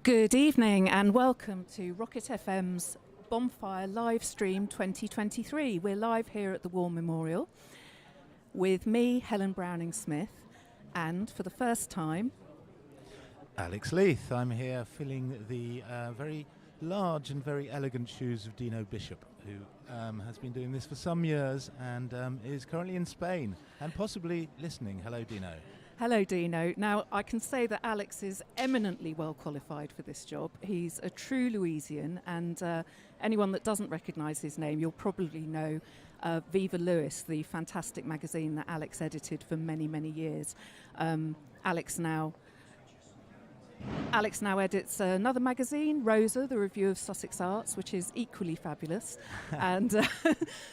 Good evening and welcome to Rocket FM's Bonfire live stream 2023. We're live here at the War Memorial with me, Helen Browning-Smith, and for the first time, Alex Leith. I'm here filling the very large and very elegant shoes of Dino Bishop, who has been doing this for some years and is currently in Spain and possibly listening. Hello, Dino. Hello, Dino. Now, I can say that Alex is eminently well qualified for this job. He's a true Lewesian, and anyone that doesn't recognise his name, you'll probably know Viva Lewes, the fantastic magazine that Alex edited for many, many years. Alex now edits another magazine, Rosa, the review of Sussex arts, which is equally fabulous. And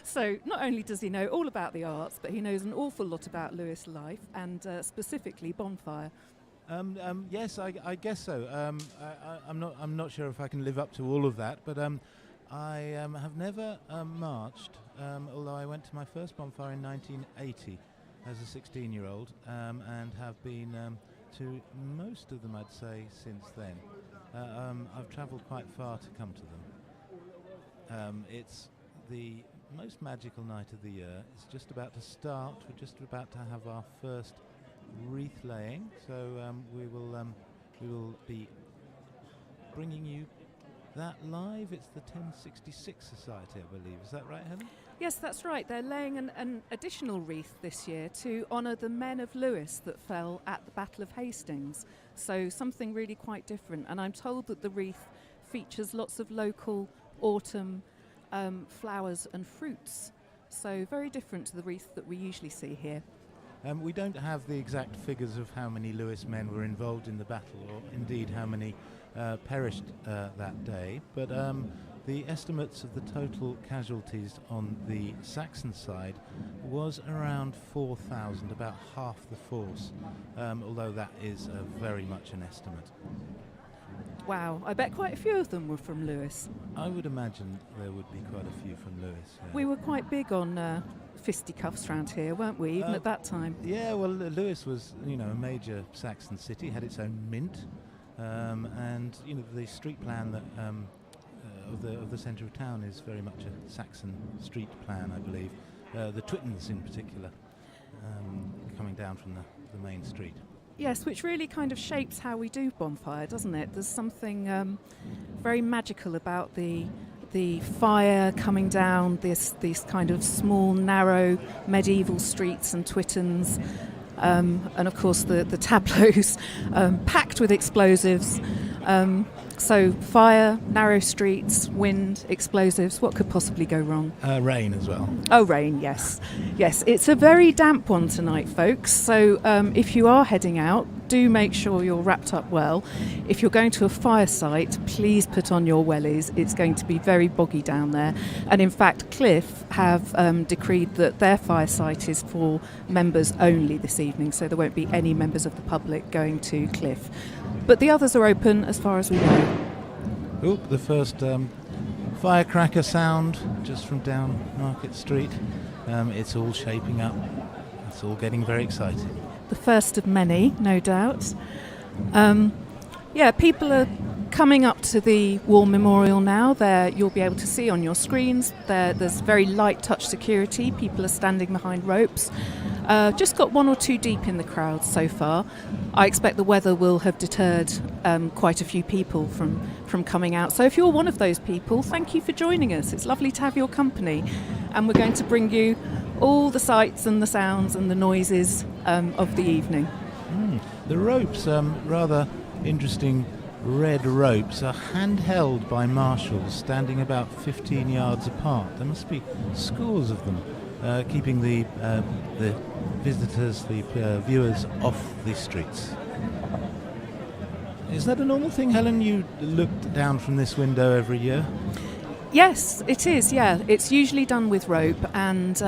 so not only does he know all about the arts, but he knows an awful lot about Lewes life and specifically Bonfire. Yes, I guess so. I'm not sure if I can live up to all of that, but I have never marched, although I went to my first Bonfire in 1980 as a 16-year-old and have been to most of them, I'd say, since then. I've travelled quite far to come to them. It's the most magical night of the year. It's just about to start. We're just about to have our first wreath laying, so we will be bringing you that live. It's the 1066 Society, I believe. Is that right, Helen? Yes, that's right. They're laying an additional wreath this year to honour the men of Lewes that fell at the Battle of Hastings. So something really quite different. And I'm told that the wreath features lots of local autumn flowers and fruits. So very different to the wreath that we usually see here. We don't have the exact figures of how many Lewes men were involved in the battle, or indeed how many perished that day, but the estimates of the total casualties on the Saxon side was around 4,000, about half the force, although that is very much an estimate. Wow, I bet quite a few of them were from Lewes. I would imagine there would be quite a few from Lewes. Yeah. We were quite big on fisticuffs around here, weren't we, even at that time? Yeah, well, Lewes was, a major Saxon city, had its own mint, and the street plan that of the centre of town is very much a Saxon street plan, I believe. The Twittons in particular, coming down from the main street. Yes, which really kind of shapes how we do Bonfire, doesn't it? There's something very magical about the fire coming down these kind of small, narrow, medieval streets and Twittons, and of course the tableaus packed with explosives. So fire, narrow streets, wind, explosives, what could possibly go wrong? Rain as well. Oh, rain, yes. Yes, it's a very damp one tonight, folks. So if you are heading out, do make sure you're wrapped up well. If you're going to a fire site, please put on your wellies. It's going to be very boggy down there. And in fact, Cliff have decreed that their fire site is for members only this evening, so there won't be any members of the public going to Cliff. But the others are open as far as we know. Oop, the first firecracker sound just from down Market Street. It's all shaping up. It's all getting very exciting. The first of many, no doubt. People are coming up to the War Memorial now. There, you'll be able to see on your screens. There's very light touch security. People are standing behind ropes. Just got one or two deep in the crowd so far. I expect the weather will have deterred quite a few people from coming out. So if you're one of those people, thank you for joining us. It's lovely to have your company. And we're going to bring you all the sights and the sounds and the noises of the evening. The ropes, rather interesting red ropes, are handheld by marshals standing about 15 yards apart. There must be scores of them, keeping the visitors, the viewers off the streets. Is that a normal thing, Helen? You looked down from this window every year? Yes, it is, yeah. It's usually done with rope, and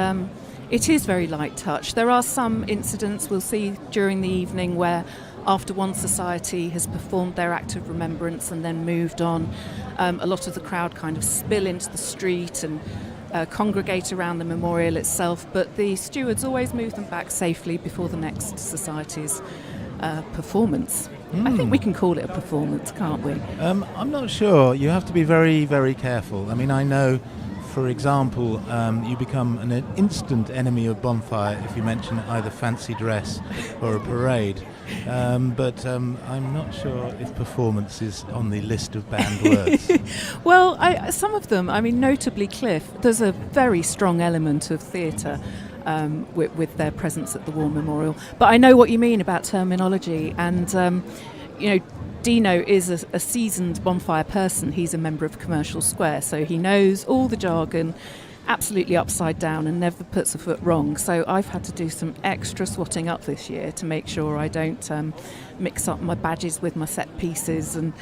it is very light touch. There are some incidents we'll see during the evening where after one society has performed their act of remembrance and then moved on, a lot of the crowd kind of spill into the street and congregate around the memorial itself, but the stewards always move them back safely before the next society's performance. I think we can call it a performance, can't we? I'm not sure. You have to be very, very careful. I mean, I know, for example, you become an instant enemy of Bonfire if you mention either fancy dress or a parade. But I'm not sure if performance is on the list of banned words. Well, some of them, I mean, notably Cliff, there's a very strong element of theatre with their presence at the War Memorial. But I know what you mean about terminology, and Dino is a seasoned Bonfire person. He's a member of Commercial Square, so he knows all the jargon absolutely upside down and never puts a foot wrong. So I've had to do some extra swatting up this year to make sure I don't mix up my badges with my set pieces and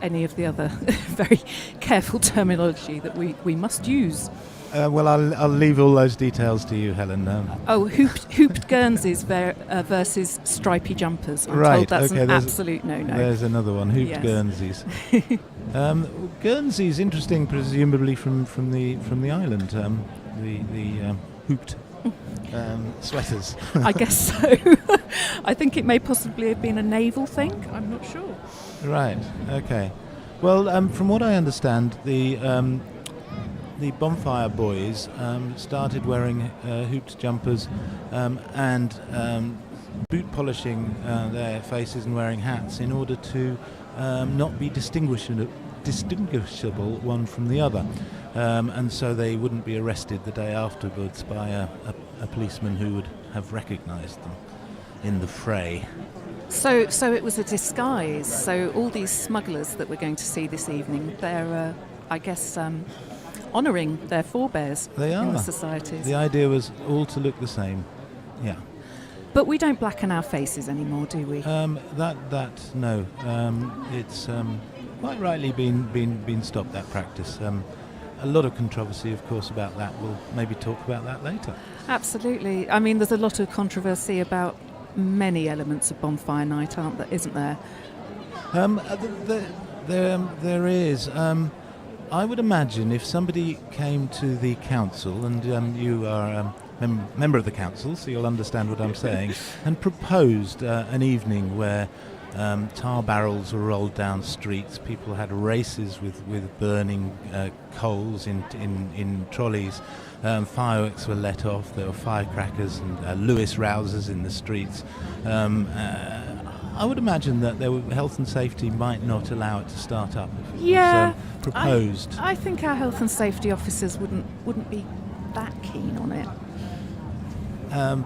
any of the other very careful terminology that we must use. Well, I'll leave all those details to you, Helen. Hooped Guernseys versus stripy jumpers. I'm told that's an absolute no-no. There's another one, hooped Guernseys. Guernsey's interesting, presumably from the island. The hooped sweaters. I guess so. I think it may possibly have been a naval thing. I'm not sure. Right. Okay. Well, from what I understand, the Bonfire boys started wearing hooped jumpers and boot polishing their faces and wearing hats in order to not be distinguishable one from the other, and so they wouldn't be arrested the day afterwards by a policeman who would have recognised them in the fray. So it was a disguise. So all these smugglers that we're going to see this evening, they're, I guess, honouring their forebears in the societies. The idea was all to look the same. Yeah. But we don't blacken our faces anymore, do we? No. It's quite rightly been stopped, that practice. A lot of controversy, of course, about that. We'll maybe talk about that later. Absolutely. I mean, there's a lot of controversy about many elements of Bonfire Night, isn't there? There is. I would imagine if somebody came to the council, and you are a member of the council, so you'll understand what I'm saying, and proposed an evening where tar barrels were rolled down streets, people had races with burning coals in trolleys, fireworks were let off, there were firecrackers and Lewes rousers in the streets. I would imagine that health and safety might not allow it to start up if it was proposed. I think our health and safety officers wouldn't be that keen on it.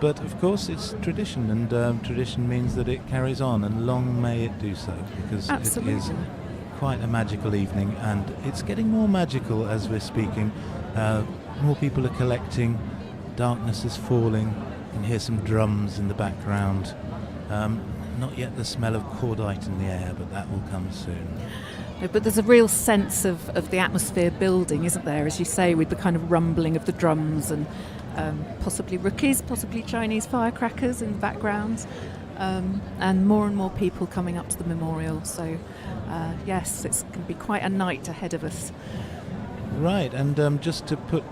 But of course it's tradition, and tradition means that it carries on, and long may it do so, because Absolutely. It is quite a magical evening, and it's getting more magical as we're speaking. More people are collecting, darkness is falling, you can hear some drums in the background. Not yet the smell of cordite in the air, but that will come soon. No, but there's a real sense of the atmosphere building, isn't there, as you say, with the kind of rumbling of the drums and possibly rookies, possibly Chinese firecrackers in the background, and more people coming up to the memorial. So, yes, it's going to be quite a night ahead of us. Right, and just to put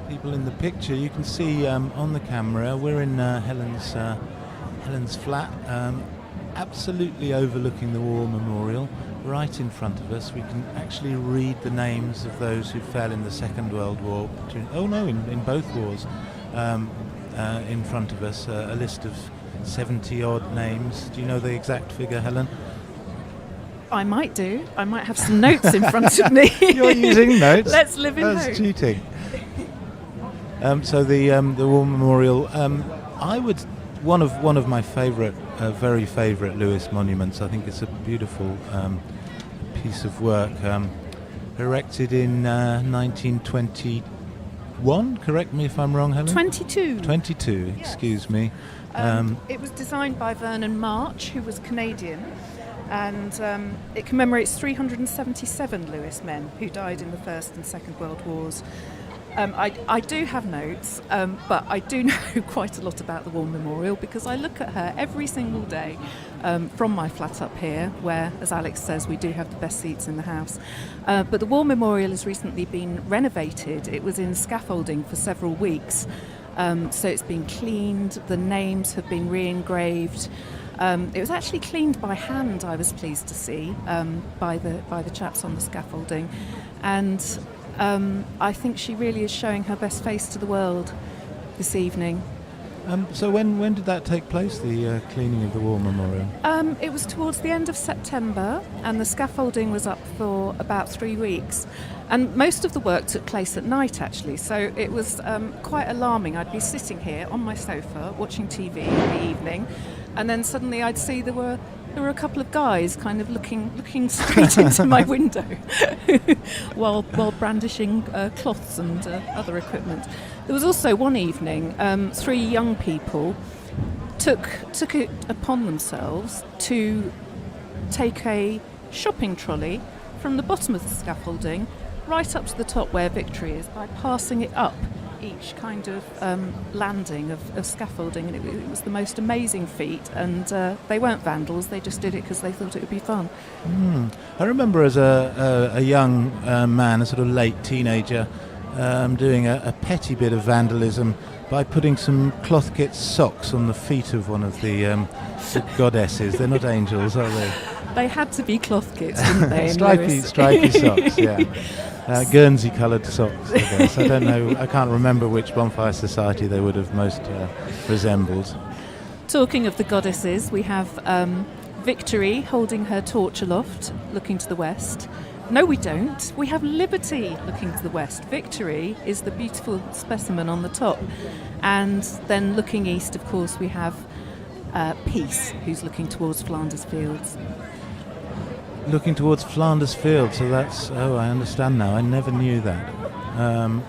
people in the picture, you can see on the camera we're in Helen's flat, absolutely overlooking the War Memorial. Right in front of us, we can actually read the names of those who fell in the Second World War. In both wars. In front of us, a list of 70-odd names. Do you know the exact figure, Helen? I might do. I might have some notes in front of me. You're using notes? Let's live in hope. That's cheating. So the War Memorial, one of my very favourite Lewes monuments. I think it's a beautiful piece of work, erected in 1921. Correct me if I'm wrong, Helen. 22. 22. Yes. Excuse me. It was designed by Vernon March, who was Canadian, and it commemorates 377 Lewes men who died in the First and Second World Wars. I do have notes, but I do know quite a lot about the War Memorial because I look at her every single day from my flat up here, where, as Alex says, we do have the best seats in the house. But the War Memorial has recently been renovated. It was in scaffolding for several weeks, so it's been cleaned, the names have been re-engraved. It was actually cleaned by hand, I was pleased to see, by the chaps on the scaffolding. And I think she really is showing her best face to the world this evening. So when did that take place, the cleaning of the War Memorial? It was towards the end of September, and the scaffolding was up for about 3 weeks. And most of the work took place at night, actually, so it was quite alarming. I'd be sitting here on my sofa watching TV in the evening, and then suddenly I'd see there were a couple of guys kind of looking straight into my window while brandishing cloths and other equipment. There was also one evening, 3 young people took it upon themselves to take a shopping trolley from the bottom of the scaffolding right up to the top where Victory is by passing it up each kind of landing of scaffolding, and it was the most amazing feat. And they weren't vandals; they just did it because they thought it would be fun. I remember as a young man, a sort of late teenager, doing a petty bit of vandalism by putting some Clothkit socks on the feet of one of the goddesses. They're not angels, are they? They had to be Clothkits, didn't they? stripy socks, yeah. Guernsey-coloured socks, I guess. I don't know. I can't remember which Bonfire Society they would have most resembled. Talking of the goddesses, we have Victory holding her torch aloft, looking to the west. No, we don't. We have Liberty looking to the west. Victory is the beautiful specimen on the top. And then looking east, of course, we have Peace, who's looking towards Flanders Fields. Looking towards Flanders Fields, so that's... Oh, I understand now. I never knew that.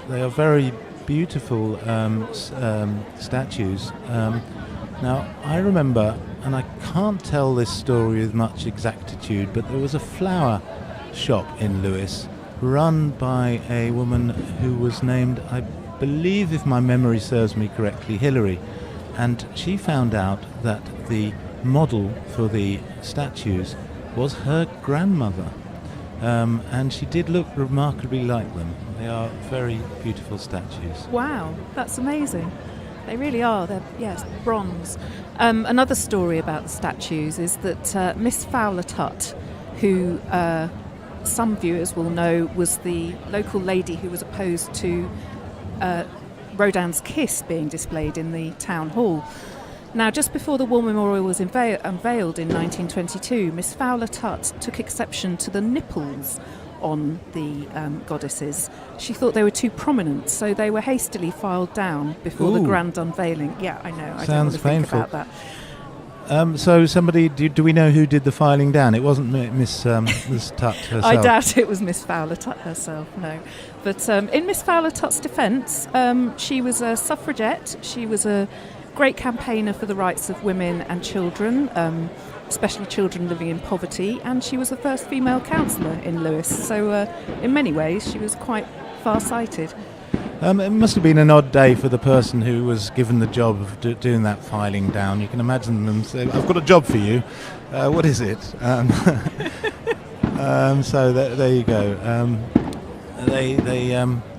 They are very beautiful statues. Now, I remember, and I can't tell this story with much exactitude, but there was a flower shop in Lewes run by a woman who was named, I believe, if my memory serves me correctly, Hilary. And she found out that the model for the statues was her grandmother. And she did look remarkably like them. They are very beautiful statues. Wow, that's amazing. They really are. They're, yes, bronze. Another story about the statues is that Miss Fowler Tutt, who some viewers will know was the local lady who was opposed to Rodin's Kiss being displayed in the town hall. Now, just before the War Memorial was unveiled in 1922, Miss Fowler Tutt took exception to the nipples on the goddesses. She thought they were too prominent, so they were hastily filed down before the grand unveiling. Yeah, I know. I Sounds don't want to painful. think about that. So somebody, do we know who did the filing down? It wasn't Miss Tutt herself. I doubt it was Miss Fowler Tutt herself, no. But in Miss Fowler Tutt's defence, she was a suffragette. She was a great campaigner for the rights of women and children, especially children living in poverty, and she was the first female councillor in Lewes. So in many ways, she was quite far-sighted. It must have been an odd day for the person who was given the job of doing that filing down. You can imagine them say, "I've got a job for you. What is it?" So there you go.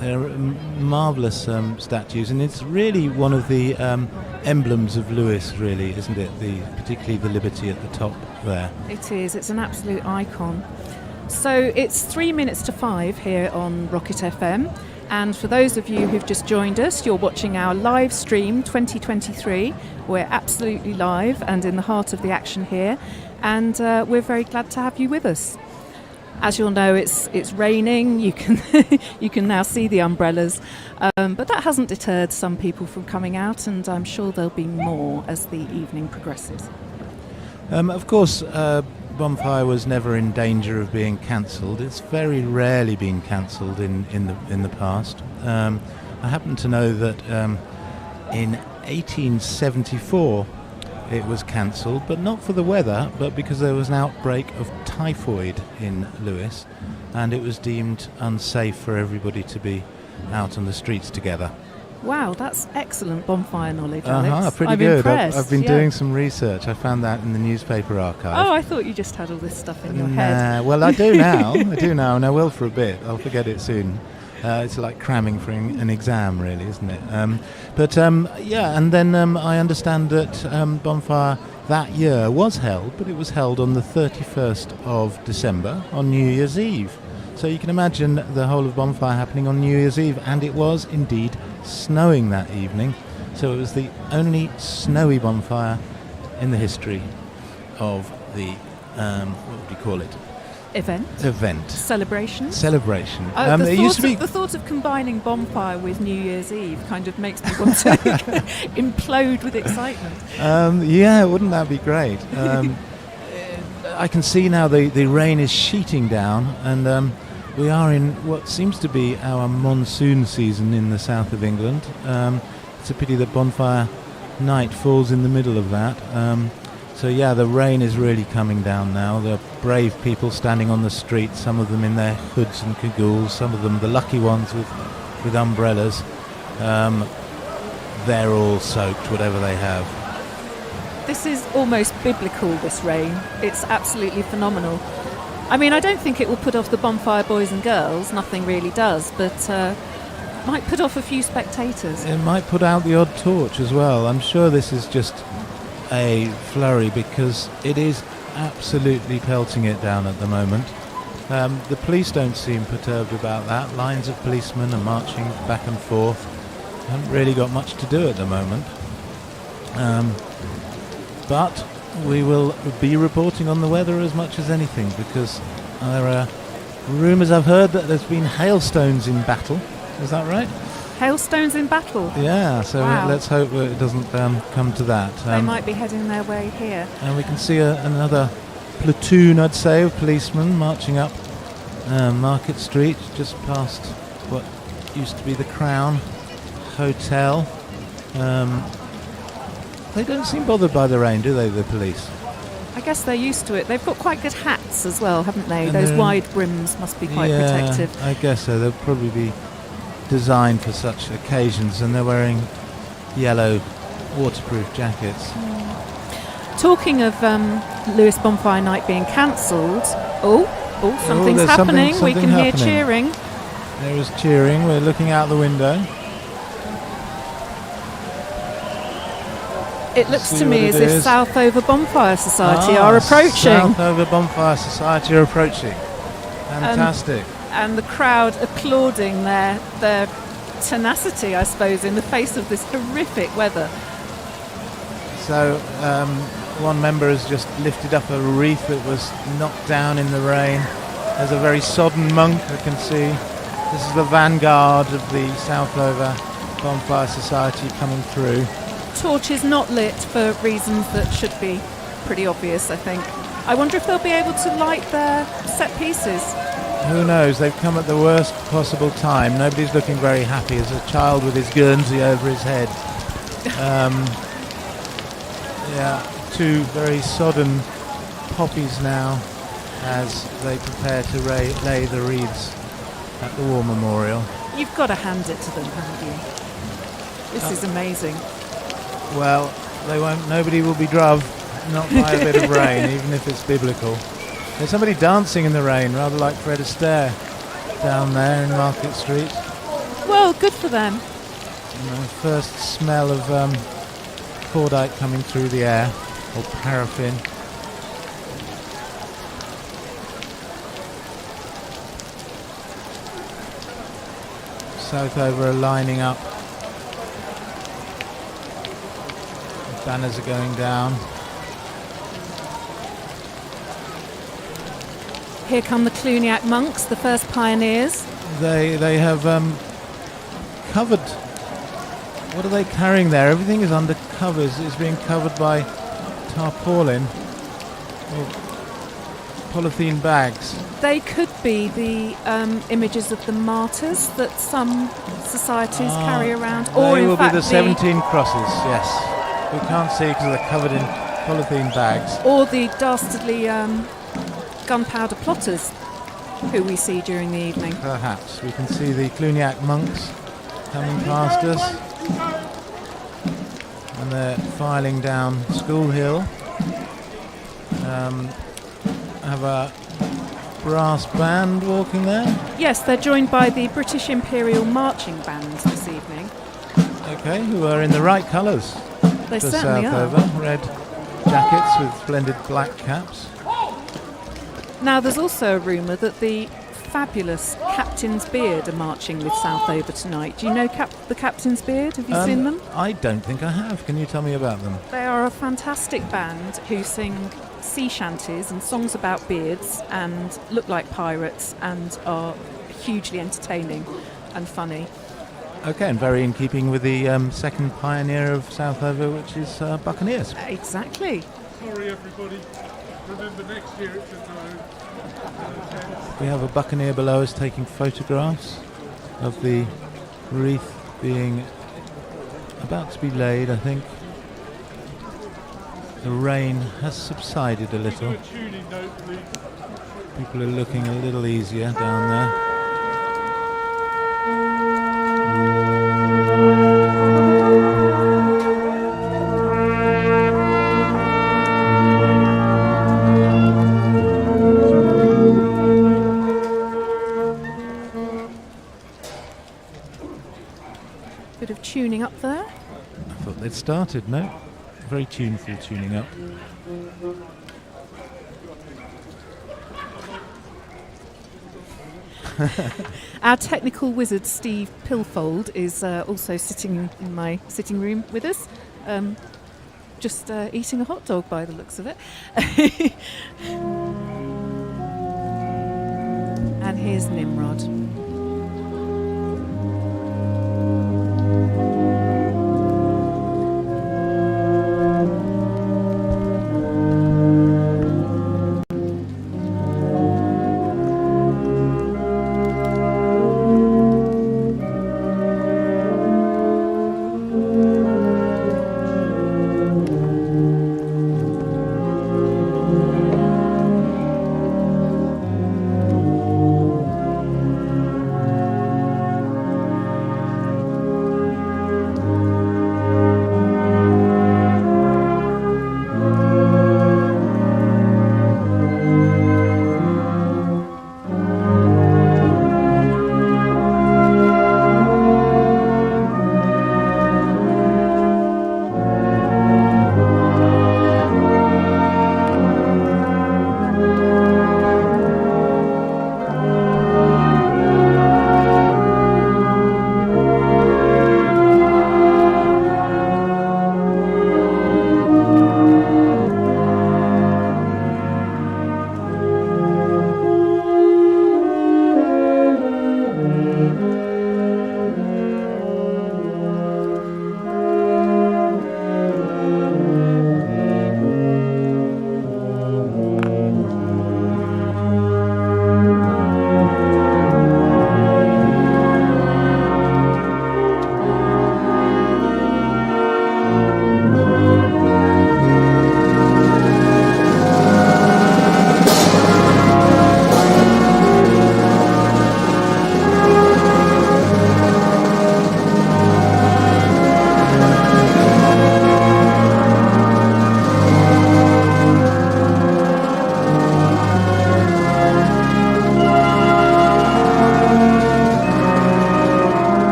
They're marvellous statues, and it's really one of the emblems of Lewes, really, isn't it? Particularly the Liberty at the top there. It is. It's an absolute icon. So it's 3 minutes to 5 here on Rocket FM. And for those of you who've just joined us, you're watching our live stream 2023. We're absolutely live and in the heart of the action here. And we're very glad to have you with us. As you'll know, it's raining. You can you can now see the umbrellas, but that hasn't deterred some people from coming out, and I'm sure there'll be more as the evening progresses. Of course, Bonfire was never in danger of being cancelled. It's very rarely been cancelled in the past. I happen to know that in 1874 it was cancelled, but not for the weather, but because there was an outbreak of typhoid in Lewes, and it was deemed unsafe for everybody to be out on the streets together. Wow, that's excellent Bonfire knowledge, Alex. Pretty I'm good. Impressed. I've been doing some research. I found that in the newspaper archive. Oh, I thought you just had all this stuff in your head. Well, I do now. And I will for a bit. I'll forget it soon. It's like cramming for an exam, really, isn't it? And then I understand that Bonfire that year was held, but it was held on the 31st of December on New Year's Eve. So you can imagine the whole of Bonfire happening on New Year's Eve, and it was indeed snowing that evening. So it was the only snowy bonfire in the history of the, what would you call it? Event. Celebration. It used to be the thought of combining Bonfire with New Year's Eve kind of makes me want to implode with excitement. Yeah, wouldn't that be great? I can see now the rain is sheeting down, and we are in what seems to be our monsoon season in the south of England. It's a pity that Bonfire night falls in the middle of that. So yeah, the rain is really coming down now. There are brave people standing on the street, some of them in their hoods and cagoules, some of them the lucky ones with umbrellas. They're all soaked, whatever they have. This is almost biblical, this rain. It's absolutely phenomenal. I mean, I don't think it will put off the Bonfire boys and girls, nothing really does, but might put off a few spectators. It might put out the odd torch as well. I'm sure this is just a flurry because it is absolutely pelting it down at the moment. The police don't seem perturbed about that. Lines of policemen are marching back and forth. Haven't really got much to do at the moment. But we will be reporting on the weather as much as anything, because there are rumours I've heard that there's been hailstones in battle. Is that right? Hailstones in battle? Yeah, so wow. Let's hope that it doesn't come to that. They might be heading their way here. And we can see another platoon, I'd say, of policemen marching up Market Street, just past what used to be the Crown Hotel. They don't seem bothered by the rain, do they, the police? I guess they're used to it. They've got quite good hats as well, haven't they? Those wide brims must be quite protective. I guess so. They'll probably be designed for such occasions, and they're wearing yellow waterproof jackets. Talking of Lewes Bonfire Night being cancelled, something's happening. We can hear cheering. There is cheering. We're looking out the window. It looks to me as if Southover Bonfire Society are approaching. Southover Bonfire Society are approaching. Fantastic. And the crowd applauding their tenacity, I suppose, in the face of this horrific weather. So one member has just lifted up a wreath that was knocked down in the rain. There's a very sodden monk, I can see. This is the vanguard of the Southover Bonfire Society coming through. Torches not lit for reasons that should be pretty obvious, I think. I wonder if they'll be able to light their set pieces. Who knows? They've come at the worst possible time. Nobody's looking very happy. There's a child with his Guernsey over his head. Two very sodden poppies now as they prepare to lay the wreaths at the War Memorial. You've got to hand it to them, haven't you? This is amazing. Well, they won't. Nobody will be druv, not by a bit of rain, even if it's biblical. There's somebody dancing in the rain, rather like Fred Astaire, down there in Market Street. Well, good for them. And the first smell of cordite coming through the air, or paraffin. Southover are lining up. Banners are going down. Here come the Cluniac monks, the first pioneers. They have covered. What are they carrying there? Everything is under covers. It's being covered by tarpaulin or polythene bags. They could be the images of the martyrs that some societies carry around, or they in will fact be the 17 crosses. Yes. We can't see because they're covered in polythene bags. Or the dastardly gunpowder plotters who we see during the evening. Perhaps. We can see the Cluniac monks coming past us. And they're filing down School Hill. Have a brass band walking there. Yes, they're joined by the British Imperial Marching Band this evening. Okay, who are in the right colours. They for certainly Southover. are. Red jackets with splendid black caps. Now, there's also a rumour that the fabulous Captain's Beard are marching with Southover tonight. Do you know the Captain's Beard? Have you seen them? I don't think I have. Can you tell me about them? They are a fantastic band who sing sea shanties and songs about beards and look like pirates and are hugely entertaining and funny. Okay, and very in keeping with the second pioneer of Southover, which is Buccaneers. Exactly. Sorry, everybody. Remember, next year it's a no. We have a buccaneer below us taking photographs of the wreath being about to be laid, I think. The rain has subsided a little. Do a tuning note, please. People are looking a little easier down there. Bit of tuning up there. I thought they'd started, no? Very tuneful tuning up. Our technical wizard Steve Pilfold is also sitting in my sitting room with us, just eating a hot dog by the looks of it. And here's Nimrod.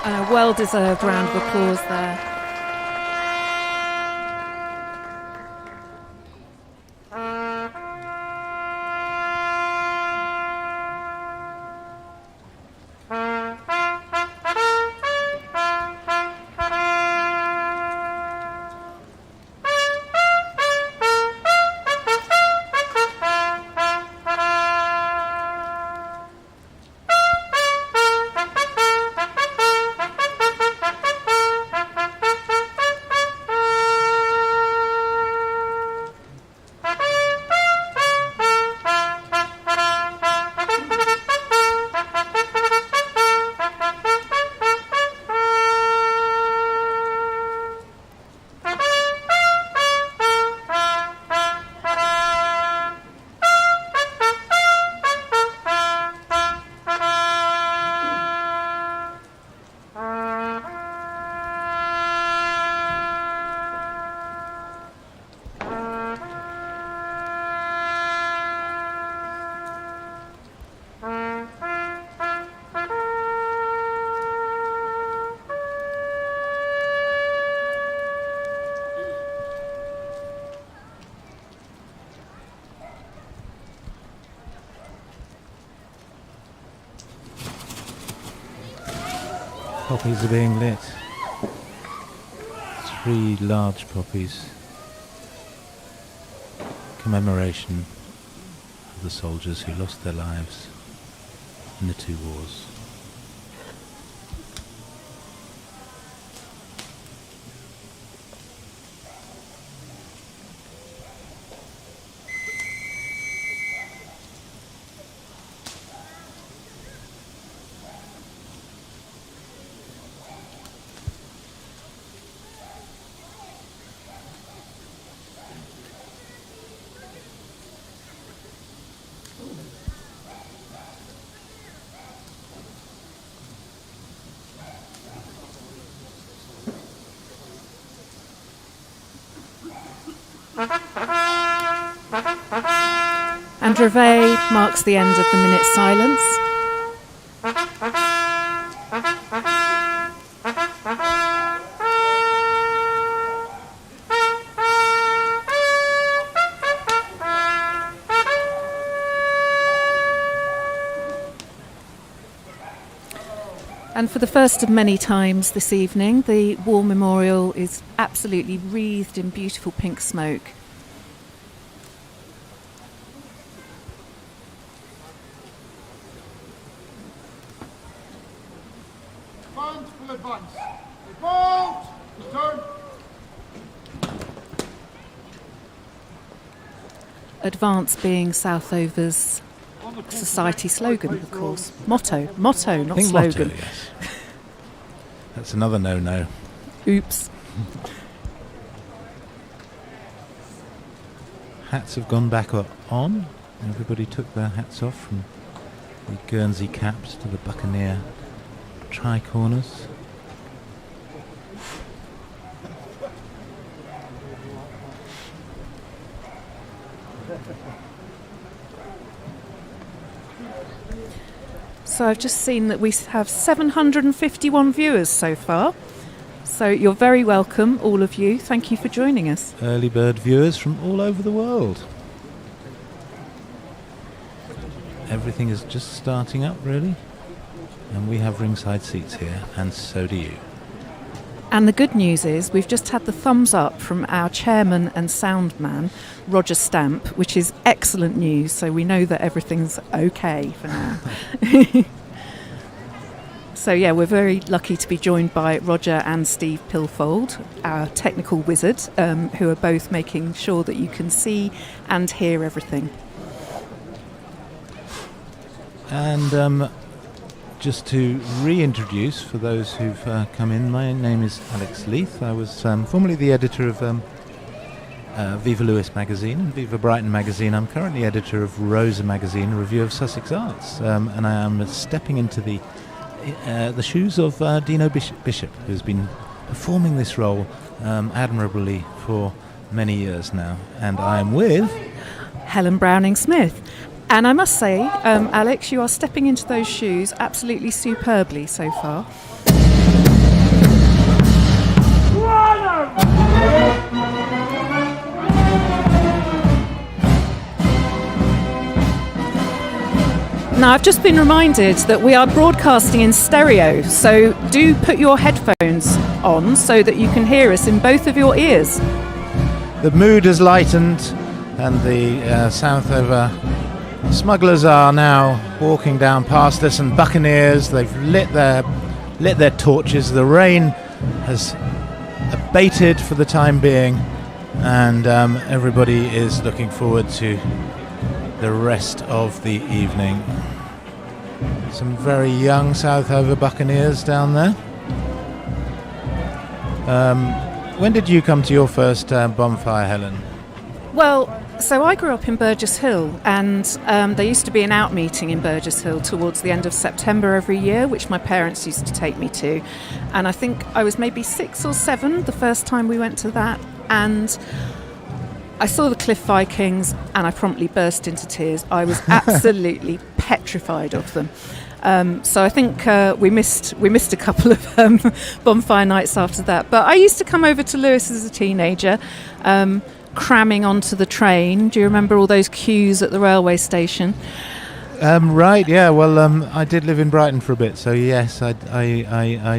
And a well-deserved round of applause there. Poppies are being lit. 3 large poppies. Commemoration of the soldiers who lost their lives in the 2 wars. And Reveille marks the end of the minute's silence. And for the first of many times this evening, the War Memorial is absolutely wreathed in beautiful pink smoke. Advance, full advance. Report! Return. Advance being Southover's society slogan, of course. Motto, not slogan. Motto, yes. That's another no-no. Oops. Hats have gone back on. Everybody took their hats off, from the Guernsey caps to the Buccaneer tri-corners. So I've just seen that we have 751 viewers so far. So you're very welcome, all of you. Thank you for joining us. Early bird viewers from all over the world. Everything is just starting up, really. And we have ringside seats here, and so do you. And the good news is we've just had the thumbs up from our chairman and sound man, Roger Stamp, which is excellent news, so we know that everything's okay for now. So yeah, we're very lucky to be joined by Roger and Steve Pilfold, our technical wizard, who are both making sure that you can see and hear everything. And just to reintroduce for those who've come in, my name is Alex Leith. I was formerly the editor of Viva Lewes magazine and Viva Brighton magazine. I'm currently editor of Rosa magazine, a review of Sussex arts, and I am stepping into the shoes of Dino Bishop, who's been performing this role admirably for many years now. And I'm with Helen Browning-Smith. And I must say, Alex, you are stepping into those shoes absolutely superbly so far. Now, I've just been reminded that we are broadcasting in stereo, so do put your headphones on so that you can hear us in both of your ears. The mood has lightened, and the Southover smugglers are now walking down past us, and buccaneers, they've lit their torches. The rain has abated for the time being, and everybody is looking forward to the rest of the evening. Some very young Southover buccaneers down there. When did you come to your first bonfire, Helen? Well, so I grew up in Burgess Hill, and there used to be an out meeting in Burgess Hill towards the end of September every year, which my parents used to take me to. And I think I was maybe 6 or 7 the first time we went to that, and I saw the Cliff Vikings and I promptly burst into tears. I was absolutely petrified of them. So I think we missed a couple of bonfire nights after that. But I used to come over to Lewes as a teenager, cramming onto the train. Do you remember all those queues at the railway station? Right, yeah. Well, I did live in Brighton for a bit, so yes, I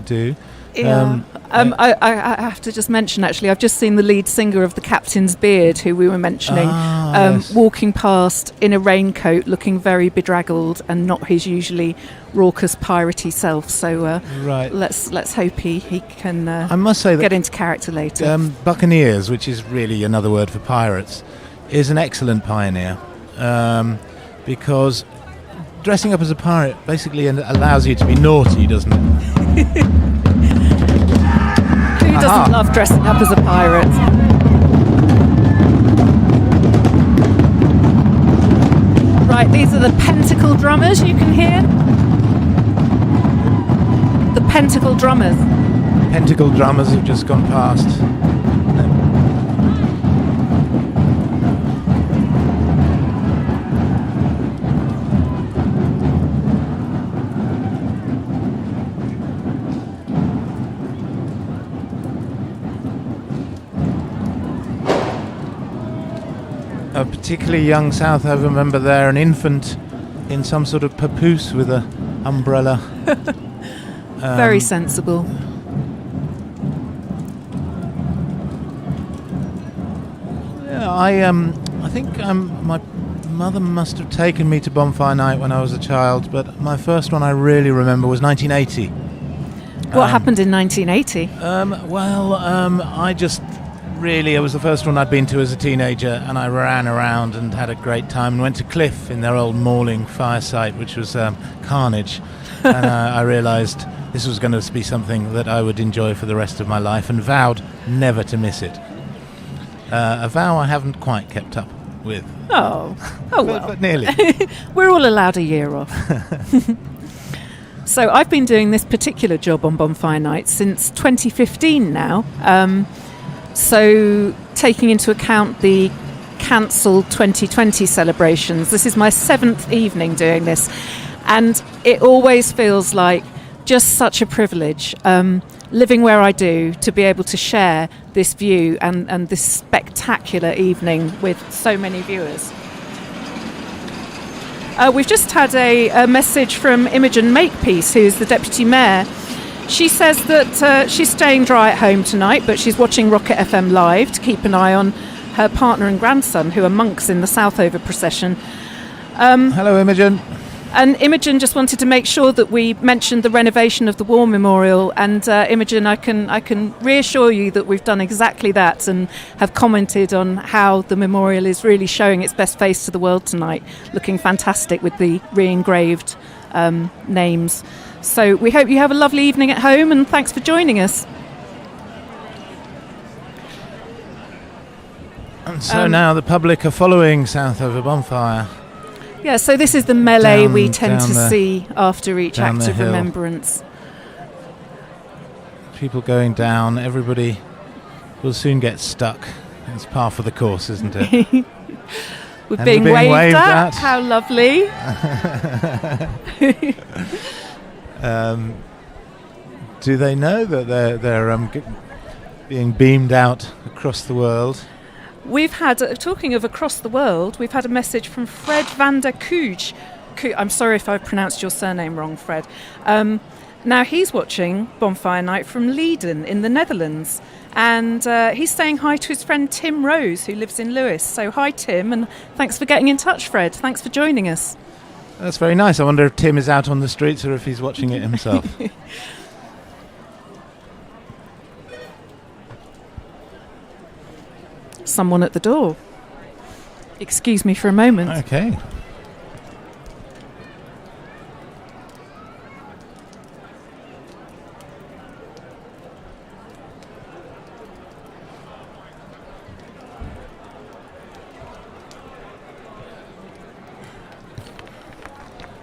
do. Yeah. I have to just mention, actually, I've just seen the lead singer of the Captain's Beard, who we were mentioning, yes. walking past in a raincoat, looking very bedraggled and not his usually raucous, piratey self. So Right. let's hope he can I must say get that into character later. Buccaneers, which is really another word for pirates, is an excellent pioneer because dressing up as a pirate basically allows you to be naughty, doesn't it? Who doesn't love dressing up as a pirate? Right, these are the pentacle drummers you can hear. The pentacle drummers. Pentacle drummers have just gone past. A particularly young Southover member there, an infant in some sort of papoose with a umbrella. Very sensible. Yeah, I think my mother must have taken me to Bonfire Night when I was a child, but my first one I really remember was 1980. What happened in 1980? It was the first one I'd been to as a teenager, and I ran around and had a great time and went to Cliff in their old mauling fire site, which was carnage. And I realised this was going to be something that I would enjoy for the rest of my life and vowed never to miss it. A vow I haven't quite kept up with. Oh well. But nearly. We're all allowed a year off. So I've been doing this particular job on Bonfire Night since 2015 now. So taking into account the cancelled 2020 celebrations, this is my 7th evening doing this, and it always feels like just such a privilege, living where I do, to be able to share this view and this spectacular evening with so many viewers. We've just had a message from Imogen Makepeace, who's the Deputy Mayor. She says that she's staying dry at home tonight, but she's watching Rocket FM live to keep an eye on her partner and grandson, who are monks in the Southover procession. Hello, Imogen. And Imogen just wanted to make sure that we mentioned the renovation of the War Memorial. And Imogen, I can reassure you that we've done exactly that and have commented on how the memorial is really showing its best face to the world tonight, looking fantastic with the re-engraved names. So we hope you have a lovely evening at home, and thanks for joining us. And so now the public are following Southover Bonfire. Yeah, so this is the melee we tend down to the- see after each down act the of hill. remembrance. People going down, everybody will soon get stuck. It's par for the course, isn't it? We're And being we're being waved waved at. at. How lovely. Do they know that they're being beamed out across the world? We've had, talking of across the world, we've had a message from Fred van der Kooj. I'm sorry if I've pronounced your surname wrong, Fred. Now he's watching Bonfire Night from Leiden in the Netherlands. And he's saying hi to his friend Tim Rose, who lives in Lewes. So hi, Tim, and thanks for getting in touch, Fred. Thanks for joining us. That's very nice. I wonder if Tim is out on the streets or if he's watching it himself. Someone at the door. Excuse me for a moment. Okay.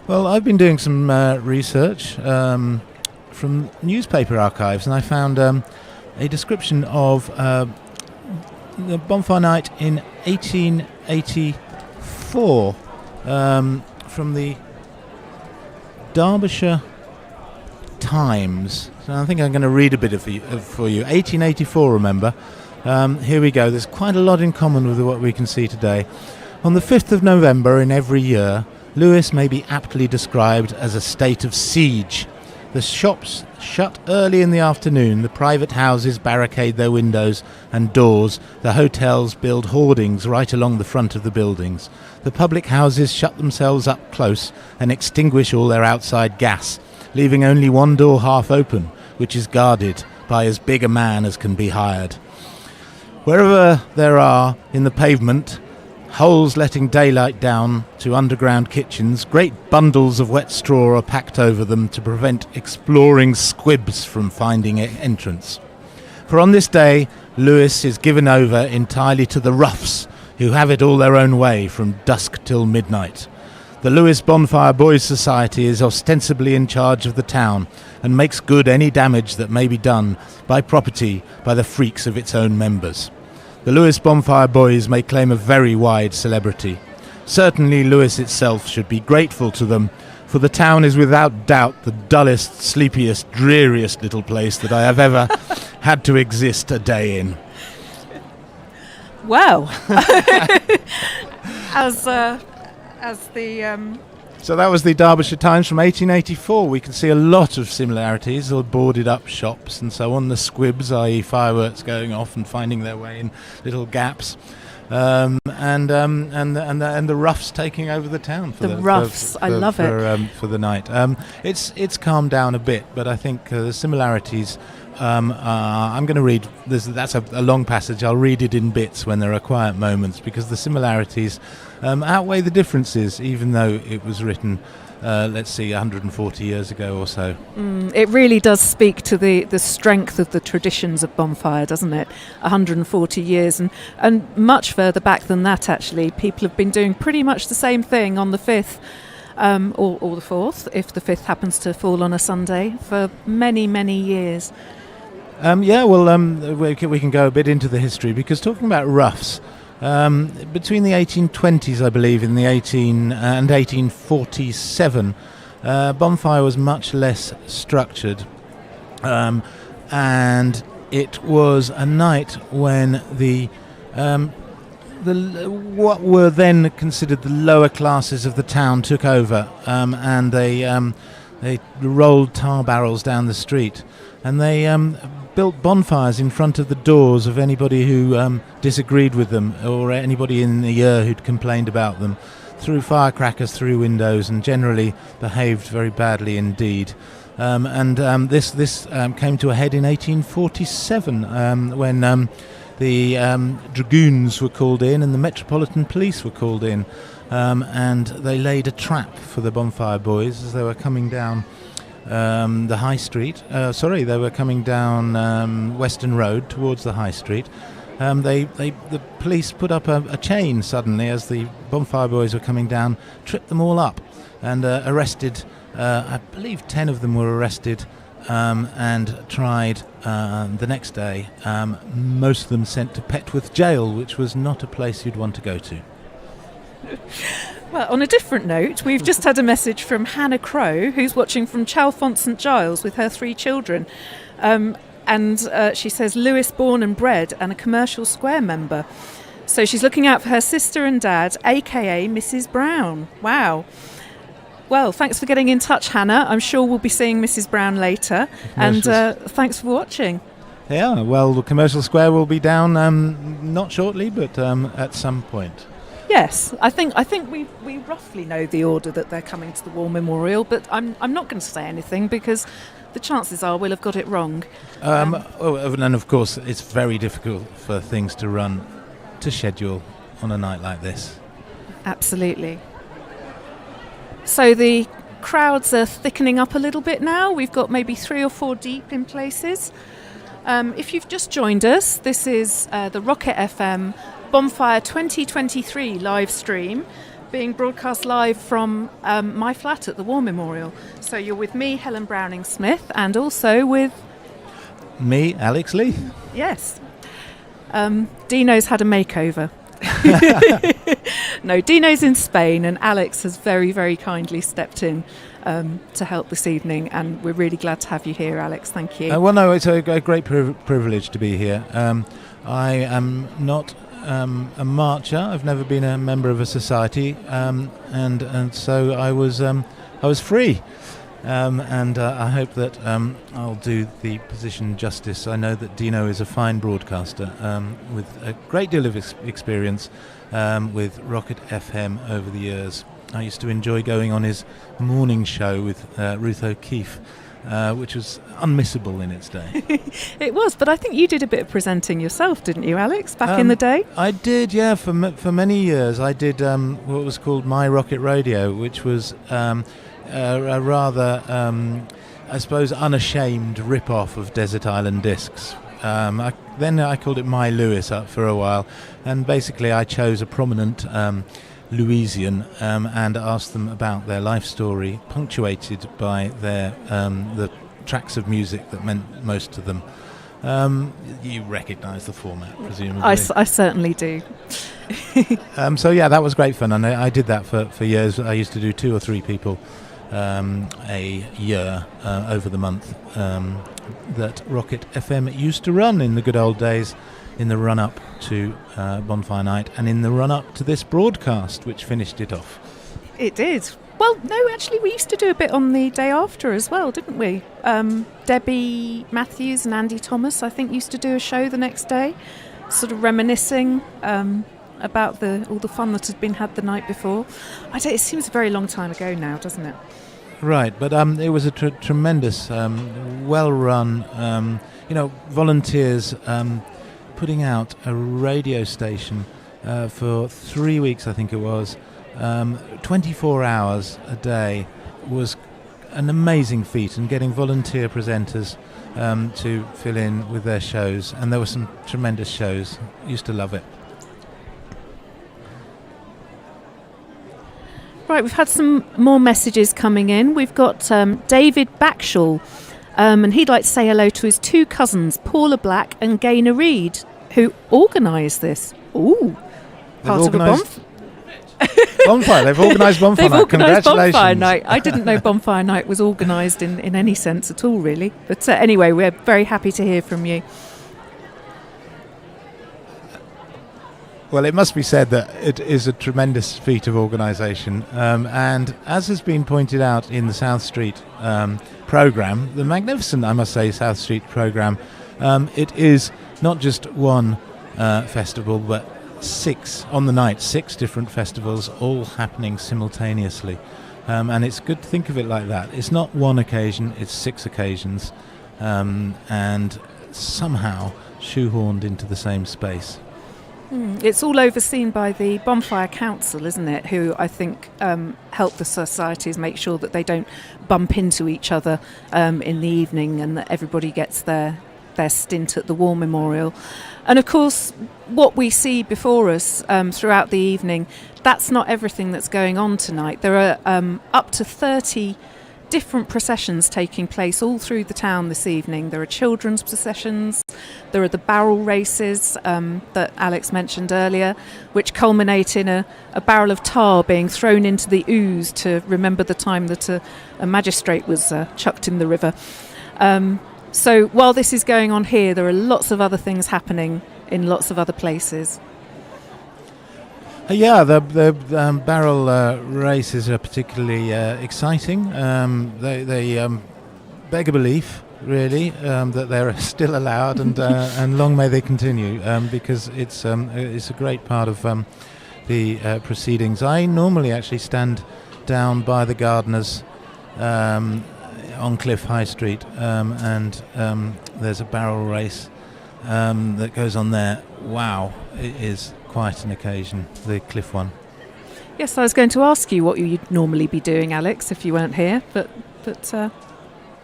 Well, I've been doing some research from newspaper archives, and I found a description of the Bonfire Night in 1884 from the Derbyshire Times. So I think I'm going to read a bit for you. 1884, remember. Here we go. There's quite a lot in common with what we can see today. On the 5th of November in every year, Lewes may be aptly described as a state of siege. The shops shut early in the afternoon, the private houses barricade their windows and doors, the hotels build hoardings right along the front of the buildings. The public houses shut themselves up close and extinguish all their outside gas, leaving only one door half open, which is guarded by as big a man as can be hired. Wherever there are in the pavement holes letting daylight down to underground kitchens, great bundles of wet straw are packed over them to prevent exploring squibs from finding entrance. For on this day, Lewes is given over entirely to the roughs, who have it all their own way from dusk till midnight. The Lewes Bonfire Boys Society is ostensibly in charge of the town and makes good any damage that may be done by property by the freaks of its own members. The Lewes Bonfire Boys may claim a very wide celebrity. Certainly Lewes itself should be grateful to them, for the town is without doubt the dullest, sleepiest, dreariest little place that I have ever had to exist a day in. Well, as the So that was the Derbyshire Times from 1884. We can see a lot of similarities, or boarded up shops and so on. The squibs, i.e. fireworks going off and finding their way in little gaps, and the roughs taking over the town. For the roughs, I love it. For the night. It's calmed down a bit, but I think the similarities. I'm going to read this. That's a long passage. I'll read it in bits when there are quiet moments, because the similarities outweigh the differences, even though it was written, 140 years ago or so. It really does speak to the strength of the traditions of Bonfire, doesn't it? 140 years, and much further back than that, actually. People have been doing pretty much the same thing on the 5th. Or the 4th, if the 5th happens to fall on a Sunday, for many, many years. We can go a bit into the history, because talking about roughs, between the 1820s, I believe, in the 1847, Bonfire was much less structured, and it was a night when what were then considered the lower classes of the town took over, and they rolled tar barrels down the street, and they built bonfires in front of the doors of anybody who disagreed with them, or anybody in the year who'd complained about them, threw firecrackers through windows, and generally behaved very badly indeed. This came to a head in 1847 when the dragoons were called in and the Metropolitan Police were called in, and they laid a trap for the Bonfire Boys as they were coming down the High Street. They were coming down Western Road towards the High Street. The police put up a chain suddenly as the Bonfire Boys were coming down, tripped them all up, and arrested. I believe 10 of them were arrested. And tried the next day. Most of them sent to Petworth Jail, which was not a place you'd want to go to. Well, on a different note, we've just had a message from Hannah Crow, who's watching from Chalfont St Giles with her 3 children. She says, Lewes born and bred and a Commercial Square member. So she's looking out for her sister and dad, a.k.a. Mrs. Brown. Wow. Well, thanks for getting in touch, Hannah. I'm sure we'll be seeing Mrs. Brown later. And thanks for watching. Yeah, well, the Commercial Square will be down not shortly, but at some point. Yes, I think we roughly know the order that they're coming to the War Memorial, but I'm not going to say anything because the chances are we'll have got it wrong. And of course, it's very difficult for things to run to schedule on a night like this. Absolutely. So the crowds are thickening up a little bit now. We've got maybe 3 or 4 deep in places. If you've just joined us, this is the Rocket FM Bonfire 2023 live stream being broadcast live from my flat at the War Memorial. So you're with me, Helen Browning-Smith, and also with... me, Alex Lee. Yes. Dino's had a makeover. No, Dino's in Spain, and Alex has very, very kindly stepped in to help this evening, and we're really glad to have you here, Alex. Thank you. Well, no, it's a great privilege to be here. I am not a marcher. I've never been a member of a society, and so I was free. And I hope that I'll do the position justice. I know that Dino is a fine broadcaster with a great deal of experience with Rocket FM over the years. I used to enjoy going on his morning show with Ruth O'Keefe, which was unmissable in its day. It was, but I think you did a bit of presenting yourself, didn't you, Alex, back in the day? I did, yeah. For many years, I did what was called My Rocket Radio, which was a rather, I suppose, unashamed rip-off of Desert Island Discs. Then I called it My Lewes up for a while, and basically I chose a prominent Lewesian and asked them about their life story, punctuated by their the tracks of music that meant most to them. You recognise the format, presumably. I certainly do. So yeah, that was great fun, and I did that for years. I used to do 2 or 3 people a year over the month that Rocket FM used to run in the good old days, in the run-up to Bonfire Night and in the run-up to this broadcast, which finished it off. It did. Well, no, actually, we used to do a bit on the day after as well, didn't we? Debbie Matthews and Andy Thomas, I think, used to do a show the next day, sort of reminiscing about all the fun that had been had the night before. It seems a very long time ago now, doesn't it? Right, but it was a tremendous, well-run, volunteers putting out a radio station for 3 weeks, I think it was. 24 hours a day was an amazing feat, and getting volunteer presenters to fill in with their shows, and there were some tremendous shows. Used to love it. Right, we've had some more messages coming in. We've got David Backshall, and he'd like to say hello to his 2 cousins, Paula Black and Gaynor Reid, who organised this. Ooh, part of a Bonfire. They've organised Bonfire Night. Congratulations. Bonfire Night. I didn't know Bonfire Night was organised in any sense at all, really. But anyway, we're very happy to hear from you. Well, it must be said that it is a tremendous feat of organisation, and as has been pointed out in the South Street programme, the magnificent, I must say, South Street programme, it is not just one festival, but 6 on the night, 6 different festivals all happening simultaneously, and it's good to think of it like that. It's not one occasion, it's 6 occasions, and somehow shoehorned into the same space. It's all overseen by the Bonfire Council, isn't it, who I think help the societies make sure that they don't bump into each other in the evening, and that everybody gets their stint at the War Memorial. And of course, what we see before us throughout the evening, that's not everything that's going on tonight. There are up to 30 different processions taking place all through the town this evening. There are children's processions, there are the barrel races that Alex mentioned earlier, which culminate in a barrel of tar being thrown into the Ouse to remember the time that a magistrate was chucked in the river. So while this is going on here, there are lots of other things happening in lots of other places. The barrel races are particularly exciting. They beg a belief, really, that they're still allowed, and long may they continue, because it's a great part of the proceedings. I normally actually stand down by the gardeners on Cliff High Street, and there's a barrel race that goes on there. Wow, it is quite an occasion, the Cliff one. Yes, I was going to ask you what you'd normally be doing, Alex, if you weren't here, but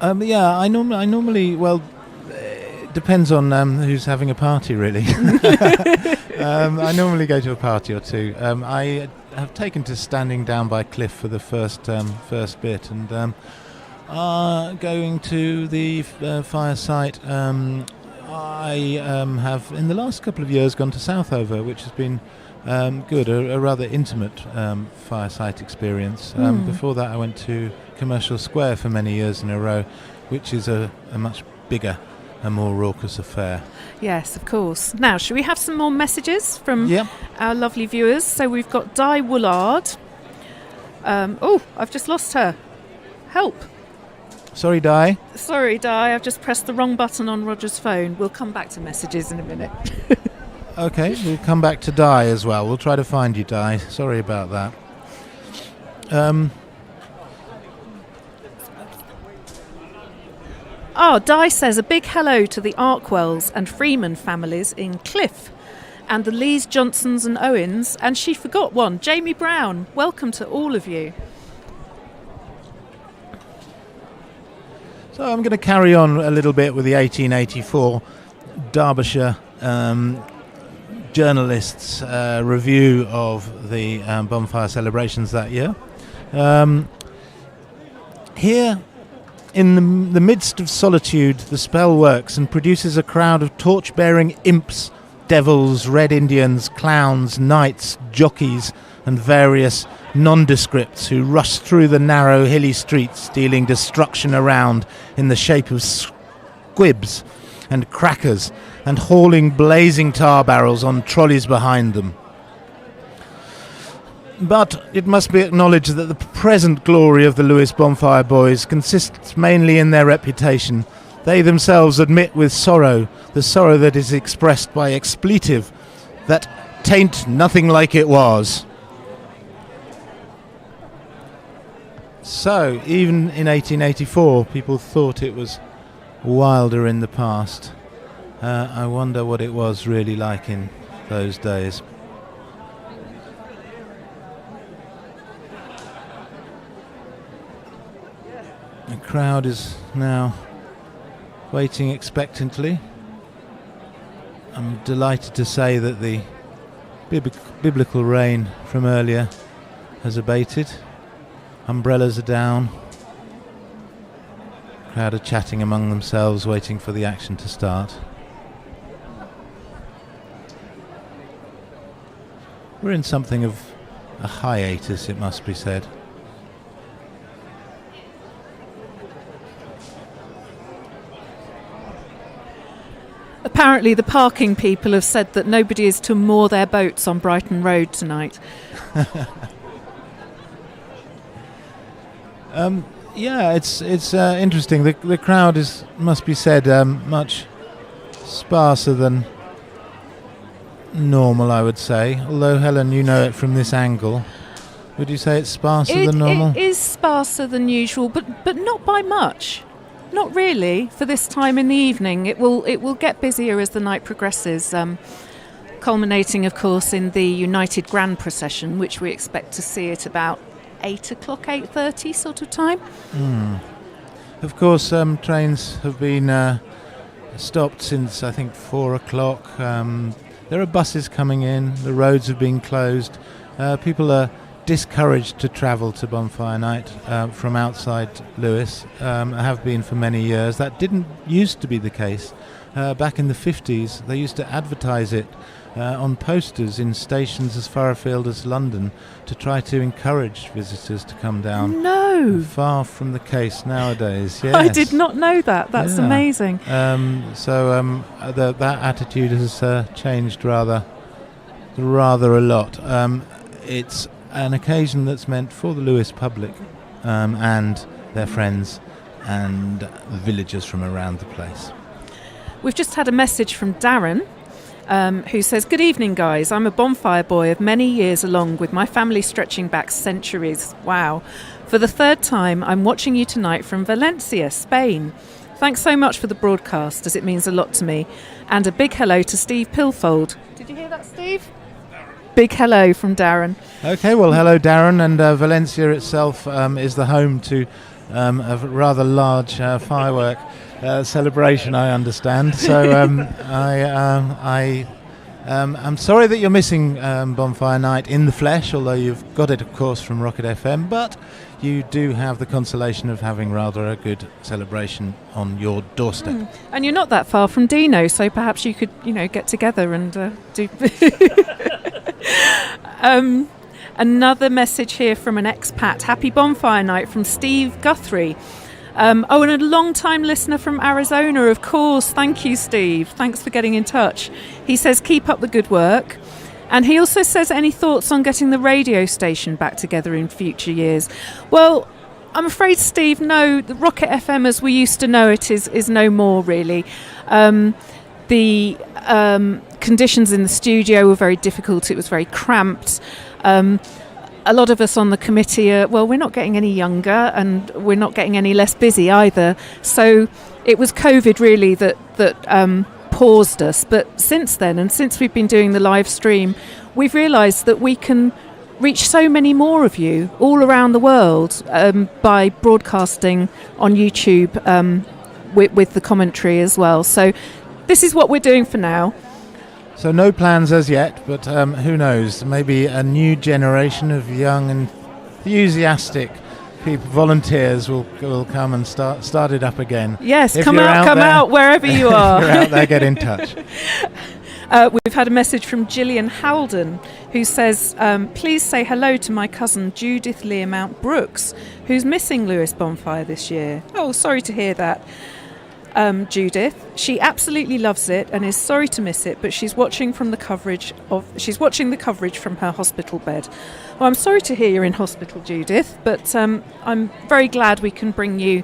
I normally, well, it depends on who's having a party, really. I normally go to a party or two. I have taken to standing down by Cliff for the first bit, and going to the fire site. I have, in the last couple of years, gone to Southover, which has been good, a rather intimate fireside experience. Before that, I went to Commercial Square for many years in a row, which is a much bigger a more raucous affair. Yes, of course. Now, shall we have some more messages from Yep. our lovely viewers? So we've got Di Woolard. I've just lost her. Help. Sorry, Di. Sorry, Di, I've just pressed the wrong button on Roger's phone. We'll come back to messages in a minute. Okay, we'll come back to Di as well. We'll try to find you, Di. Sorry about that. Di says a big hello to the Arkwells and Freeman families in Cliff and the Lees, Johnsons and Owens. And she forgot one, Jamie Brown. Welcome to all of you. So I'm going to carry on a little bit with the 1884 Derbyshire journalists' review of the bonfire celebrations that year. Here, in the midst of solitude, the spell works and produces a crowd of torch-bearing imps, devils, red Indians, clowns, knights, jockeys, and various nondescripts who rush through the narrow, hilly streets, dealing destruction around in the shape of squibs and crackers, and hauling blazing tar barrels on trolleys behind them. But it must be acknowledged that the present glory of the Lewes Bonfire Boys consists mainly in their reputation. They themselves admit with sorrow, the sorrow that is expressed by expletive, that "'tain't nothing like it was." So, even in 1884, people thought it was wilder in the past. I wonder what it was really like in those days. The crowd is now waiting expectantly. I'm delighted to say that the biblical rain from earlier has abated. Umbrellas are down. The crowd are chatting among themselves, waiting for the action to start. We're in something of a hiatus, it must be said. Apparently the parking people have said that nobody is to moor their boats on Brighton Road tonight. It's interesting. The crowd is, must be said, much sparser than normal, I would say. Although, Helen, you know it from this angle. Would you say it's sparser than normal? It is sparser than usual, but not by much. Not really. For this time in the evening, it will get busier as the night progresses, culminating, of course, in the United Grand Procession, which we expect to see at about 8 o'clock, 8:30 sort of time. Of course, trains have been stopped since, I think, 4 o'clock. There are buses coming in. The roads have been closed. People are discouraged to travel to Bonfire Night from outside Lewes. Have been for many years. That didn't used to be the case. Back in the 50s, they used to advertise it on posters in stations as far afield as London to try to encourage visitors to come down. No! Far from the case nowadays, yes. I did not know that. That's amazing. That attitude has changed rather a lot. It's an occasion that's meant for the Lewes public and their friends and villagers from around the place. We've just had a message from Darren, who says, "Good evening, guys. I'm a bonfire boy of many years along with my family stretching back centuries. Wow. For the third time, I'm watching you tonight from Valencia, Spain. Thanks so much for the broadcast, as it means a lot to me. And a big hello to Steve Pilfold." Did you hear that, Steve? Big hello from Darren. Okay, well, hello, Darren. And Valencia itself is the home to a rather large firework celebration, I understand. So I'm sorry that you're missing Bonfire Night in the flesh, although you've got it, of course, from Rocket FM. But you do have the consolation of having rather a good celebration on your doorstep. And you're not that far from Dino, so perhaps you could, get together and do... Another message here from an expat. Happy Bonfire Night from Steve Guthrie. And a long-time listener from Arizona, of course. Thank you, Steve. Thanks for getting in touch. He says, keep up the good work. And he also says, any thoughts on getting the radio station back together in future years? Well, I'm afraid, Steve, no, the Rocket FM as we used to know it is no more, really. The conditions in the studio were very difficult. It was very cramped. A lot of us on the committee we're not getting any younger and we're not getting any less busy either. So it was COVID really that paused us. But since then, and since we've been doing the live stream, we've realised that we can reach so many more of you all around the world by broadcasting on YouTube with the commentary as well. So this is what we're doing for now. So no plans as yet, but who knows? Maybe a new generation of young, enthusiastic people, volunteers, will come and start it up again. Yes, come out wherever you are. If you're out there, get in touch. We've had a message from Gillian Halden, who says, please say hello to my cousin Judith Learmount Brooks, who's missing Lewes Bonfire this year. Oh, sorry to hear that. Judith, she absolutely loves it and is sorry to miss it, but she's watching the coverage from her hospital bed. Well, I'm sorry to hear you're in hospital, Judith, but I'm very glad we can bring you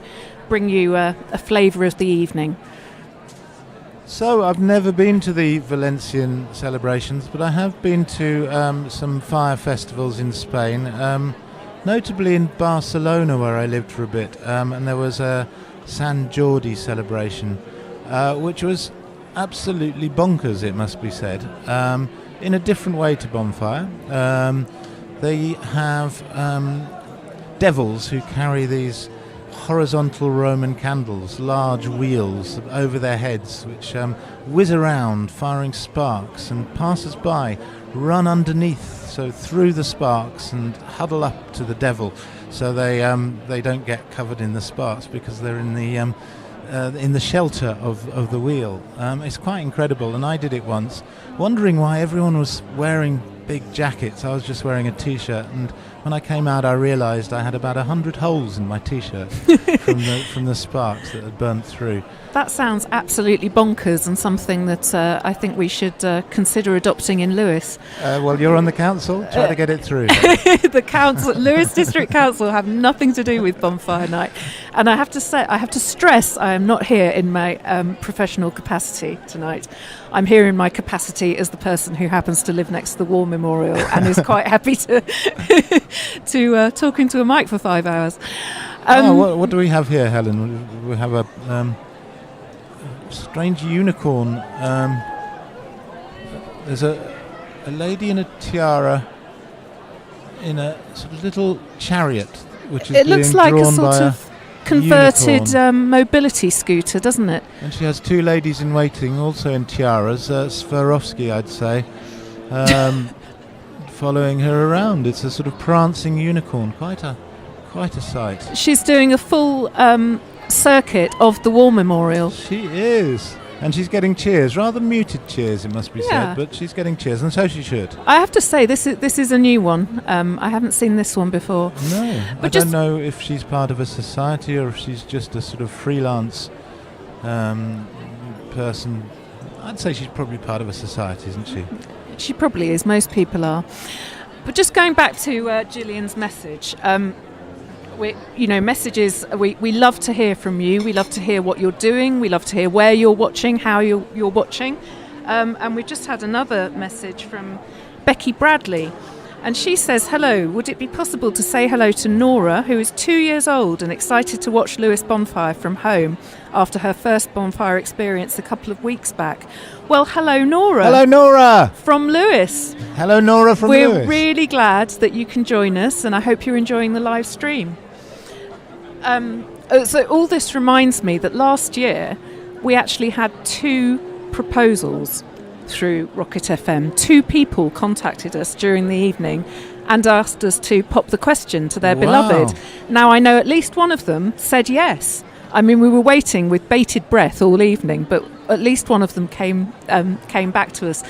a flavour of the evening. So I've never been to the Valencian celebrations, but I have been to some fire festivals in Spain, notably in Barcelona, where I lived for a bit, and there was a San Jordi celebration, which was absolutely bonkers, it must be said, in a different way to Bonfire. They have devils who carry these horizontal Roman candles, large wheels over their heads, which whiz around firing sparks, and passers-by run underneath, so through the sparks, and huddle up to the devil, so they don't get covered in the sparks because they're in the shelter of the wheel. It's quite incredible, and I did it once, wondering why everyone was wearing big jackets. I was just wearing a t-shirt, and when I came out I realised I had about 100 holes in my t-shirt from the sparks that had burnt through. That sounds absolutely bonkers, and something that I think we should consider adopting in Lewes. Well, you're on the council, try to get it through. The council, Lewes District Council, have nothing to do with Bonfire Night, and I have to stress I am not here in my professional capacity tonight. I'm here in my capacity as the person who happens to live next to the War Memorial and is quite happy to talk into a mic for 5 hours. What do we have here, Helen? We have a strange unicorn. There's a lady in a tiara in a sort of little chariot, which is being drawn by a converted mobility scooter, doesn't it? And she has two ladies in waiting, also in tiaras, Swarovski, I'd say, following her around. It's a sort of prancing unicorn, quite a sight. She's doing a full circuit of the War Memorial. She is. And she's getting cheers, rather muted cheers, it must be said, but she's getting cheers, and so she should. I have to say, this is a new one. I haven't seen this one before. No, but I don't know if she's part of a society or if she's just a sort of freelance person. I'd say she's probably part of a society, isn't she? She probably is. Most people are. But just going back to Gillian's message. Messages, we love to hear from you. We love to hear what you're doing. We love to hear where you're watching, how you're watching. And we've just had another message from Becky Bradley. And she says, hello, would it be possible to say hello to Nora, who is 2 years old and excited to watch Lewes Bonfire from home after her first bonfire experience a couple of weeks back? Well, hello, Nora. Hello, Nora. From Lewes. Hello, Nora from Lewes. We're really glad that you can join us, and I hope you're enjoying the live stream. So all this reminds me that last year we actually had 2 proposals through Rocket FM. 2 people contacted us during the evening and asked us to pop the question to their beloved. Now, I know at least one of them said yes. I mean, we were waiting with bated breath all evening, but at least one of them came back to us.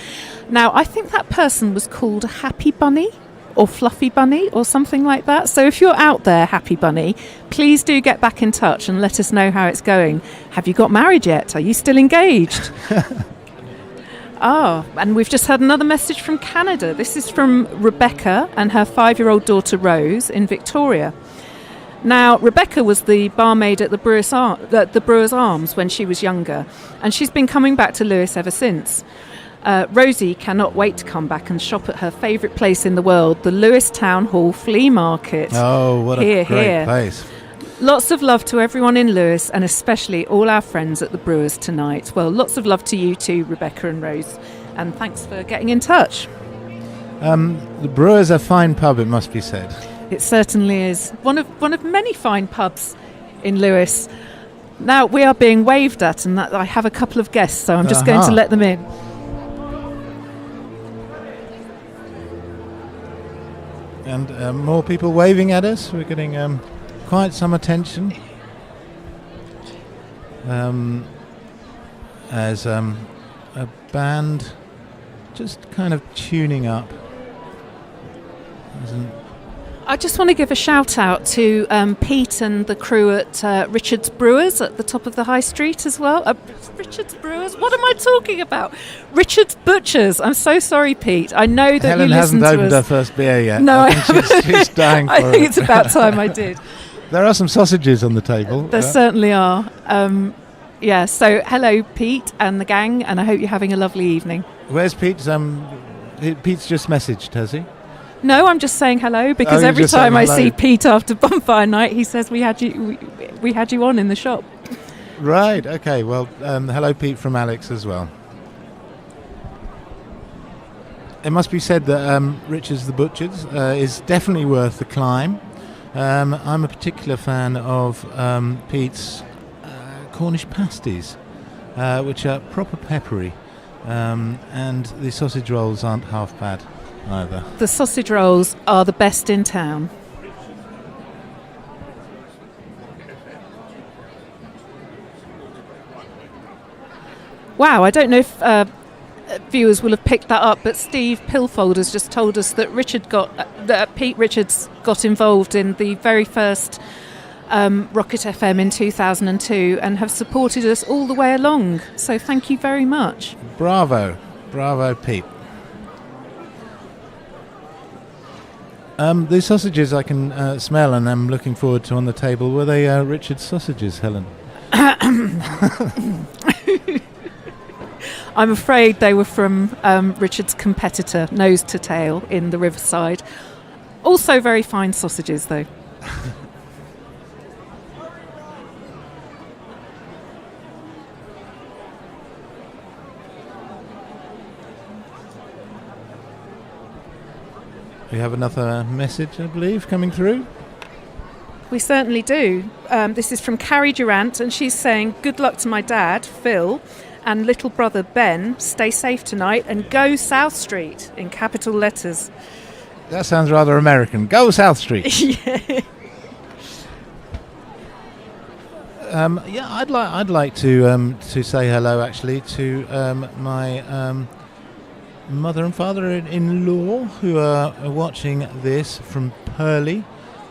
Now, I think that person was called a Happy Bunny, or Fluffy Bunny or something like that. So if you're out there, Happy Bunny, please do get back in touch and let us know how it's going. Have you got married yet? Are you still engaged? And we've just had another message from Canada. This is from Rebecca and her 5-year-old daughter Rose in Victoria. Now, Rebecca was the barmaid at the Brewer's Arms when she was younger, and she's been coming back to Lewes ever since. Rosie cannot wait to come back and shop at her favourite place in the world, the Lewes Town Hall Flea Market. Oh, what a great place. Lots of love to everyone in Lewes, and especially all our friends at the Brewers tonight. Well, lots of love to you too, Rebecca and Rose, and thanks for getting in touch. The Brewers are a fine pub, it must be said. It certainly is. One of many fine pubs in Lewes. Now, we are being waved at, and that I have a couple of guests, so I'm just going to let them in. And more people waving at us. We're getting quite some attention. As a band just kind of tuning up. I just want to give a shout out to Pete and the crew at Richard's Brewers at the top of the high street as well. Richard's Brewers? What am I talking about? Richard's Butchers. I'm so sorry, Pete. I know that Helen you listen to us. hasn't opened her first beer yet. No, I think she's dying for I think it. it's about time I did. There are some sausages on the table. There certainly are. So hello, Pete and the gang, and I hope you're having a lovely evening. Where's Pete? Pete's just messaged, has he? No, I'm just saying hello because every time I see Pete after Bonfire Night, he says we had you on in the shop. Right. Okay. Well, hello, Pete, from Alex as well. It must be said that Richard's the Butchers is definitely worth the climb. I'm a particular fan of Pete's Cornish pasties, which are proper peppery, and the sausage rolls aren't half bad either. The sausage rolls are the best in town. Wow, I don't know if viewers will have picked that up, but Steve Pilfold just told us that Pete Richards got involved in the very first Rocket FM in 2002 and have supported us all the way along. So thank you very much. Bravo, Pete. The sausages I can smell and I'm looking forward to on the table. Were they Richard's sausages, Helen? I'm afraid they were from Richard's competitor, Nose to Tail, in the Riverside. Also very fine sausages, though. We have another message, I believe, coming through. We certainly do. This is from Carrie Durant, and she's saying, good luck to my dad, Phil, and little brother, Ben. Stay safe tonight and go South Street, in capital letters. That sounds rather American. Go South Street. Yeah. I'd like to say hello, actually, to my mother and father-in-law who are watching this from Purley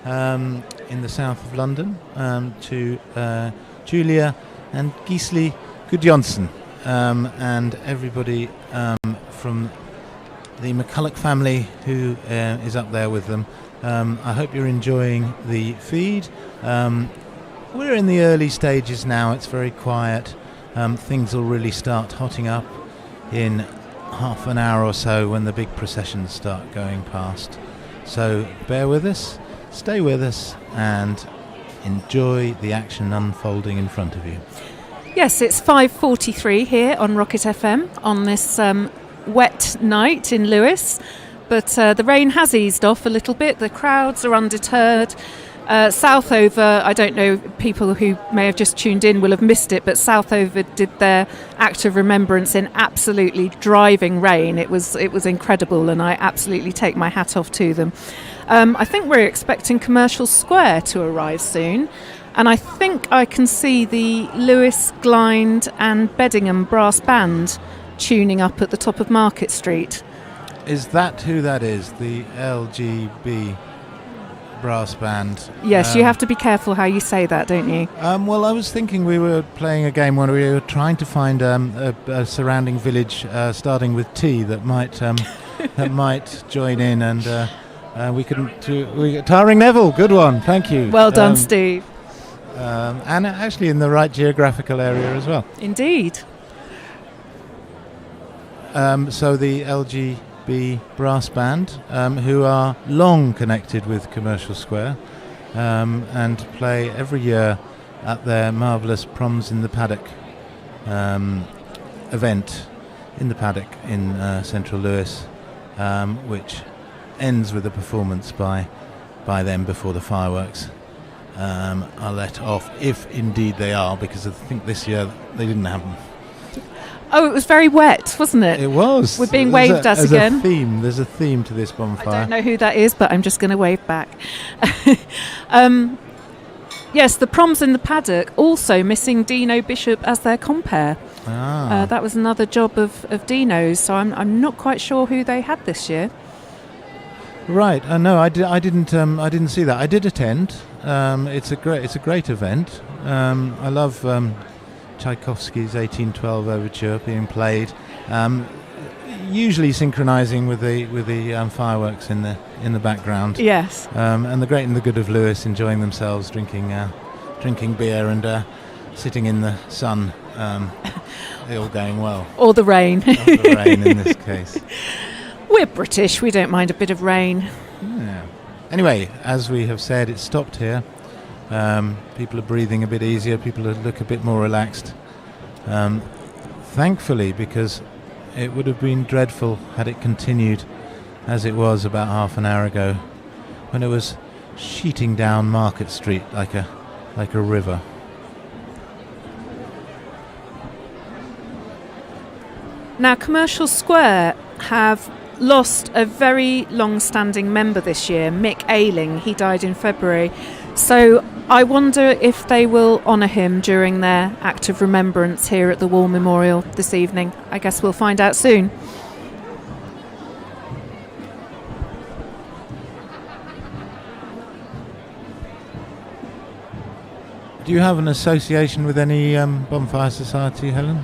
in the south of London, to Julia and Gisli Gudjonsson, and everybody from the McCulloch family who is up there with them. I hope you're enjoying the feed. We're in the early stages now. It's very quiet. Things will really start hotting up in half an hour or so when the big processions start going past. So bear with us, stay with us, and enjoy the action unfolding in front of you. Yes, it's 5:43 here on Rocket FM on this wet night in Lewes, but the rain has eased off a little bit. The crowds are undeterred. Southover, I don't know, people who may have just tuned in will have missed it, but Southover did their act of remembrance in absolutely driving rain. It was incredible, and I absolutely take my hat off to them. I think we're expecting Commercial Square to arrive soon, and I think I can see the Lewes, Glynde and Beddingham brass band tuning up at the top of Market Street. Is that who that is? The LGB brass band? Yes, you have to be careful how you say that, don't you? Well, I was thinking we were playing a game where we were trying to find a surrounding village starting with T that might that might join in, and we couldn't. Tarring Neville, good one, thank you. Well done, Steve. And actually in the right geographical area as well. Indeed. So the LGB brass band, who are long connected with Commercial Square, and play every year at their marvellous Proms in the Paddock event in the paddock in central Lewes, which ends with a performance by them before the fireworks are let off, if indeed they are, because I think this year they didn't have them. Oh, it was very wet, wasn't it? It was. We're being waved at again. There's a theme to this bonfire. I don't know who that is, but I'm just going to wave back. Yes, the Proms in the Paddock, also missing Dino Bishop as their compere. That was another job of Dino's, so I'm not quite sure who they had this year. Right. No, I didn't see that. I did attend. It's a great event. I love Tchaikovsky's 1812 overture being played, usually synchronising with the fireworks in the background. Yes. And the great and the good of Lewes enjoying themselves, drinking beer and sitting in the sun. All going well. Or the rain. Or the rain in this case. We're British. We don't mind a bit of rain. Yeah. Anyway, as we have said, it's stopped here. People are breathing a bit easier. People look a bit more relaxed. Thankfully, because it would have been dreadful had it continued as it was about half an hour ago, when it was sheeting down Market Street like a river. Now, Commercial Square have lost a very long-standing member this year, Mick Ayling. He died in February. So I wonder if they will honour him during their act of remembrance here at the Wall Memorial this evening. I guess we'll find out soon. Do you have an association with any Bonfire Society, Helen?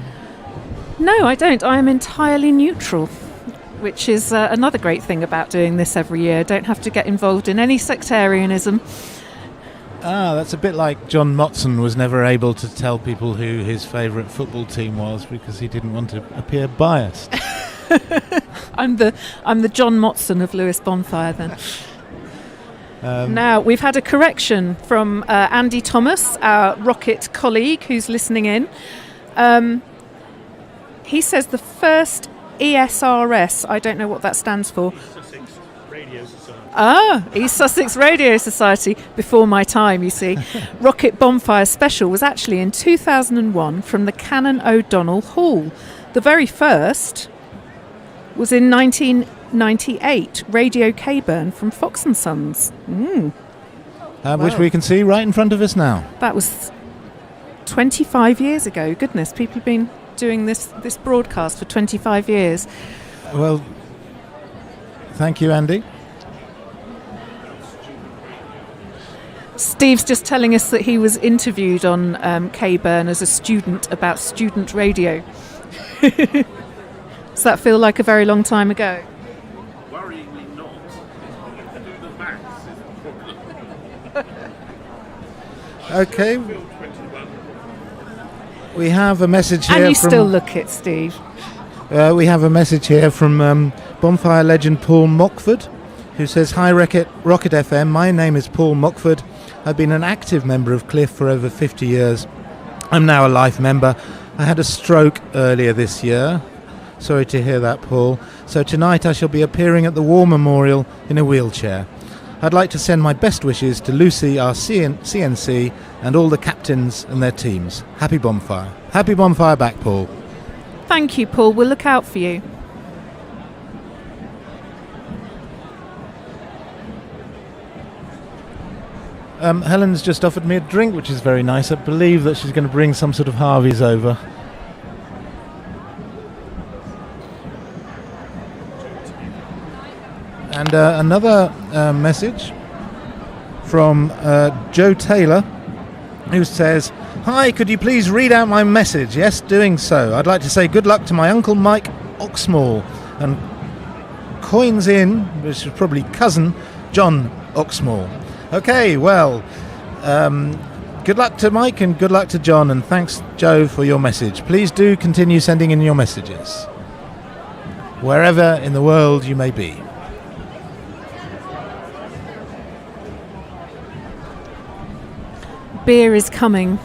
No, I don't. I am entirely neutral, which is another great thing about doing this every year. Don't have to get involved in any sectarianism. That's a bit like John Motson was never able to tell people who his favourite football team was because he didn't want to appear biased. I'm the John Motson of Lewes Bonfire then. Now, we've had a correction from Andy Thomas, our Rocket colleague who's listening in. He says the first ESRS, I don't know what that stands for. Sussex Radio Society. East Sussex Radio Society, before my time, you see. Rocket Bonfire Special was actually in 2001 from the Canon O'Donnell Hall. The very first was in 1998, Radio K-Burn from Fox & Sons. Which we can see right in front of us now. That was 25 years ago. Goodness, people have been doing this broadcast for 25 years. Well, thank you, Andy. Steve's just telling us that he was interviewed on K-Burn as a student about student radio. Does that feel like a very long time ago? Worryingly not. Do the maths is the problem. Okay. We have a message here and you from... still look it, Steve. We have a message here from Bonfire legend Paul Mockford, who says, "Hi Rocket FM, my name is Paul Mockford. I've been an active member of Cliff for over 50 years. I'm now a life member. I had a stroke earlier this year. Sorry to hear that, Paul. So tonight I shall be appearing at the War Memorial in a wheelchair. I'd like to send my best wishes to Lucy, our CNC, and all the captains and their teams. Happy Bonfire." Happy Bonfire back, Paul. Thank you, Paul. We'll look out for you. Helen's just offered me a drink, which is very nice. I believe that she's going to bring some sort of Harvey's over. And another message from Joe Taylor, who says, "Hi, could you please read out my message?" Yes, doing so. I'd like to say good luck to my Uncle Mike Oxmall and coins in, which is probably cousin John Oxmall. Okay, well, good luck to Mike and good luck to John, and thanks, Joe, for your message. Please do continue sending in your messages, wherever in the world you may be. Beer is coming.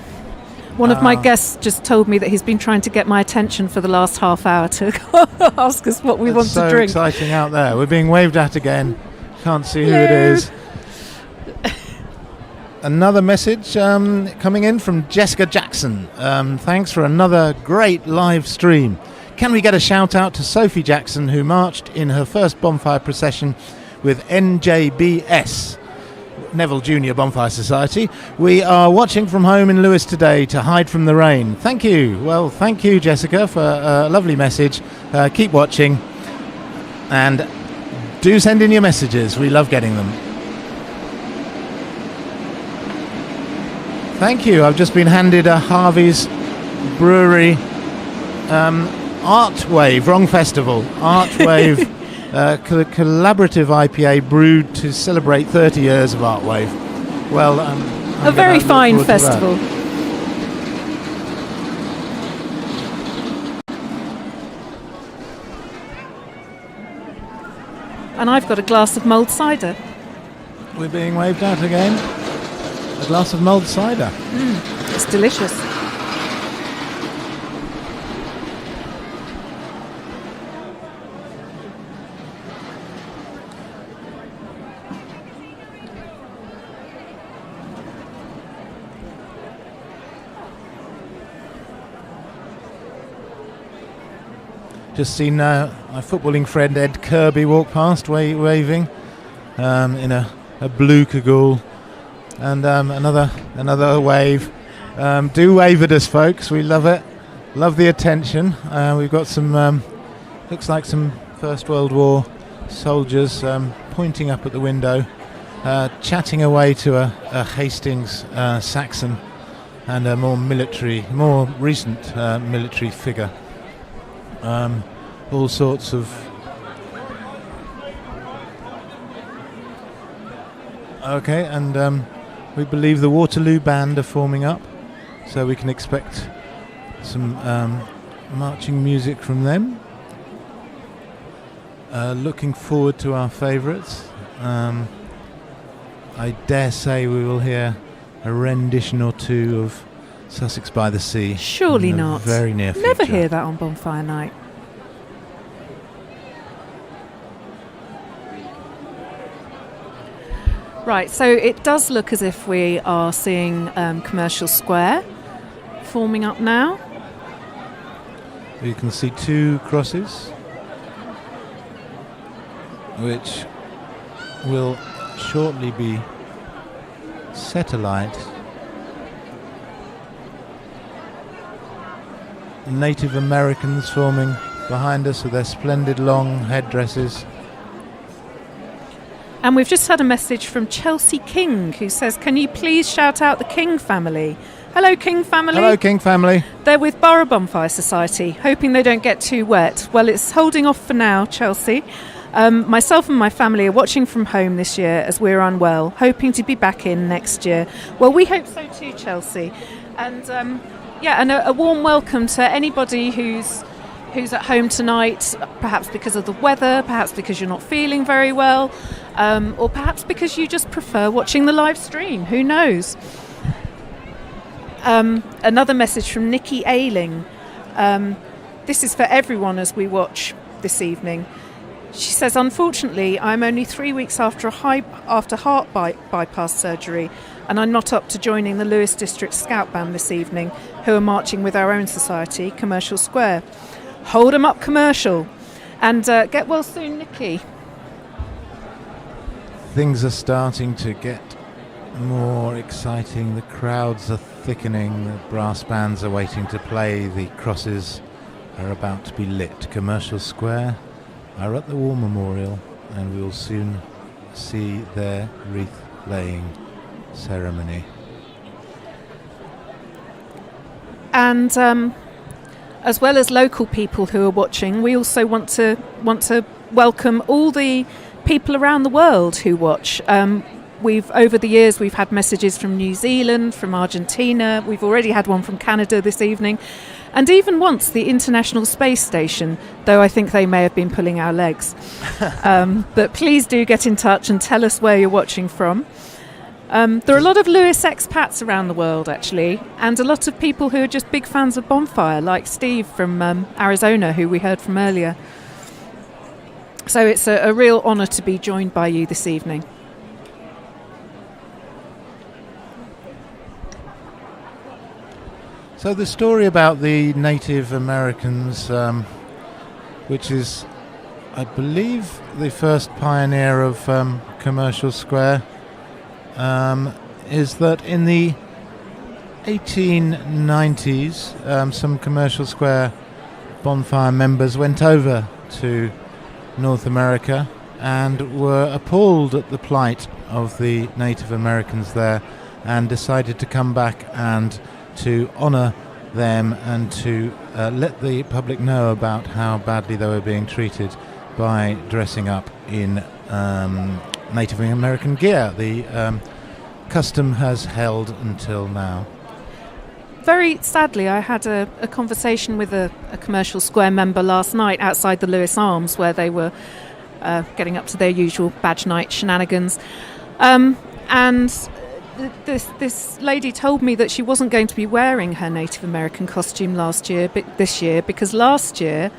One of my guests just told me that he's been trying to get my attention for the last half hour to ask us what we want to drink. It's so exciting out there. We're being waved at again. Can't see who it is. Another message coming in from Jessica Jackson. Thanks for another great live stream. Can we get a shout out to Sophie Jackson, who marched in her first bonfire procession with NJBS, Neville Junior Bonfire Society. We are watching from home in Lewes today to hide from the rain. Thank you. Well, thank you, Jessica, for a lovely message. Keep watching and do send in your messages. We love getting them. Thank you. I've just been handed a Harvey's Brewery Art Wave, wrong festival, Art Wave collaborative IPA brewed to celebrate 30 years of Art Wave. Well, a very fine festival. And I've got a glass of mulled cider. We're being waved at again. A glass of mulled cider. It's delicious. Just seen my footballing friend Ed Kirby walk past, waving in a blue cagoule, and another wave. Do wave at us, folks. We love it. Love the attention. We've got some looks like some First World War soldiers pointing up at the window, chatting away to a Hastings Saxon and a more recent military figure. All sorts of okay, and we believe the Waterloo Band are forming up, so we can expect some marching music from them. Looking forward to our favourites. I dare say we will hear a rendition or two of Sussex by the Sea. Surely not. Very near future. Never hear that on Bonfire Night. Right, so it does look as if we are seeing Commercial Square forming up now. You can see two crosses, which will shortly be set alight. Native Americans forming behind us with their splendid long headdresses. And we've just had a message from Chelsea King, who says, can you please shout out the King family? Hello, King family. Hello, King family. They're with Borough Bonfire Society, hoping they don't get too wet. Well, it's holding off for now, Chelsea. Myself and my family are watching from home this year as we're unwell, hoping to be back in next year. Well, we hope so too, Chelsea. And and a warm welcome to anybody who's at home tonight, perhaps because of the weather, perhaps because you're not feeling very well, or perhaps because you just prefer watching the live stream. Who knows? Another message from Nikki Ailing. This is for everyone as we watch this evening. She says, unfortunately, I'm only 3 weeks after heart bypass surgery, and I'm not up to joining the Lewes District Scout Band this evening, who are marching with our own society, Commercial Square. Hold 'em up, Commercial. And get well soon, Nikki. Things are starting to get more exciting. The crowds are thickening. The brass bands are waiting to play. The crosses are about to be lit. Commercial Square are at the War Memorial. and we will soon see their wreath laying ceremony. And as well as local people who are watching, we also want to welcome all the people around the world who watch. Over the years, we've had messages from New Zealand, from Argentina. We've already had one from Canada this evening. And even once the International Space Station, though I think they may have been pulling our legs. But please do get in touch and tell us where you're watching from. There are a lot of Lewes expats around the world, actually, and a lot of people who are just big fans of Bonfire, like Steve from Arizona, who we heard from earlier. So it's a real honour to be joined by you this evening. So the story about the Native Americans, which is, I believe, the first pioneer of Commercial Square, is that in the 1890s, some Commercial Square Bonfire members went over to North America and were appalled at the plight of the Native Americans there, and decided to come back and to honour them and to let the public know about how badly they were being treated by dressing up in Native American gear. The custom has held until now. Very sadly, I had a conversation with a Commercial Square member last night outside the Lewes Arms, where they were getting up to their usual badge night shenanigans. And this lady told me that she wasn't going to be wearing her Native American costume this year, because last year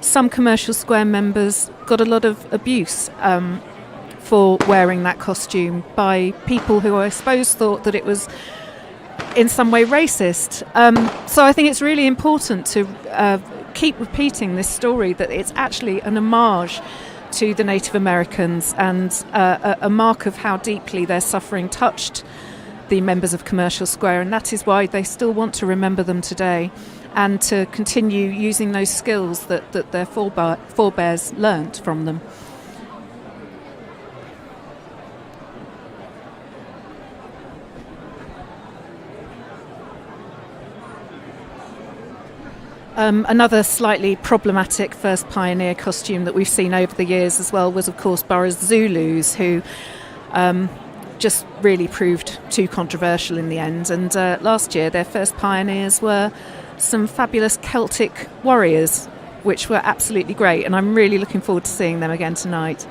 some Commercial Square members got a lot of abuse for wearing that costume by people who I suppose thought that it was in some way racist. So I think it's really important to keep repeating this story, that it's actually an homage to the Native Americans and a mark of how deeply their suffering touched the members of Commercial Square, and that is why they still want to remember them today and to continue using those skills that their forebears learnt from them. Another slightly problematic first pioneer costume that we've seen over the years as well was, of course, Borough's Zulus, who just really proved too controversial in the end. And last year, their first pioneers were some fabulous Celtic warriors, which were absolutely great. And I'm really looking forward to seeing them again tonight.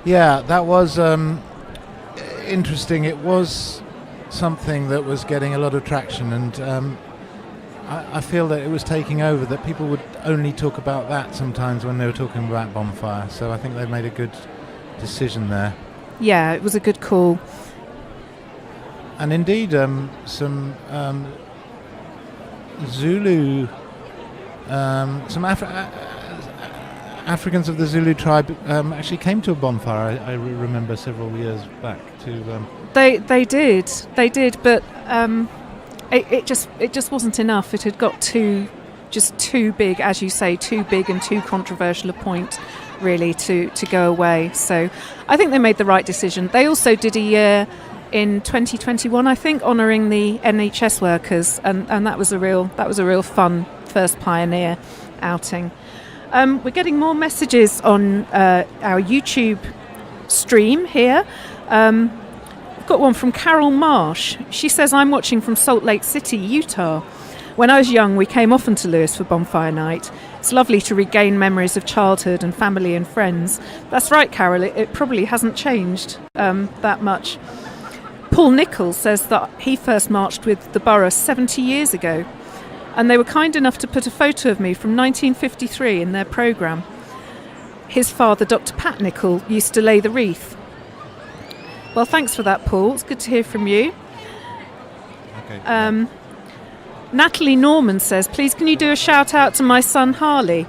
Yeah, that was interesting. It was something that was getting a lot of traction, and I feel that it was taking over, that people would only talk about that sometimes when they were talking about Bonfire. So I think they made a good decision there. Yeah, it was a good call. And indeed, some Zulu, some Africans of the Zulu tribe actually came to a bonfire. I remember several years back to. They did, but it just wasn't enough. It had got too big, as you say, too big and too controversial a point, really, to go away. So I think they made the right decision. They also did a year in 2021, I think, honouring the NHS workers, and that was a real fun first pioneer outing. We're getting more messages on our YouTube stream here. I've got one from Carol Marsh. She says, I'm watching from Salt Lake City, Utah. When I was young, we came often to Lewes for Bonfire Night. It's lovely to regain memories of childhood and family and friends. That's right, Carol, it probably hasn't changed that much. Paul Nichols says that he first marched with the borough 70 years ago, and they were kind enough to put a photo of me from 1953 in their programme. His father, Dr. Pat Nichol, used to lay the wreath. Well, thanks for that, Paul. It's good to hear from you. Okay. Natalie Norman says, please can you do a shout out to my son Harley?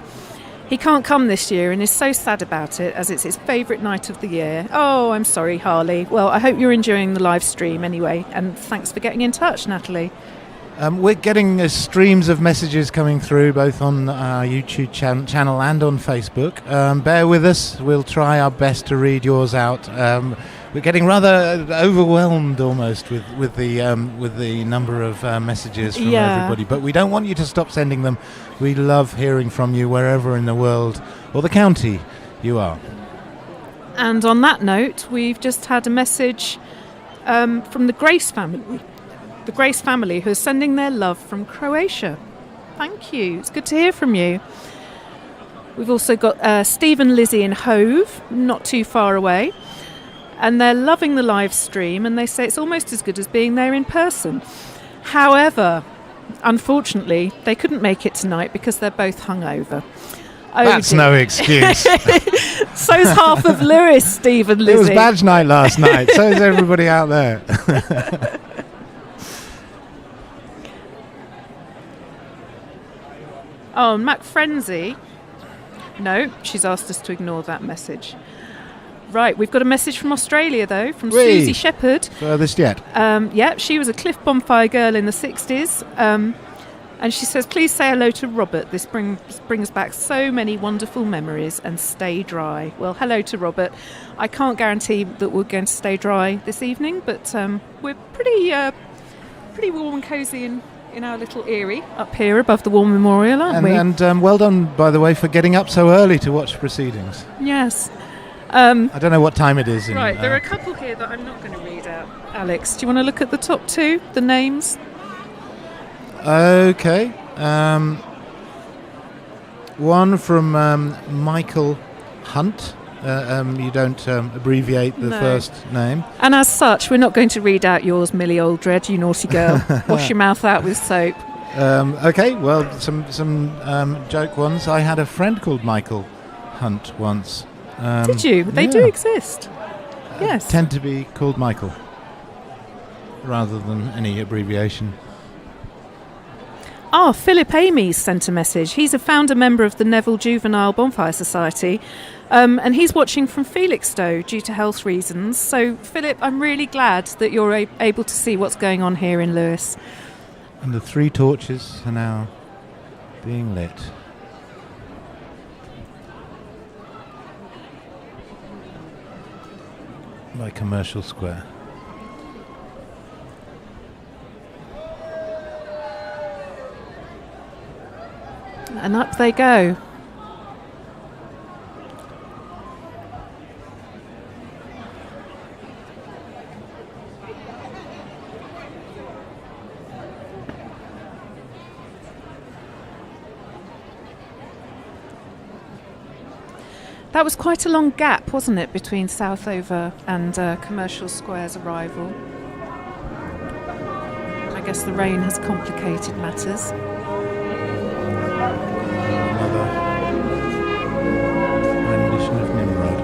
He can't come this year and is so sad about it, as it's his favourite night of the year. Oh, I'm sorry, Harley. Well, I hope you're enjoying the live stream anyway, and thanks for getting in touch, Natalie. We're getting streams of messages coming through both on our YouTube channel and on Facebook. Bear with us. We'll try our best to read yours out. We're getting rather overwhelmed almost with the number of messages from everybody. But we don't want you to stop sending them. We love hearing from you wherever in the world or the county you are. And on that note, we've just had a message from the Grace family. The Grace family, who are sending their love from Croatia. Thank you. It's good to hear from you. We've also got Steve and Lizzie in Hove, not too far away. And they're loving the live stream, and they say it's almost as good as being there in person. However, unfortunately, they couldn't make it tonight because they're both hungover. Oh, that's dear. no excuse. So's half of Lewes, Steve and Lizzie. It was badge night last night. So is everybody out there. Oh, Mac Frenzy. No, she's asked us to ignore that message. Right, we've got a message from Australia, though, from Susie Shepherd. Furthest yet. Yeah, she was a Cliff Bonfire girl in the 60s. And she says, please say hello to Robert. This brings back so many wonderful memories, and stay dry. Well, hello to Robert. I can't guarantee that we're going to stay dry this evening, but we're pretty warm and cosy in our little eyrie up here above the War Memorial, aren't we? And well done, by the way, for getting up so early to watch proceedings. Yes. I don't know what time it is. Right, there are a couple here that I'm not going to read out. Alex, do you want to look at the top two, the names? Okay. One from Michael Hunt. You don't abbreviate the first name. And as such, we're not going to read out yours, Millie Oldred, you naughty girl. Wash your mouth out with soap. Okay, well, some joke ones. I had a friend called Michael Hunt once. Did you? They do exist. Yes. Tend to be called Michael rather than any abbreviation. Oh, Philip Amy's sent a message. He's a founder member of the Neville Juvenile Bonfire Society, and he's watching from Felixstowe due to health reasons. So, Philip, I'm really glad that you're able to see what's going on here in Lewes. And the 3 torches are now being lit. By Commercial Square. And up they go. That was quite a long gap, wasn't it, between Southover and Commercial Square's arrival? I guess the rain has complicated matters. Another rendition of Nimrod.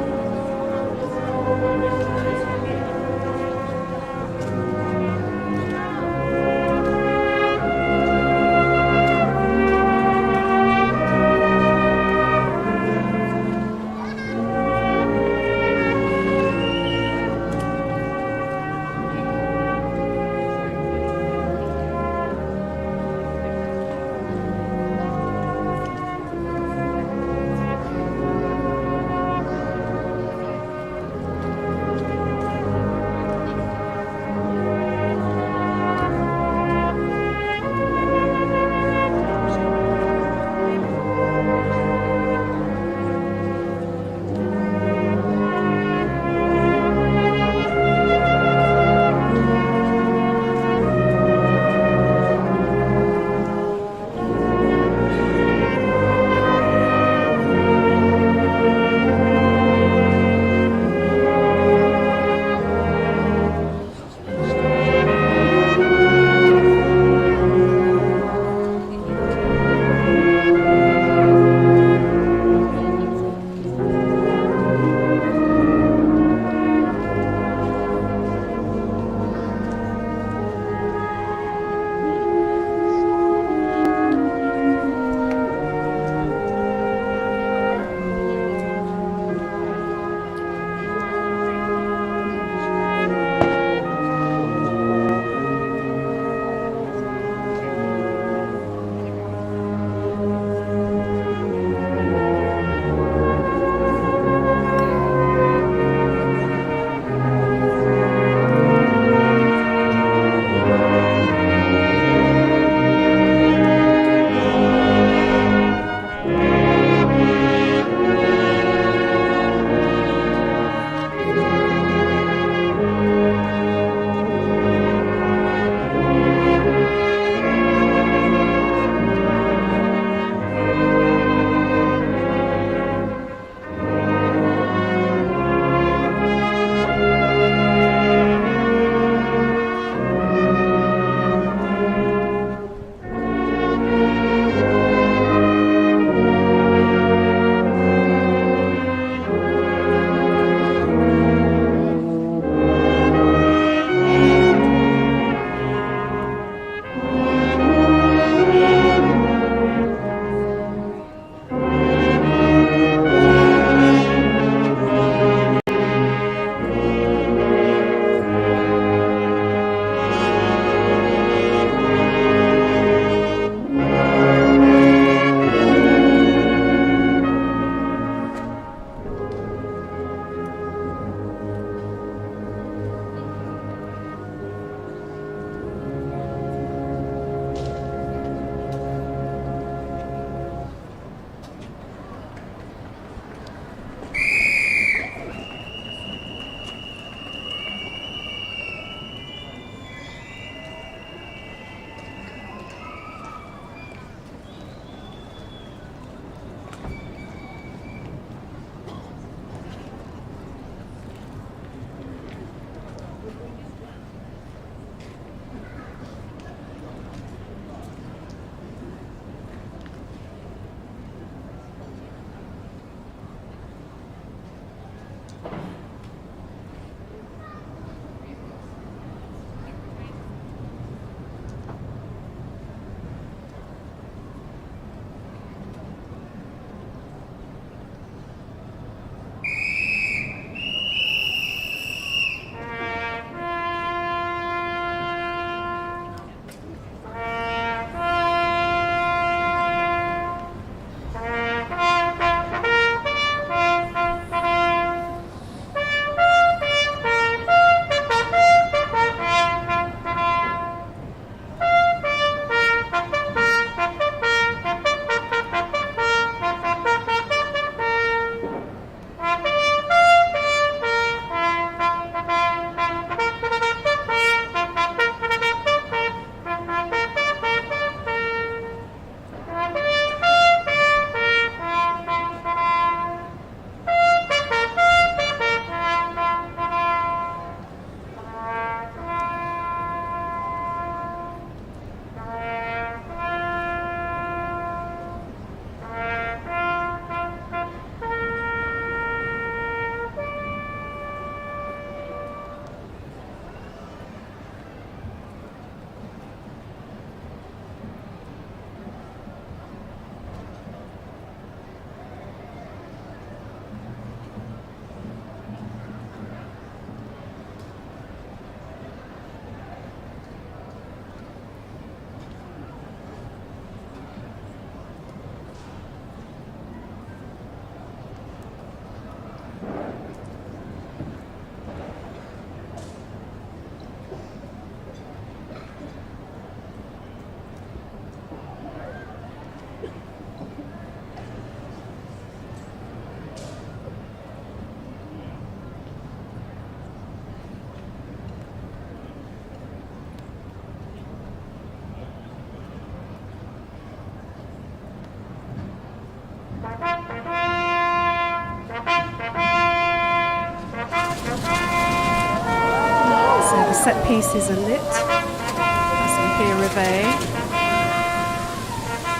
set pieces are lit as we hear reveille.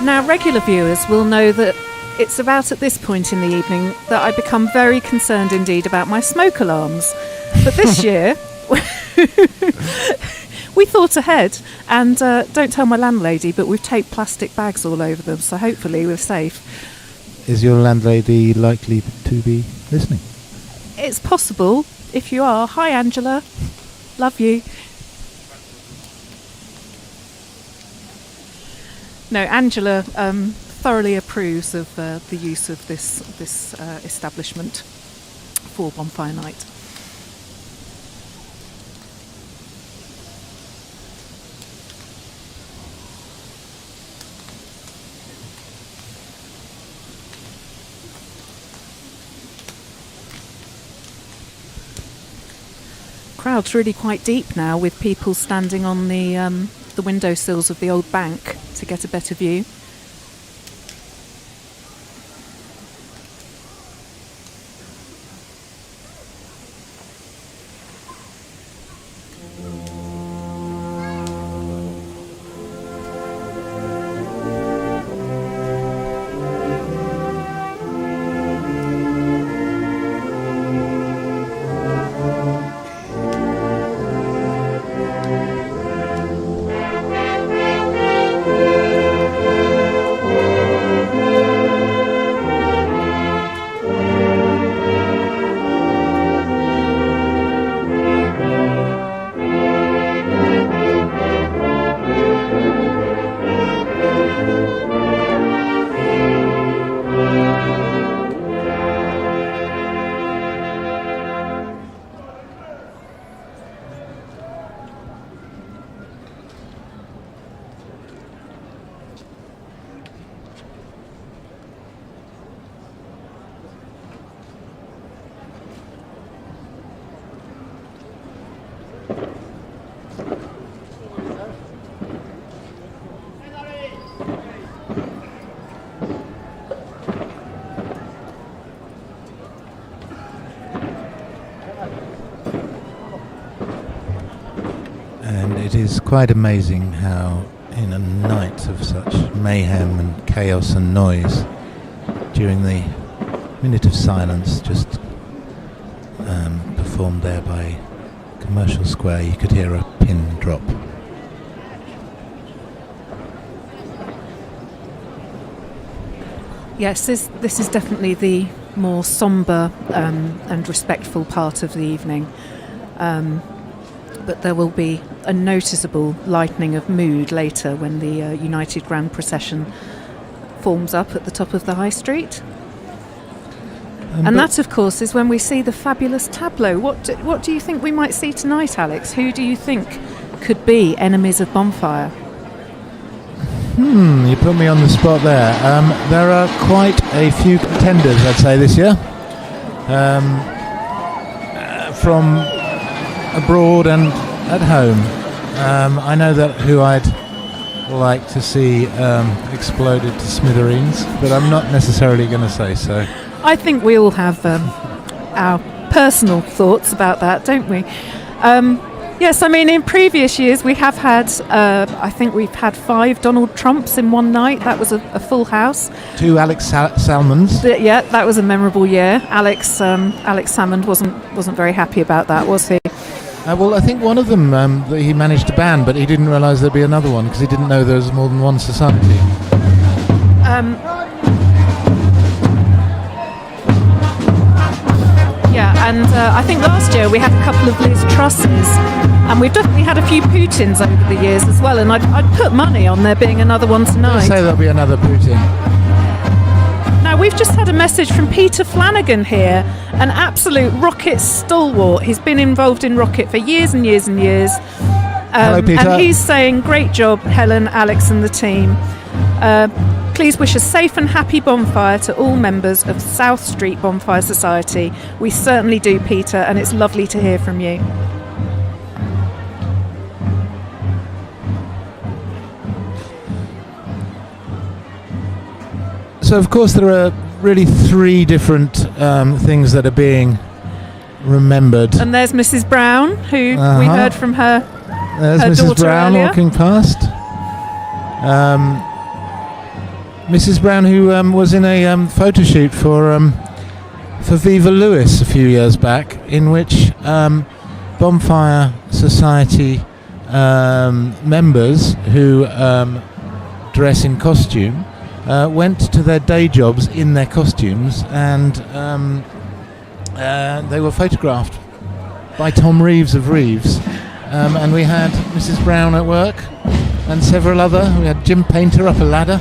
Now, regular viewers will know that it's about at this point in the evening that I become very concerned indeed about my smoke alarms. But this year, we thought ahead, and don't tell my landlady, but we've taped plastic bags all over them, so hopefully we're safe. Is your landlady likely to be listening? It's possible. If you are, hi Angela, love you. No, Angela thoroughly approves of the use of this establishment for Bonfire Night. Crowd's really quite deep now, with people standing on the windowsills of the old bank to get a better view. It is quite amazing how, in a night of such mayhem and chaos and noise, during the minute of silence just performed there by Commercial Square, you could hear a pin drop. Yes, this is definitely the more sombre and respectful part of the evening. But there will be a noticeable lightening of mood later when the United Grand Procession forms up at the top of the High Street. And that, of course, is when we see the fabulous Tableau. What do you think we might see tonight, Alex? Who do you think could be enemies of Bonfire? You put me on the spot there. There are quite a few contenders, I'd say, this year. From abroad and at home. I know that who I'd like to see exploded to smithereens, but I'm not necessarily going to say so. I think we all have our personal thoughts about that, don't we? Yes, I mean, in previous years we have had, I think we've had 5 Donald Trumps in one night. That was a full house. 2 Alex Salmons. Yeah, that was a memorable year. Alex Salmond wasn't very happy about that, was he? Well, I think one of them that he managed to ban, but he didn't realise there'd be another one because he didn't know there was more than one society. Yeah, and I think last year we had a couple of Liz Trusses, and we've definitely had a few Putins over the years as well, and I'd put money on there being another one tonight. I'd say there'll be another Putin. Now, we've just had a message from Peter Flanagan here, an absolute Rocket stalwart. He's been involved in Rocket for years and years and years. Hello, Peter. And he's saying, great job, Helen, Alex and the team. Please wish a safe and happy bonfire to all members of South Street Bonfire Society. We certainly do, Peter, and it's lovely to hear from you. So, of course, there are really 3 different things that are being remembered. And there's Mrs. Brown, who we heard from her. There's her Mrs. daughter Brown earlier. walking past. Mrs. Brown, who was in a photo shoot for Viva Lewes a few years back, in which Bonfire Society members who dress in costume went to their day jobs in their costumes, and they were photographed by Tom Reeves of Reeves. And we had Mrs. Brown at work and several other. We had Jim Painter up a ladder.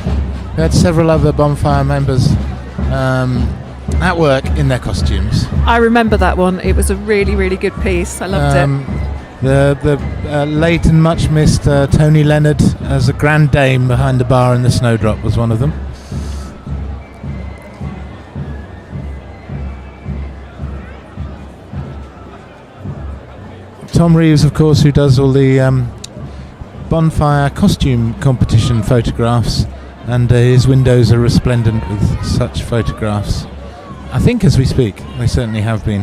We had several other Bonfire members at work in their costumes. I remember that one. It was a really, really good piece. I loved it. The late and much missed Tony Leonard as a grand dame behind the bar in the Snowdrop was one of them. Tom Reeves, of course, who does all the Bonfire costume competition photographs, and his windows are resplendent with such photographs. I think as we speak, they certainly have been.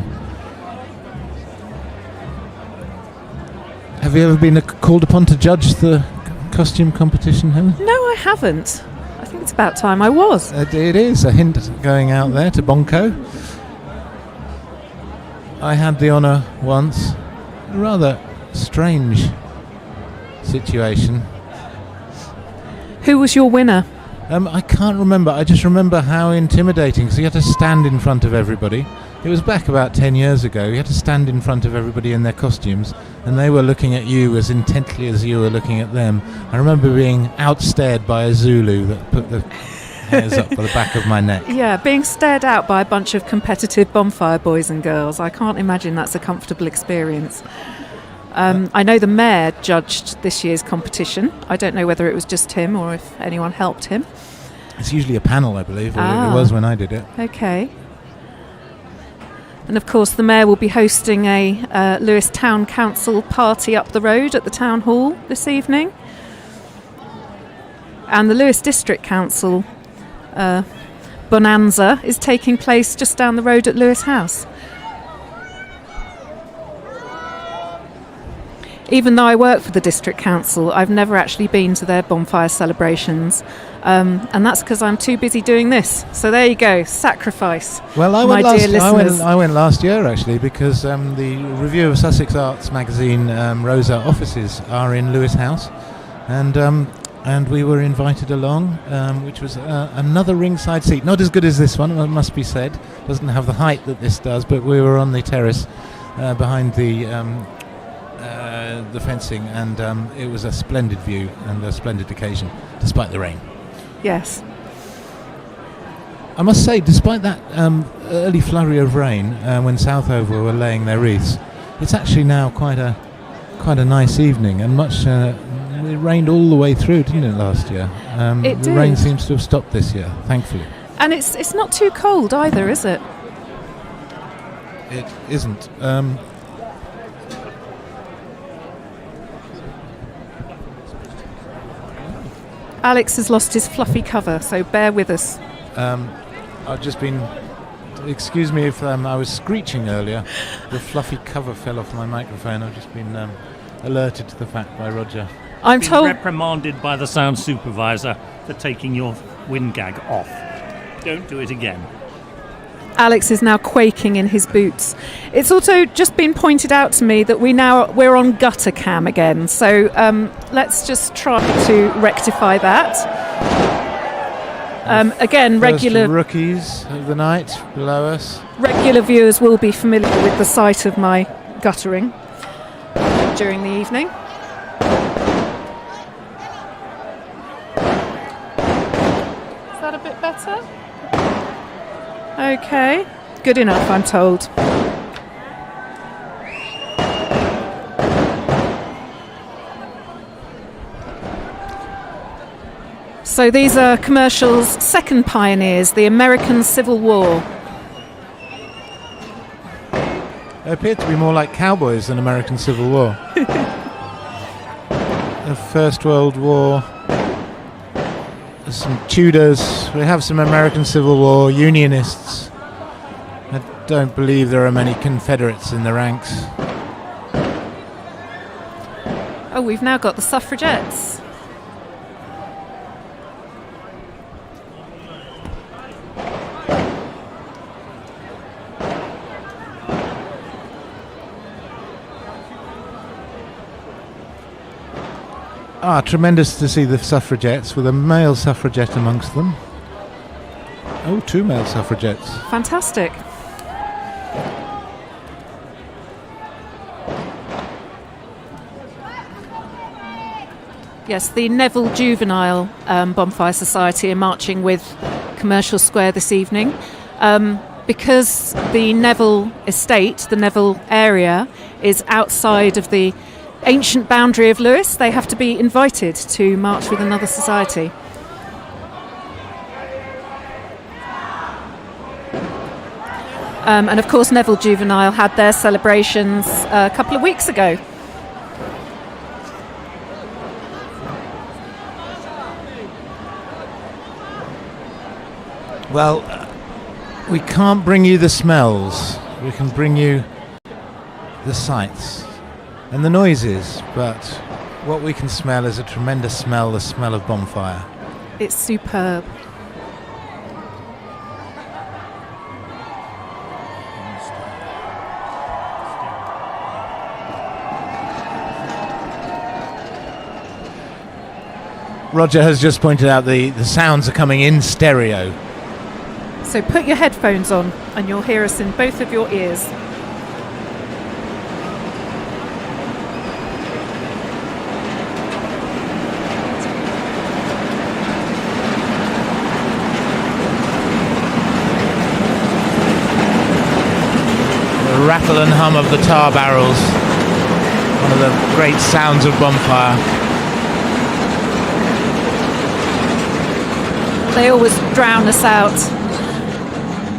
Have you ever been called upon to judge the costume competition, Helen? No, I haven't. I think it's about time I was. It is a hint going out there to Bonco. I had the honour once. A rather strange situation. Who was your winner? I can't remember. I just remember how intimidating, because you had to stand in front of everybody. It was back about 10 years ago. You had to stand in front of everybody in their costumes, and they were looking at you as intently as you were looking at them. I remember being outstared by a Zulu that put the hairs up for the back of my neck. Yeah, being stared out by a bunch of competitive Bonfire boys and girls. I can't imagine that's a comfortable experience. I know the mayor judged this year's competition. I don't know whether it was just him or if anyone helped him. It's usually a panel, I believe, or it was when I did it. Okay. And of course the mayor will be hosting a Lewes Town Council party up the road at the Town Hall this evening. And the Lewes District Council bonanza is taking place just down the road at Lewes House. Even though I work for the District Council, I've never actually been to their bonfire celebrations. And that's because I'm too busy doing this. So there you go, sacrifice. Well, I my went dear listeners. I went last year, actually, because the review of Sussex Arts magazine, Rosa offices are in Lewes House. And we were invited along, which was another ringside seat. Not as good as this one, it must be said. Doesn't have the height that this does, but we were on the terrace behind the fencing, and it was a splendid view and a splendid occasion, despite the rain. Yes. I must say, despite that early flurry of rain when Southover were laying their wreaths, it's actually now quite a nice evening, and much. It rained all the way through, didn't it, last year? It the did. rain seems to have stopped this year, thankfully. And it's not too cold either, is it? It isn't. Alex has lost his fluffy cover, so bear with us. I've just been... Excuse me if I was screeching earlier. The fluffy cover fell off my microphone. I've just been alerted to the fact by Roger. I'm Been told... reprimanded by the sound supervisor for taking your wind gag off. Don't do it again. Alex is now quaking in his boots. It's also just been pointed out to me that we're on gutter cam again, so let's just try to rectify that. Again, First regular rookies of the night below us. regular viewers will be familiar with the sight of my guttering during the evening. Is that a bit better? Okay, good enough, I'm told. So these are commercials' second pioneers, the American Civil War. They appear to be more like cowboys than American Civil War. The First World War. There's some Tudors. We have some American Civil War Unionists. don't believe there are many Confederates in the ranks. Oh, we've now got the suffragettes. Tremendous to see the suffragettes with a male suffragette amongst them. Oh, 2 male suffragettes. Fantastic. Yes, the Neville Juvenile Bonfire Society are marching with Commercial Square this evening. Because the Neville estate, the Neville area, is outside of the ancient boundary of Lewes, they have to be invited to march with another society. And of course Neville Juvenile had their celebrations a couple of weeks ago. Well, we can't bring you the smells. We can bring you the sights and the noises, but what we can smell is a tremendous smell, the smell of bonfire. It's superb. Roger has just pointed out the sounds are coming in stereo. So put your headphones on and you'll hear us in both of your ears. The rattle and hum of the tar barrels, one of the great sounds of bonfire. They always drown us out.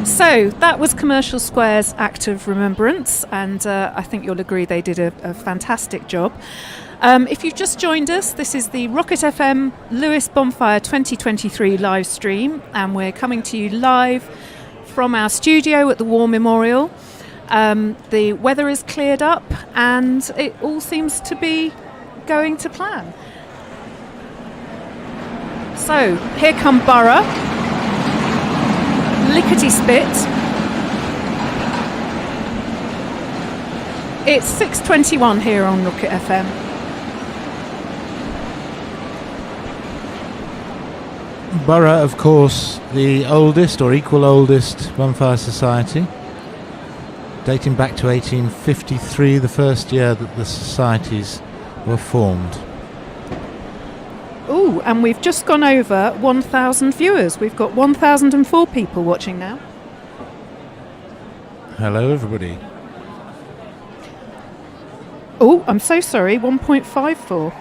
So that was Commercial Square's Act of Remembrance, and I think you'll agree they did a fantastic job. If you've just joined us, this is the Rocket FM Lewes Bonfire 2023 live stream, and we're coming to you live from our studio at the War Memorial. The weather is cleared up and it all seems to be going to plan. So here come Borough, lickety spit. It's 6:21 here on Rocket FM. Borough, of course, the oldest or equal oldest bonfire society, dating back to 1853, the first year that the societies were formed. Oh, and we've just gone over 1,000 viewers. We've got 1,004 people watching now. Hello, everybody. Oh, I'm so sorry, 1.54.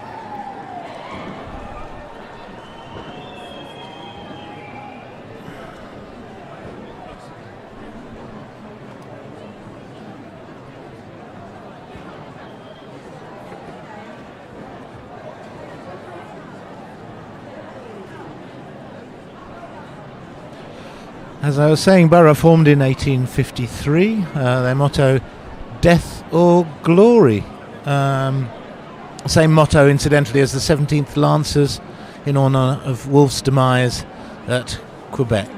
As I was saying, Borough formed in 1853. Their motto, Death or Glory. Same motto, incidentally, as the 17th Lancers in honour of Wolfe's demise at Quebec.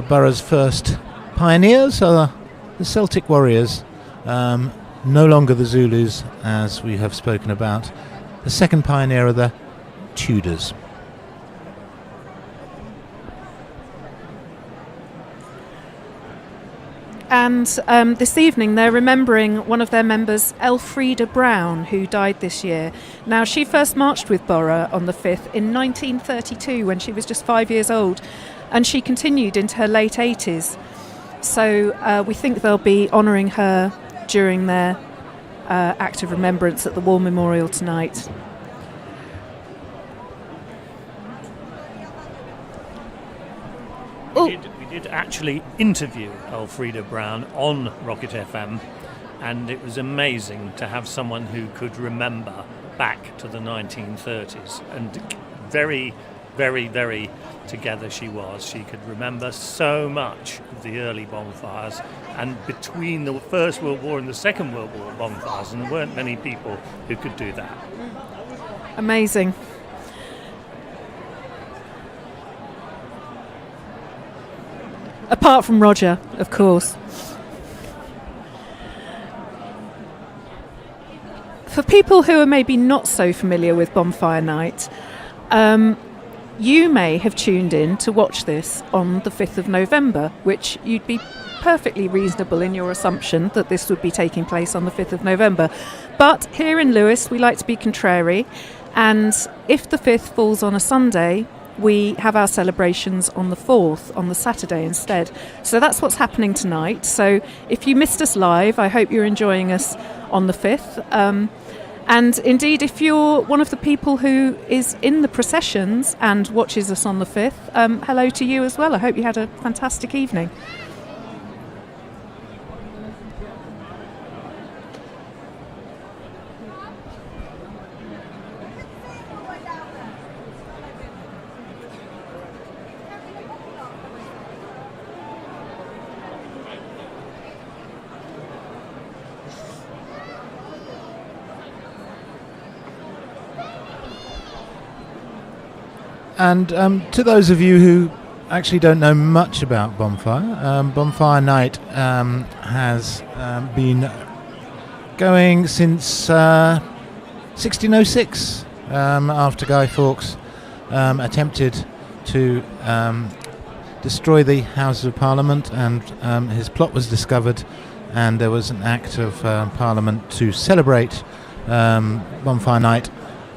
Borough's first pioneers are the Celtic warriors, no longer the Zulus, as we have spoken about. The second pioneer are the Tudors. And this evening they're remembering one of their members, Elfrida Brown, who died this year. Now, she first marched with Borough on the 5th in 1932 when she was just 5 years old, and she continued into her late 80s. So we think they'll be honouring her during their act of remembrance at the War Memorial tonight. We did actually interview Elfrida Brown on Rocket FM, and it was amazing to have someone who could remember back to the 1930s, and very, very, very together she was. She could remember so much of the early bonfires, and between the First World War and the Second World War bonfires, and there weren't many people who could do that. Amazing. Apart from Roger, of course. For people who are maybe not so familiar with Bonfire Night, you may have tuned in to watch this on the 5th of November, which you'd be perfectly reasonable in your assumption that this would be taking place on the 5th of November. But here in Lewes, we like to be contrary, and if the 5th falls on a Sunday, we have our celebrations on the 4th, on the Saturday instead. So that's what's happening tonight. So if you missed us live, I hope you're enjoying us on the 5th. And indeed, if you're one of the people who is in the processions and watches us on the 5th, hello to you as well. I hope you had a fantastic evening. And to those of you who actually don't know much about Bonfire, Bonfire Night has been going since 1606, after Guy Fawkes attempted to destroy the Houses of Parliament, and his plot was discovered, and there was an Act of Parliament to celebrate Bonfire Night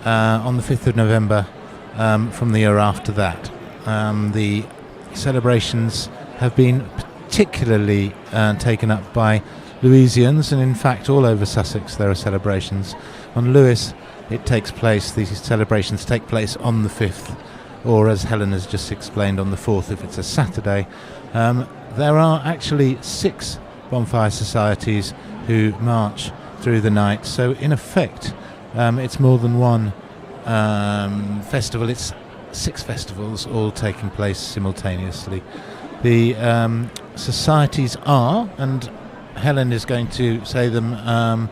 on the 5th of November. From the year after that. The celebrations have been particularly taken up by Lewesians, and in fact all over Sussex there are celebrations. On Lewes these celebrations take place on the 5th, or as Helen has just explained, on the 4th if it's a Saturday. There are actually 6 bonfire societies who march through the night, so in effect it's more than one festival. It's 6 festivals all taking place simultaneously. The societies are, and Helen is going to say them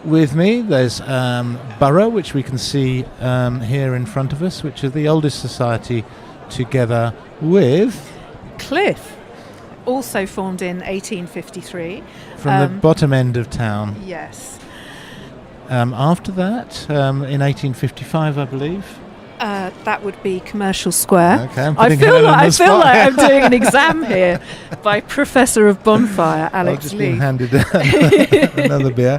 with me, there's Borough, which we can see here in front of us, which is the oldest society, together with Cliff, also formed in 1853. From the bottom end of town. Yes. After that, in 1855, I believe. That would be Commercial Square. Okay, I feel like I'm doing an exam here by Professor of Bonfire, Alex I've just Lee. been handed another beer.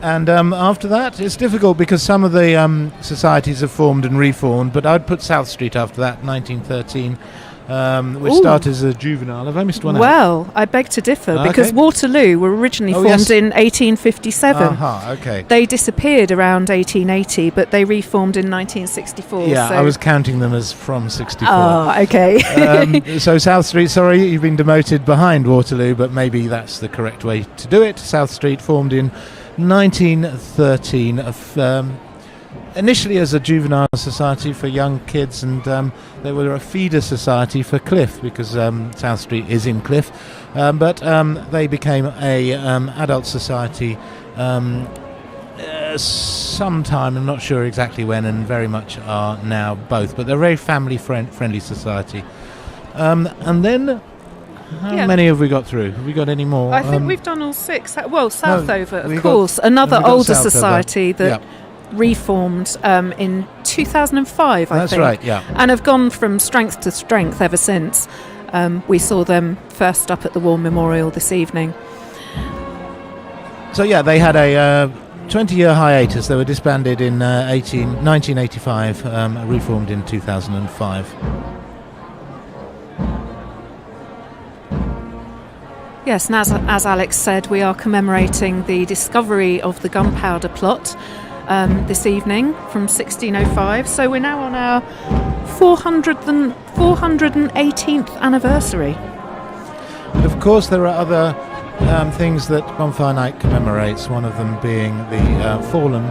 And after that, it's difficult because some of the societies have formed and reformed, but I'd put South Street after that, 1913. Which started as a juvenile. Have I missed one out? Well, I beg to differ, because Waterloo were originally formed in 1857. Okay. They disappeared around 1880, but they reformed in 1964. Yeah, so I was counting them as from 64. Oh, okay. So South Street, sorry, you've been demoted behind Waterloo, but maybe that's the correct way to do it. South Street formed in 1913 initially as a juvenile society for young kids, and they were a feeder society for Cliff, because South Street is in Cliff, but they became a adult society sometime, I'm not sure exactly when, and very much are now both, but they're a very family friendly society. And then how many have we got through? Have we got any more? I think we've done all 6. Well, Southover, of course, another older Southover. society that reformed in 2005, I think. That's right, yeah. And have gone from strength to strength ever since. We saw them first up at the War Memorial this evening. So they had a 20-year hiatus. They were disbanded in 1985, reformed in 2005. Yes, and as Alex said, we are commemorating the discovery of the Gunpowder Plot this evening from 1605. So we're now on our 418th anniversary. But of course there are other things that Bonfire Night commemorates, one of them being the fallen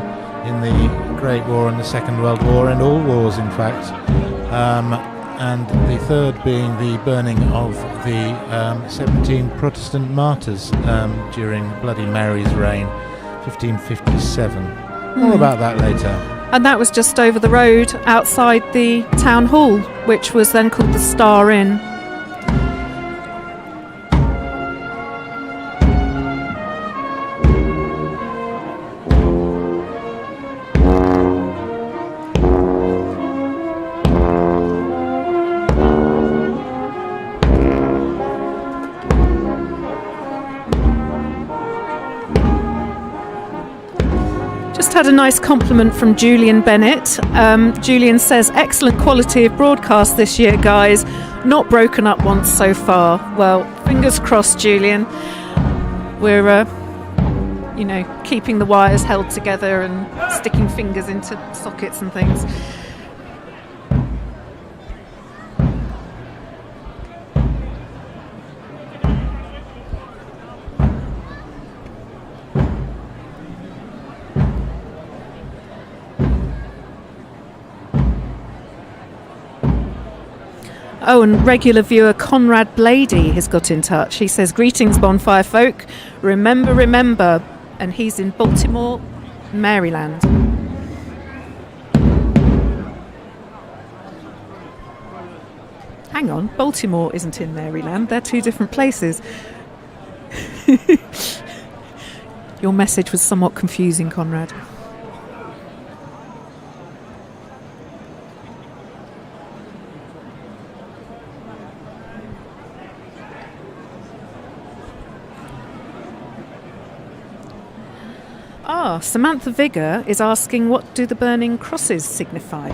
in the Great War and the Second World War, and all wars in fact. And the third being the burning of the 17 Protestant martyrs during Bloody Mary's reign, 1557. More about that later. And that was just over the road outside the town hall, which was then called the Star Inn. Had a nice compliment from Julian Bennett. Julian says, excellent quality of broadcast this year, guys. Not broken up once so far. Well, fingers crossed, Julian. We're, keeping the wires held together and sticking fingers into sockets and things. Oh, and regular viewer Conrad Blady has got in touch. He says, greetings, Bonfire folk. Remember. And he's in Baltimore, Maryland. Hang on, Baltimore isn't in Maryland. They're two different places. Your message was somewhat confusing, Conrad. Samantha Vigor is asking, what do the burning crosses signify?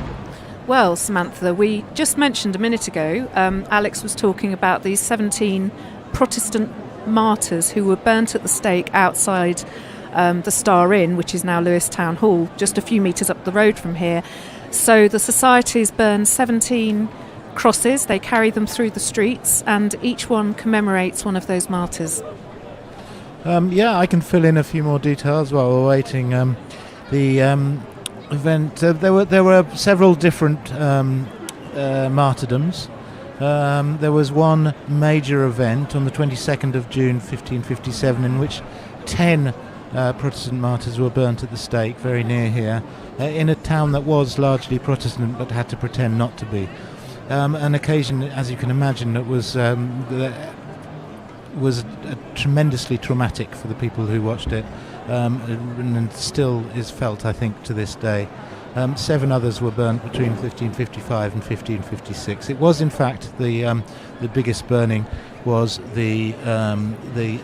Well, Samantha, we just mentioned a minute ago, Alex was talking about these 17 Protestant martyrs who were burnt at the stake outside the Star Inn, which is now Lewes Town Hall, just a few metres up the road from here. So the societies burn 17 crosses, they carry them through the streets, and each one commemorates one of those martyrs. I can fill in a few more details while we're waiting. The event, there were several different martyrdoms. There was one major event on the 22nd of June 1557 in which 10 Protestant martyrs were burnt at the stake very near here, in a town that was largely Protestant but had to pretend not to be. An occasion, as you can imagine, that was tremendously traumatic for the people who watched it, and still is felt, I think, to this day. 7 others were burnt between 1555 and 1556. It was, in fact, the biggest burning was the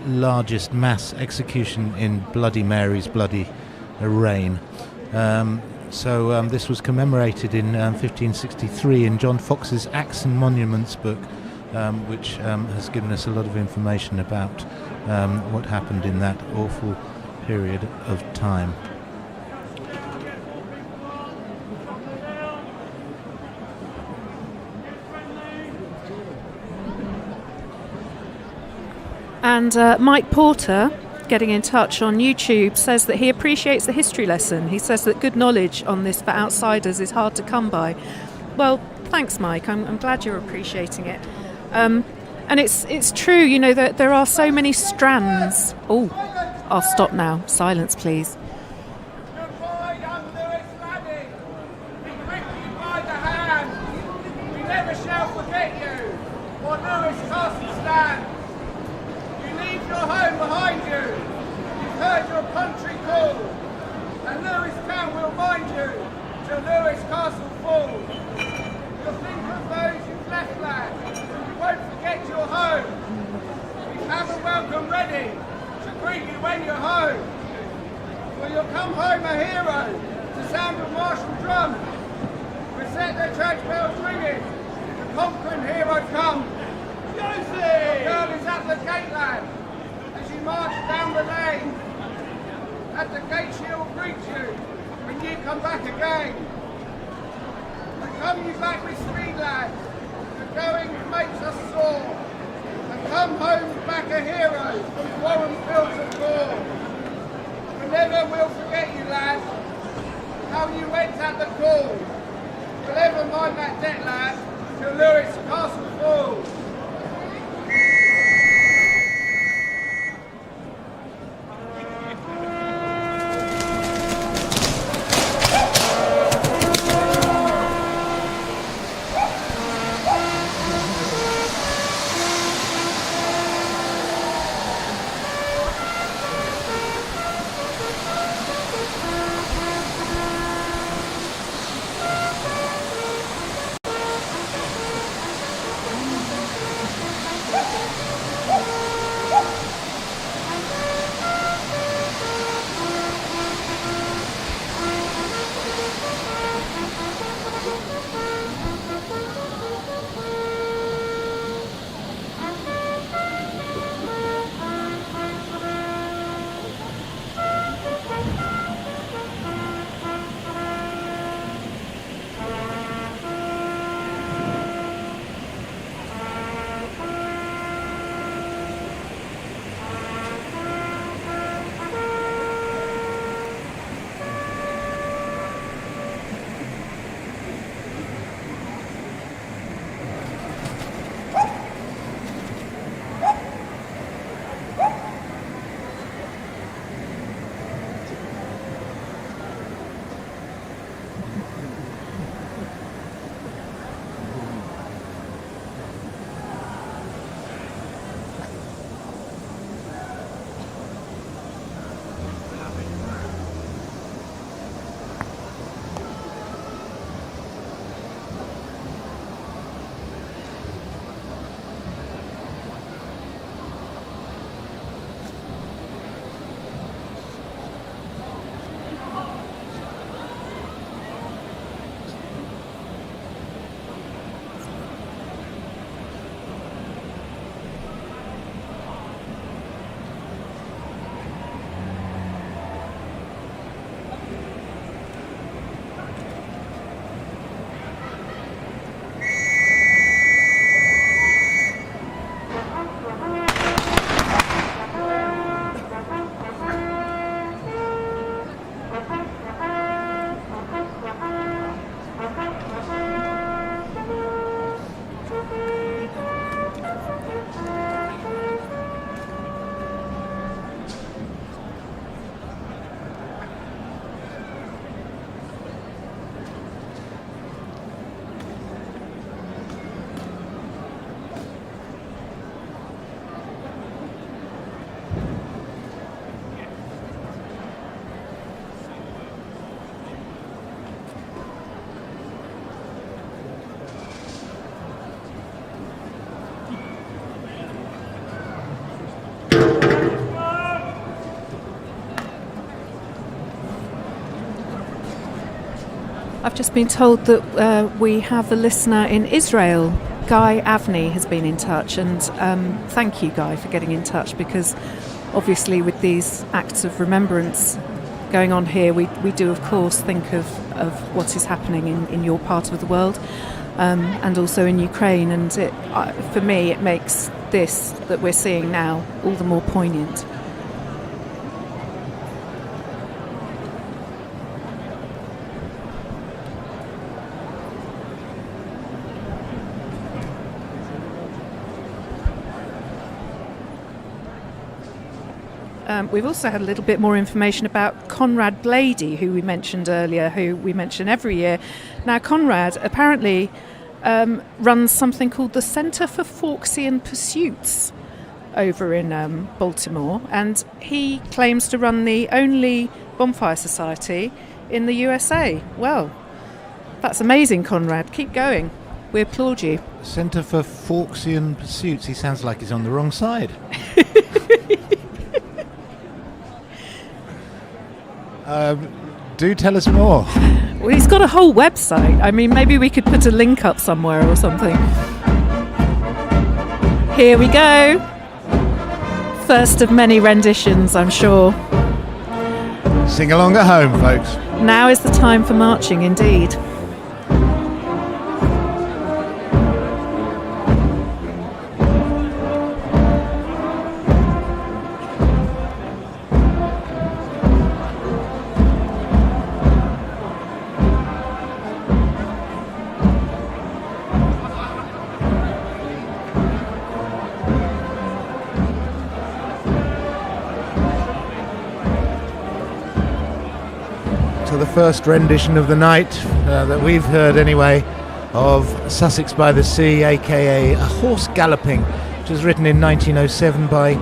largest mass execution in Bloody Mary's bloody reign. So this was commemorated in 1563 in John Fox's Acts and Monuments book, which has given us a lot of information about what happened in that awful period of time. And Mike Porter, getting in touch on YouTube, says that he appreciates the history lesson. He says that good knowledge on this for outsiders is hard to come by. Well, thanks, Mike. I'm glad you're appreciating it. And it's true, that there are so many strands. Oh, I'll stop now. Silence, please. Goodbye, young Lewes laddie. We grip you by the hand. We never shall forget you, or Lewes Castle stands. You leave your home behind you. You've heard your country call, and Lewes town will mind you till Lewes Castle falls. You'll think of those you've left, lad. Won't forget your home. We have a welcome ready to greet you when you're home. For you'll come home a hero to sound of martial drum. We set the church bells ringing. The conquering hero come. Josie! The girl is at the gate, lad. As you march down the lane. At the gate she will greet you when you come back again. And come you back with speed, lad. Going makes us sore, and come home back a hero from foreign fields of war. We never will forget you, lad. how you went at the call. But never mind that debt, lad, till Lewes Castle falls. I've just been told that we have a listener in Israel. Guy Avney has been in touch, and thank you, Guy, for getting in touch, because obviously with these acts of remembrance going on here, we do of course think of what is happening in your part of the world, and also in Ukraine, and for me it makes this that we're seeing now all the more poignant. We've also had a little bit more information about Conrad Blady, who we mentioned earlier, who we mention every year. Now, Conrad apparently runs something called the Centre for Fawkesian Pursuits over in Baltimore, and he claims to run the only bonfire society in the USA. Well, that's amazing, Conrad. Keep going. We applaud you. Centre for Fawkesian Pursuits. He sounds like he's on the wrong side. Do tell us more. Well, he's got a whole website. I mean, maybe we could put a link up somewhere or something. Here we go. First of many renditions, I'm sure. Sing along at home, folks. Now is the time for marching, indeed. for the first rendition of the night that we've heard anyway, of Sussex by the Sea, aka A Horse Galloping, which was written in 1907 by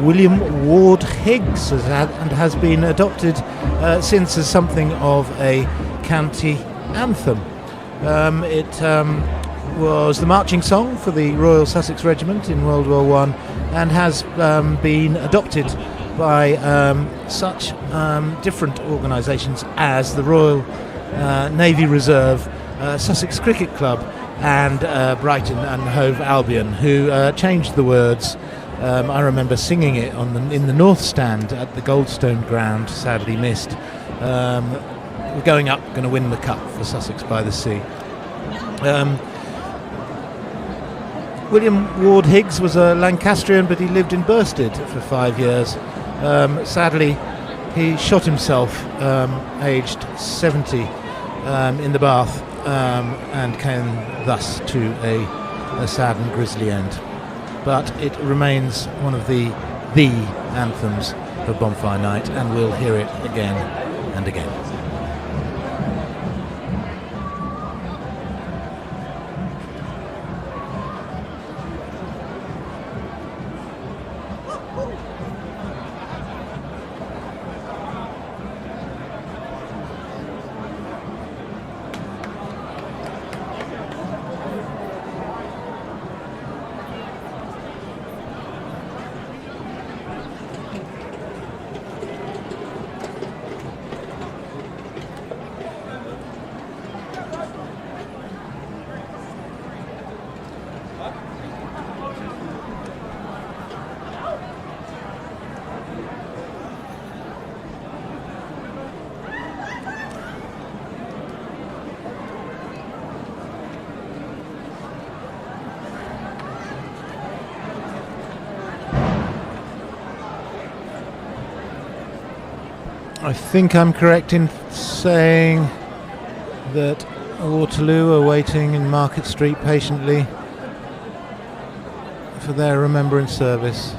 William Ward Higgs and has been adopted since as something of a county anthem. It was the marching song for the Royal Sussex Regiment in World War I, and has been adopted by such different organisations as the Royal Navy Reserve, Sussex Cricket Club, and Brighton and Hove Albion, who changed the words. I remember singing it in the North Stand at the Goldstone Ground, sadly missed. We're going up, going to win the cup for Sussex by the Sea. William Ward Higgs was a Lancastrian, but he lived in Bursted for 5 years. Sadly, he shot himself aged 70 in the bath, and came thus to a sad and grisly end. But it remains one of the anthems of Bonfire Night, and we'll hear it again and again. I think I'm correct in saying that Waterloo are waiting in Market Street patiently for their remembrance service.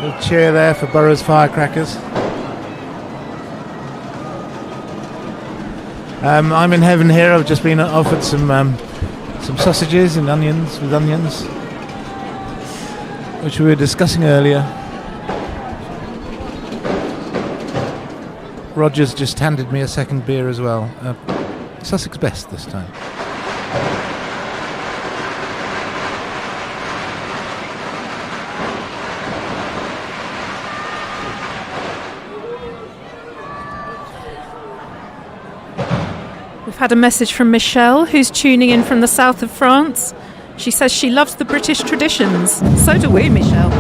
Little cheer there for Borough's firecrackers. I'm in heaven here. I've just been offered some sausages and onions, which we were discussing earlier. Roger's just handed me a second beer as well. Sussex Best this time. We've had a message from Michelle, who's tuning in from the south of France. She says she loves the British traditions. So do we, Michelle.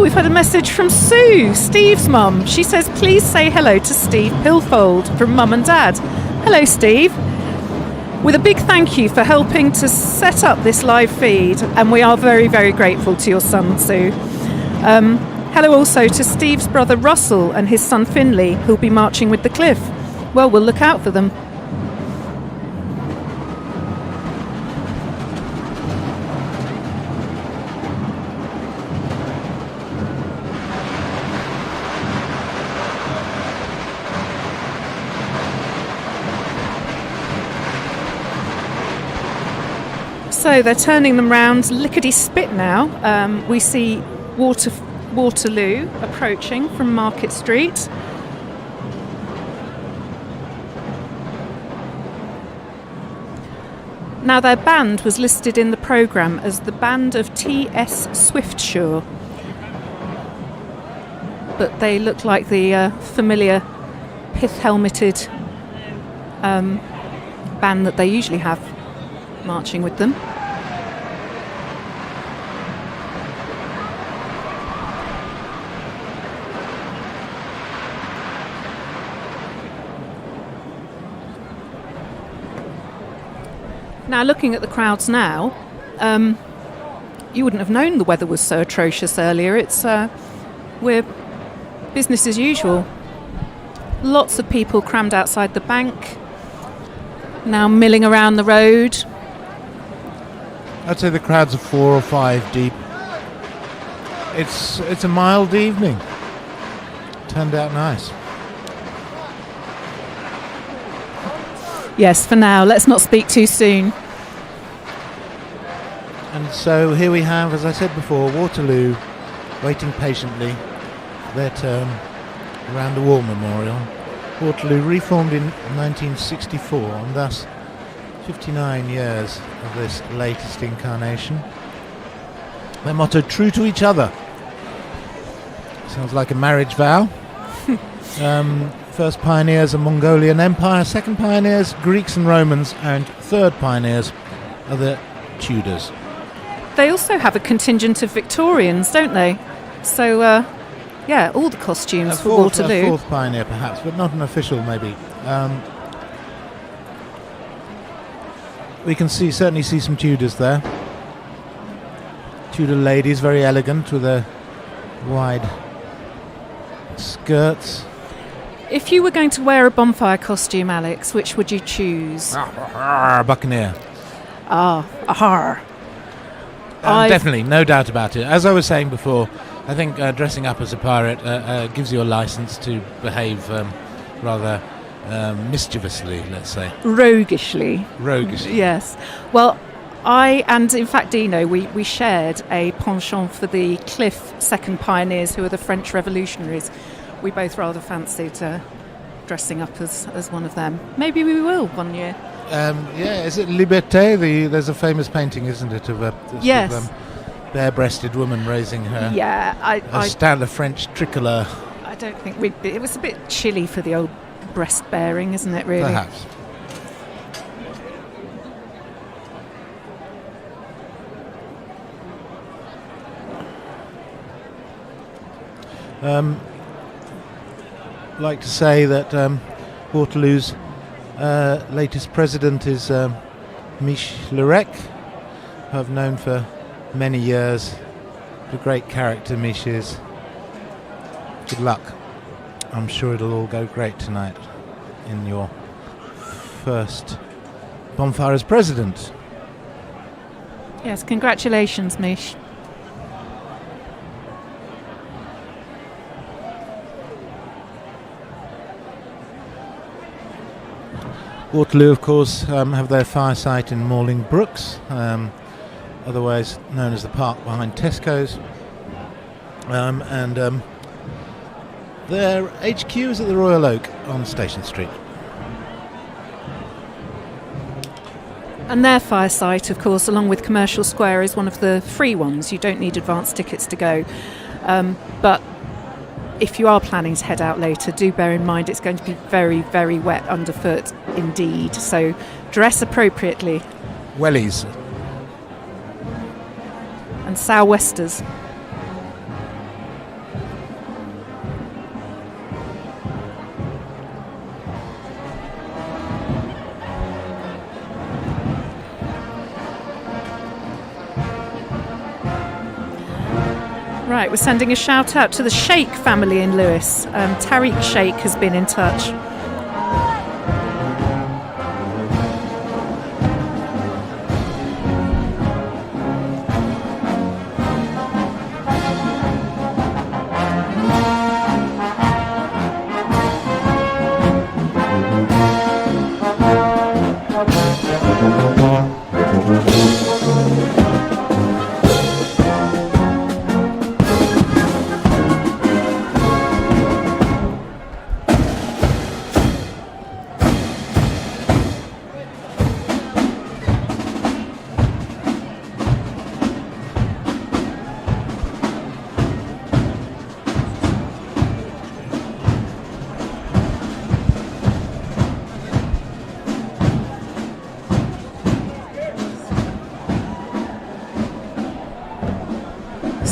We've had a message from Sue, Steve's mum. She says, please say hello to Steve Pilfold from Mum and Dad. Hello, Steve. With a big thank you for helping to set up this live feed, and we are very, very grateful to your son, Sue. Hello also to Steve's brother Russell and his son Finley, who'll be marching with the Cliff. Well, we'll look out for them. So they're turning them round lickety-spit now. We see Waterloo approaching from Market Street. Now, their band was listed in the programme as the band of T.S. Swiftsure, but they look like the familiar pith-helmeted band that they usually have marching with them. Now, looking at the crowds now, you wouldn't have known the weather was so atrocious earlier. We're business as usual. Lots of people crammed outside the bank, now milling around the road. I'd say the crowds are 4 or 5 deep. It's a mild evening. Turned out nice. Yes, for now. Let's not speak too soon. And so here we have, as I said before, Waterloo waiting patiently for their turn around the War Memorial. Waterloo reformed in 1964, and thus 59 years of this latest incarnation. Their motto, true to each other. Sounds like a marriage vow. First pioneers, a Mongolian Empire. Second pioneers, Greeks and Romans. And third pioneers are the Tudors. They also have a contingent of Victorians, don't they? So, all the costumes for Waterloo. A fourth pioneer, perhaps, but not an official, maybe. We can certainly see some Tudors there. Tudor ladies, very elegant, with their wide skirts. If you were going to wear a bonfire costume, Alex, which would you choose? Buccaneer. Ahar. Definitely, no doubt about it. As I was saying before, I think dressing up as a pirate gives you a license to behave rather mischievously, let's say. Roguishly. Yes. Well, I and in fact Dino, we shared a penchant for the Cliff second pioneers, who are the French revolutionaries. We both rather fancied dressing up as one of them. Maybe we will one year. Is it Liberté? There's a famous painting, isn't it, of a yes. sort of, bare-breasted woman raising her the French tricolour. I don't think it was a bit chilly for the old breast bearing, isn't it, really? Perhaps. Like to say that Waterloo's latest president is Mich Lerec, who I've known for many years. What a great character Mich is. Good luck. I'm sure it'll all go great tonight in your first bonfire as president. Yes, congratulations, Mich. Waterloo, of course, have their fire site in Malling Brooks, otherwise known as the park behind Tesco's. Their HQ is at the Royal Oak on Station Street. And their fire site, of course, along with Commercial Square, is one of the free ones. You don't need advance tickets to go. But if you are planning to head out later, do bear in mind it's going to be very, very wet underfoot indeed. So dress appropriately. Wellies. And sou'westers. Right, we're sending a shout out to the Sheikh family in Lewes. Tariq Sheikh has been in touch.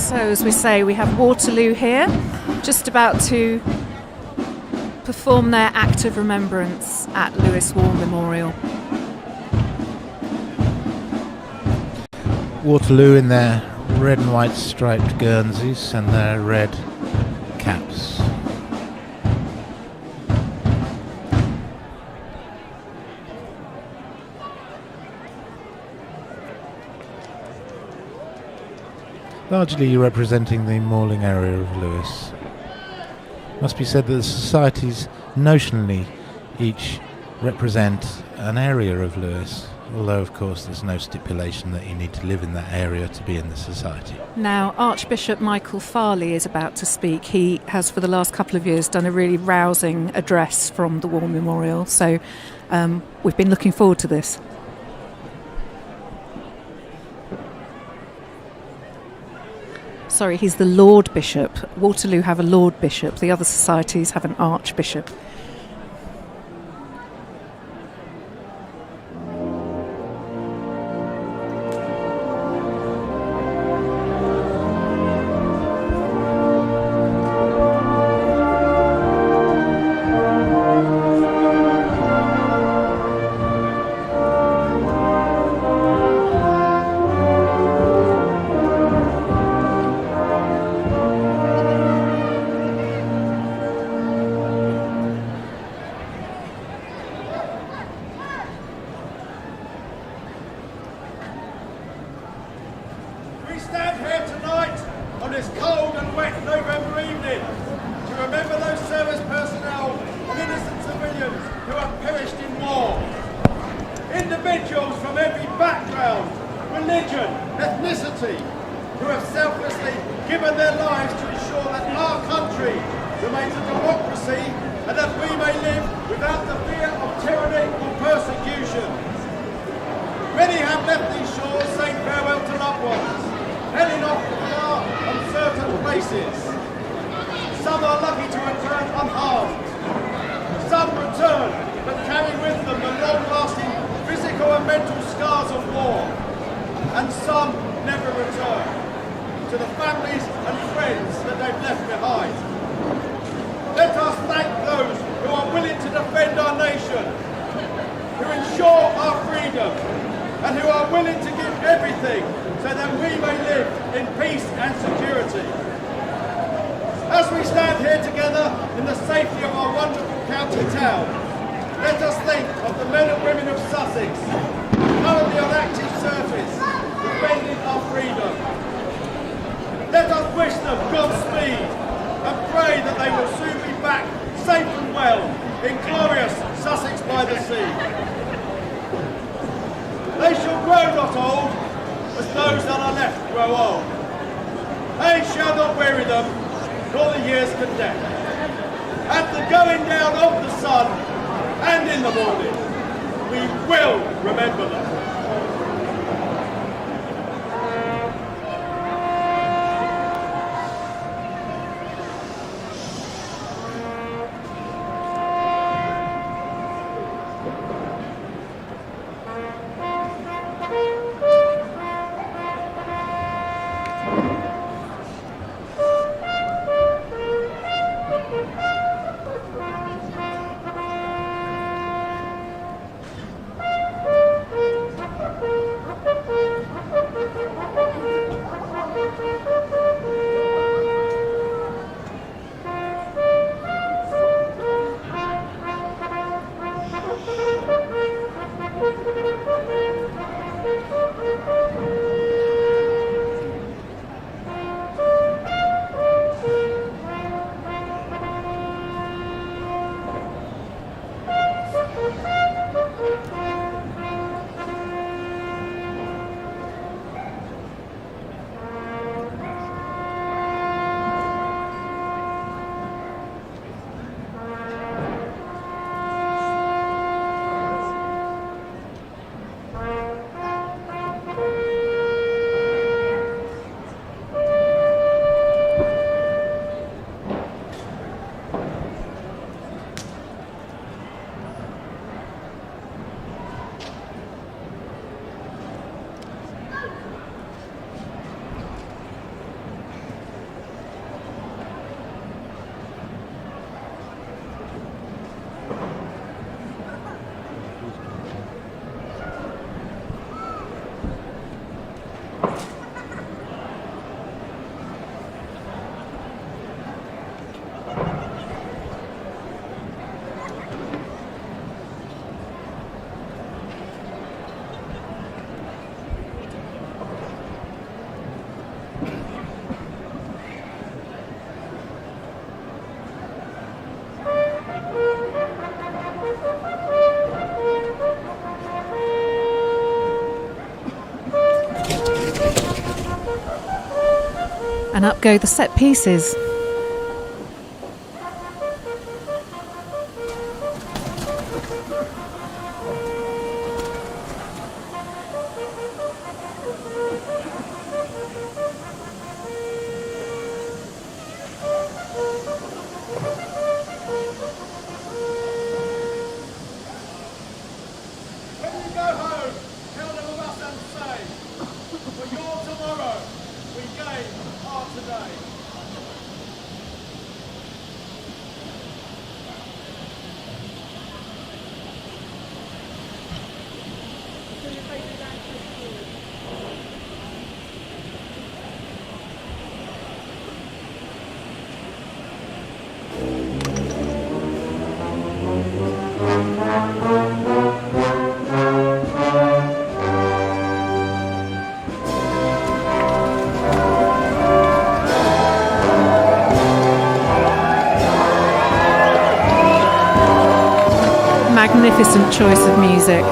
So as we say, we have Waterloo here, just about to perform their act of remembrance at Lewes War Memorial. Waterloo in their red and white striped Guernseys and their red caps. Largely representing the mauling area of Lewes. Must be said that the societies notionally each represent an area of Lewes, although of course there's no stipulation that you need to live in that area to be in the society. Now, Archbishop Michael Farley is about to speak. He has for the last couple of years done a really rousing address from the War Memorial, so we've been looking forward to this. Sorry, he's the Lord Bishop. Waterloo have a Lord Bishop. The other societies have an Archbishop. Let us think of the men and women of Sussex, currently on active service, defending our freedom. Let us wish them Godspeed and pray that they will soon be back safe and well in glorious Sussex by the sea. They shall grow not old as those that are left grow old. Age shall not weary them, nor the years condemn. At the going down of the sun and in the morning, we will remember them. And up go the set pieces. When we go home, tell them of us and say, for your tomorrow, we gain our today. Magnificent choice of music.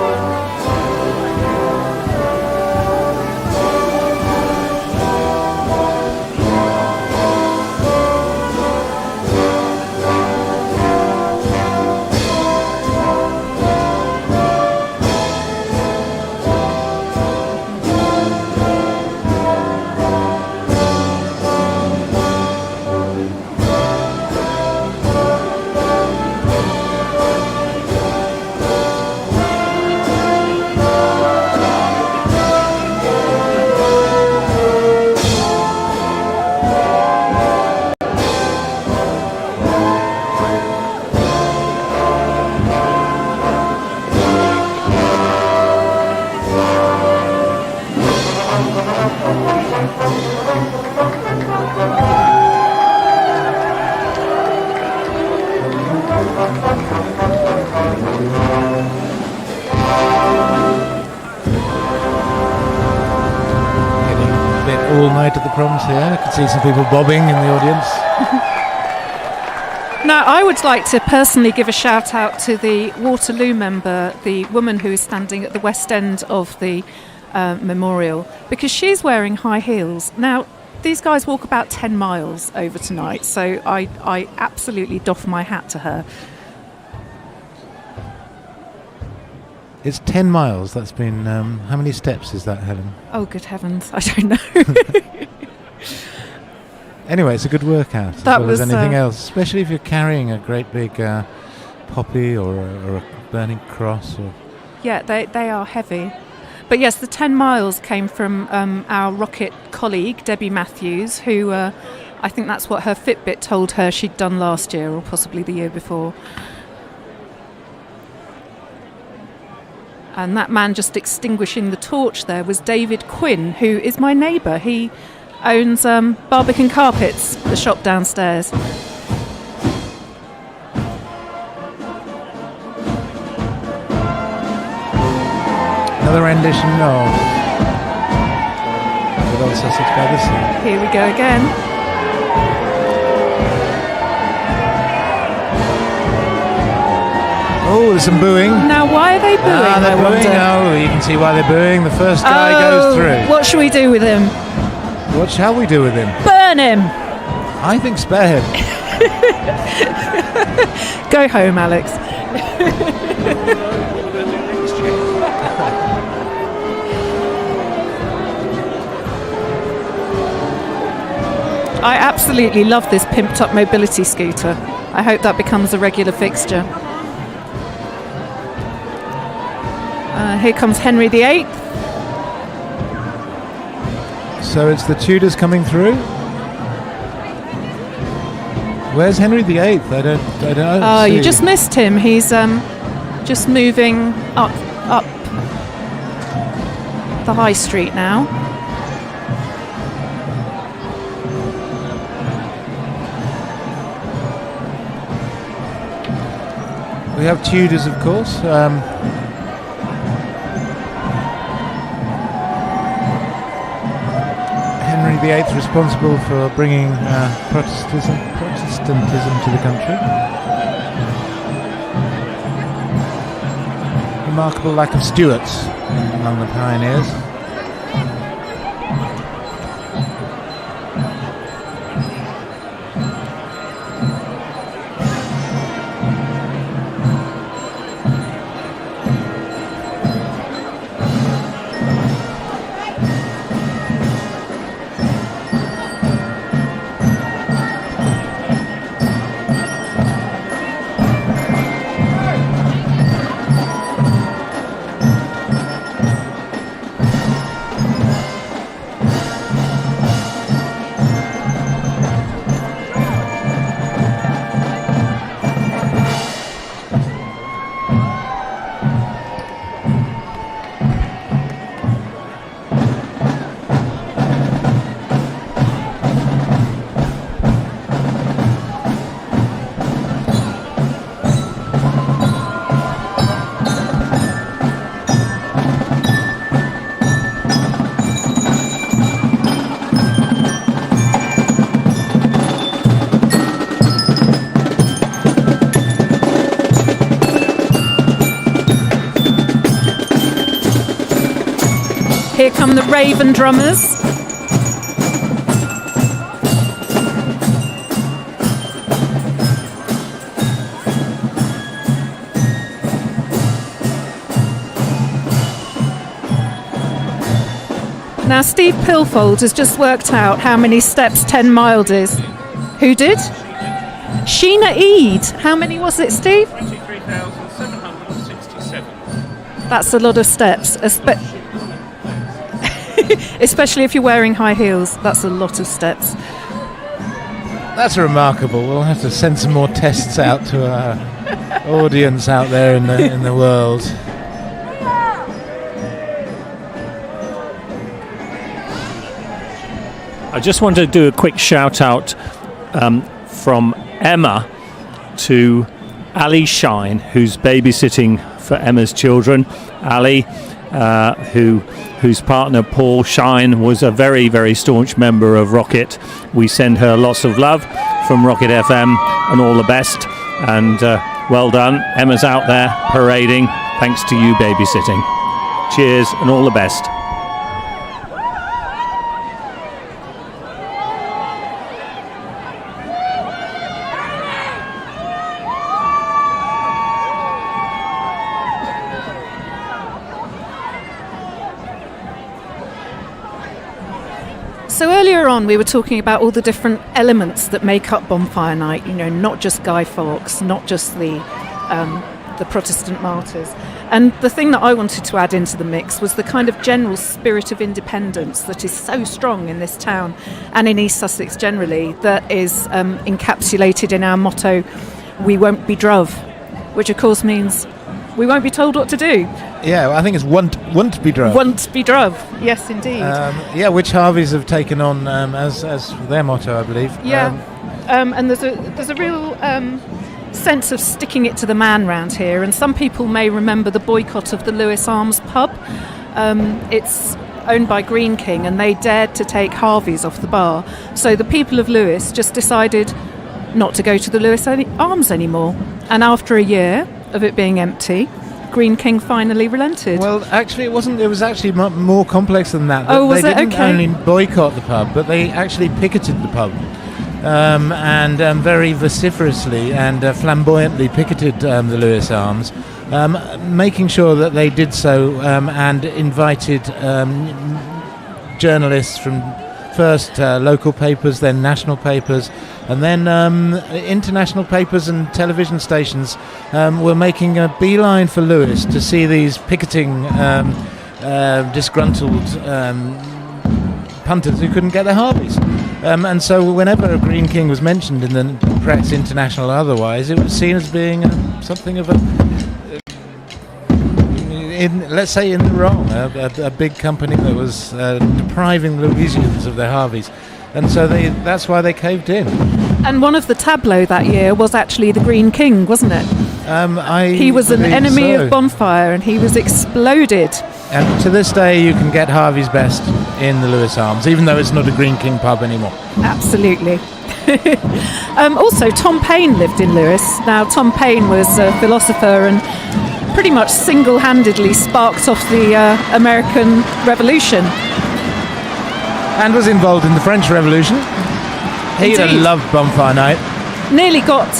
All night at the proms here. I can see some people bobbing in the audience. Now, I would like to personally give a shout out to the Waterloo member, the woman who is standing at the west end of the memorial, because she's wearing high heels. Now, these guys walk about 10 miles over tonight, so I absolutely doff my hat to her. It's 10 miles. That's been... how many steps is that, Helen? Oh, good heavens, I don't know. Anyway, it's a good workout as That well was, as anything else, especially if you're carrying a great big poppy or a burning cross. Or Yeah, they are heavy. But yes, the 10 miles came from our rocket colleague, Debbie Matthews, who I think that's what her Fitbit told her she'd done last year or possibly the year before. And that man just extinguishing the torch there was David Quinn, who is my neighbour. He owns Barbican Carpets, the shop downstairs. another rendition of Good Old Sussex by the Sea. Here we go again. Oh, there's some booing. Now, why are they booing? They're I booing. wonder? Oh, you can see why they're booing. The first guy goes through. What shall we do with him? What shall we do with him? Burn him! I think spare him. Go home, Alex. I absolutely love this pimped up mobility scooter. I hope that becomes a regular fixture. Here comes Henry VIII. So it's the Tudors coming through. Where's Henry VIII? I don't. Oh, see. you just missed him. He's just moving up the high street now. We have Tudors, of course. Henry VIII responsible for bringing Protestantism to the country. Remarkable lack of Stuarts among the pioneers. Here come the Raven drummers. Now, Steve Pilfold has just worked out how many steps 10 miles is. Who did? Sheena Eade. How many was it, Steve? 23,767. That's a lot of steps, especially if you're wearing high heels. That's a lot of steps. That's remarkable. We'll have to send some more tests out to our audience out there in the world. I just want to do a quick shout out from Emma to Ali Shine, who's babysitting for Emma's children. Ali, whose partner Paul Shine was a very, very staunch member of Rocket. We send her lots of love from Rocket FM and all the best. And well done. Emma's out there parading thanks to you babysitting. Cheers and all the best. So earlier on we were talking about all the different elements that make up Bonfire Night, you know, not just Guy Fawkes, not just the Protestant Martyrs. And the thing that I wanted to add into the mix was the kind of general spirit of independence that is so strong in this town and in East Sussex generally, that is encapsulated in our motto, "We won't be druv," which of course means we won't be told what to do. Yeah, I think it's want be druv. Want be druv, yes indeed. Which Harveys have taken on as their motto, I believe. Yeah, and there's a real sense of sticking it to the man round here, and some people may remember the boycott of the Lewes Arms pub. It's owned by Green King, and they dared to take Harveys off the bar, so the people of Lewes just decided not to go to the Lewes Arms anymore, and after a year of it being empty, Green King finally relented. Well, actually, it wasn't. It was actually more complex than that. Oh, was they it? didn't Okay. only boycott the pub, but they actually picketed the pub, and very vociferously and flamboyantly picketed the Lewes Arms, making sure that they did so and invited journalists from first local papers, then national papers, and then international papers and television stations were making a beeline for Lewes to see these picketing disgruntled punters who couldn't get their Harveys. And so whenever a Green King was mentioned in the press, international or otherwise, it was seen as being something of a, let's say, in the wrong, a big company that was depriving Louisians of their Harveys. And so that's why they caved in. And one of the tableaux that year was actually the Green King, wasn't it? He was an enemy of Bonfire, and he was exploded. And to this day, you can get Harvey's Best in the Lewes Arms, even though it's not a Green King pub anymore. Absolutely. Also, Tom Paine lived in Lewes. Now, Tom Paine was a philosopher and pretty much single-handedly sparked off the American Revolution. And was involved in the French Revolution. He'd have Indeed. loved Bonfire Night. Nearly got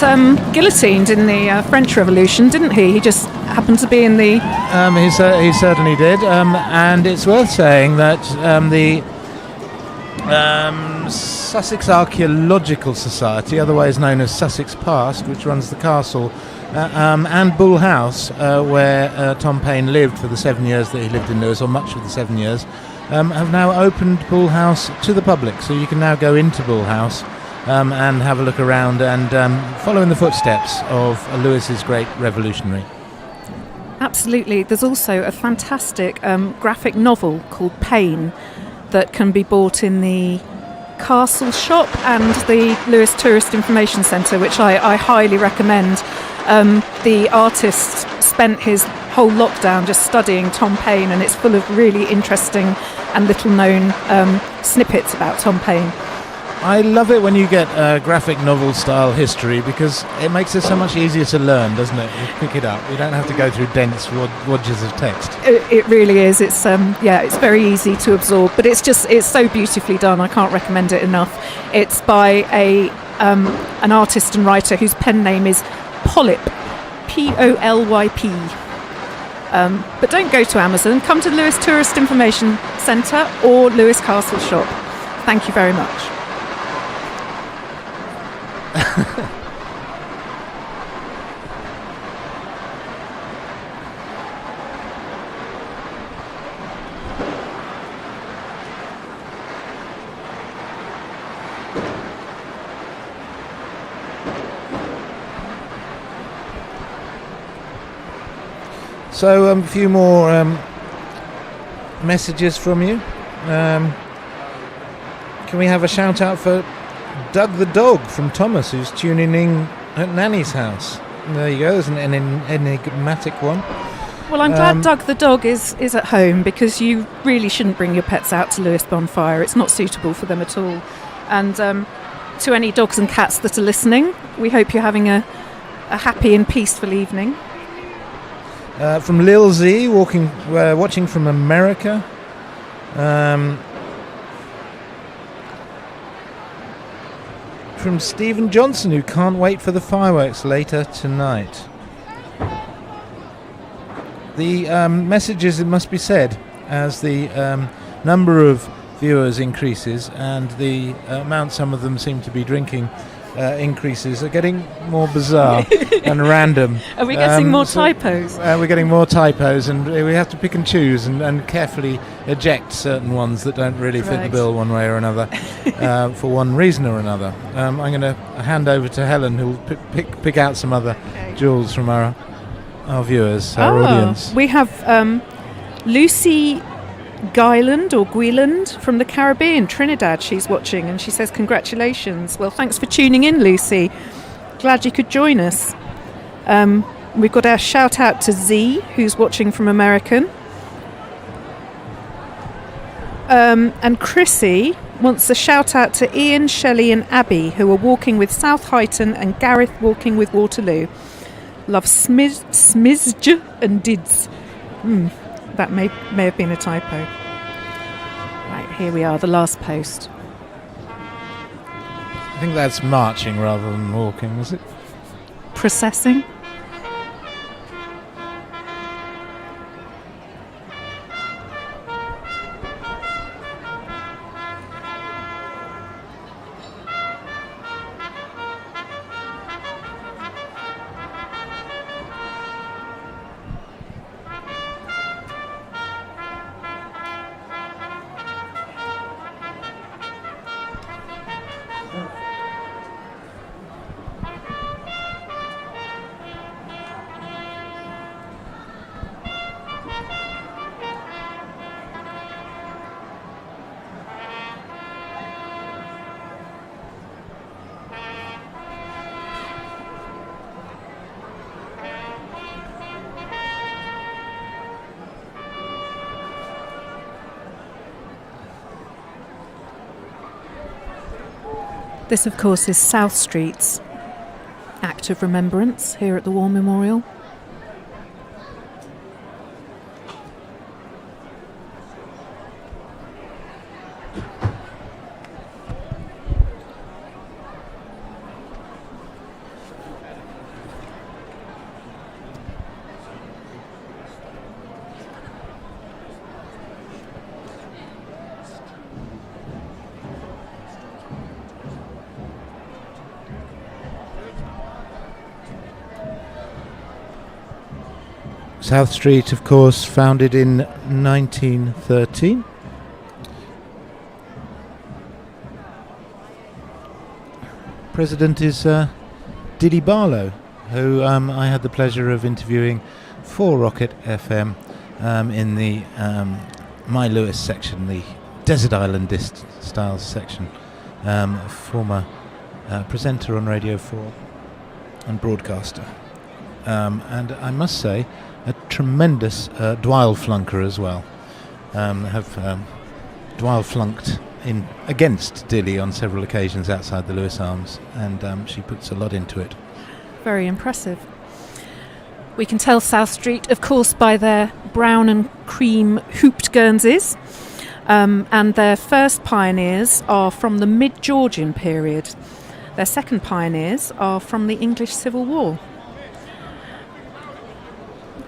guillotined in the French Revolution, didn't he? He just happened to be in the... He certainly did. And it's worth saying that the Sussex Archaeological Society, otherwise known as Sussex Past, which runs the castle, and Bull House, where Tom Paine lived for the 7 years that he lived in Lewes, or much of the 7 years, have now opened Bull House to the public. So you can now go into Bull House and have a look around and follow in the footsteps of Lewis's great revolutionary. Absolutely. There's also a fantastic graphic novel called Pain that can be bought in the Castle Shop and the Lewes Tourist Information Centre, which I highly recommend. The artist spent his whole lockdown just studying Tom Paine, and it's full of really interesting and little known snippets about Tom Paine. I love it when you get graphic novel style history because it makes it so much easier to learn, doesn't it? You pick it up. You don't have to go through dense wodges of text. It really is. It's it's very easy to absorb, but it's so beautifully done. I can't recommend it enough. It's by an artist and writer whose pen name is Polyp, Polyp. But don't go to Amazon. Come to Lewes Tourist Information Centre or Lewes Castle Shop. Thank you very much. So a few more messages from you. Can we have a shout out for Doug the dog from Thomas, who's tuning in at Nanny's house? There you go, there's an enigmatic one. Well, I'm glad Doug the dog is at home, because you really shouldn't bring your pets out to Lewes Bonfire. It's not suitable for them at all. And to any dogs and cats that are listening, we hope you're having a happy and peaceful evening. From Lil Z, watching from America. From Stephen Johnson, who can't wait for the fireworks later tonight. The messages, it must be said, as the number of viewers increases and the amount some of them seem to be drinking increases, are getting more bizarre and random. Are we getting more typos? We're getting more typos, and we have to pick and choose and carefully eject certain ones that don't really fit the bill one way or another for one reason or another. I'm going to hand over to Helen, who will pick out some other jewels from our viewers, our audience. We have Lucy Guyland or Guiland from the Caribbean, Trinidad. She's watching and she says congratulations. Well, thanks for tuning in, Lucy. Glad you could join us. We've got our shout out to Z, who's watching from American. And Chrissy wants a shout out to Ian, Shelley and Abby, who are walking with South Heighton, and Gareth walking with Waterloo. Love Smizj and Dids. That may have been a typo. Right, here we are, the last post. I think that's marching rather than walking, is it? Processing. This, of course, is South Street's Act of Remembrance here at the War Memorial. South Street, of course, founded in 1913. President is Diddy Barlow, who I had the pleasure of interviewing for Rocket FM in the My Lewes section, the Desert Islandist Styles section. Former presenter on Radio 4 and broadcaster. And I must say, a tremendous Dwyle flunker as well. Have Dwyle flunked against Dilly on several occasions outside the Lewes Arms, and she puts a lot into it. Very impressive. We can tell South Street, of course, by their brown and cream hooped Guernseys, and their first pioneers are from the mid-Georgian period. Their second pioneers are from the English Civil War.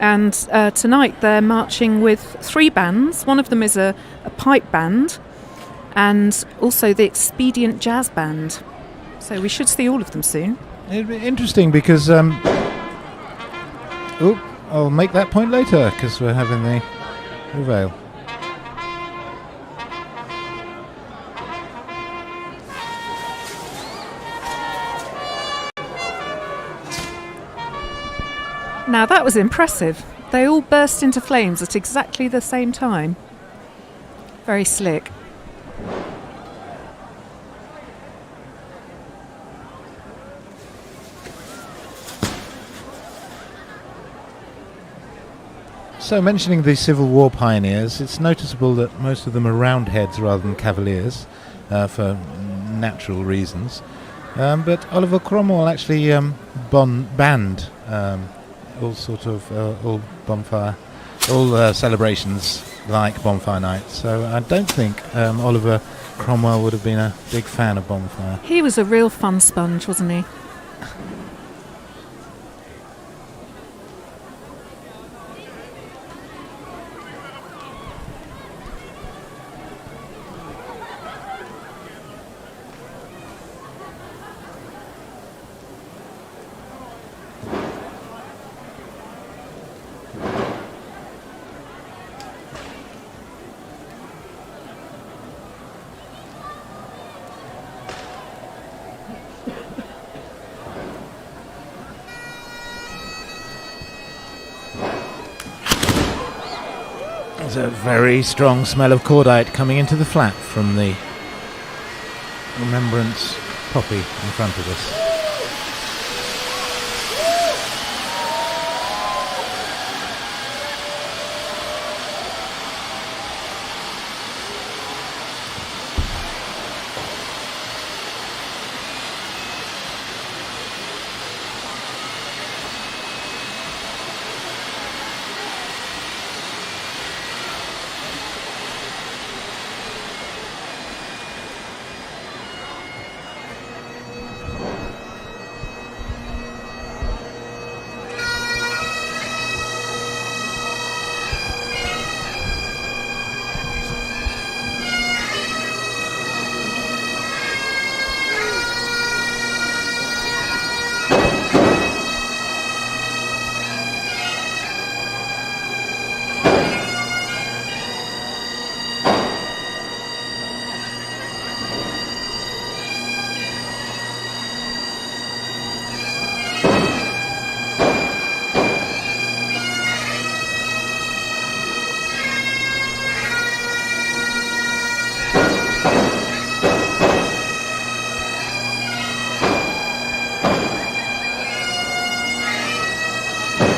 And tonight they're marching with 3 bands. One of them is a pipe band and also the Expedient Jazz Band. So we should see all of them soon. It'd be interesting because I'll make that point later because we're having the reveal. Now that was impressive. They all burst into flames at exactly the same time. Very slick. So, mentioning the Civil War pioneers, it's noticeable that most of them are roundheads rather than cavaliers, for natural reasons. But Oliver Cromwell actually banned all bonfire, all celebrations like Bonfire Night. So I don't think Oliver Cromwell would have been a big fan of Bonfire. He was a real fun sponge, wasn't he? There's a very strong smell of cordite coming into the flat from the remembrance poppy in front of us.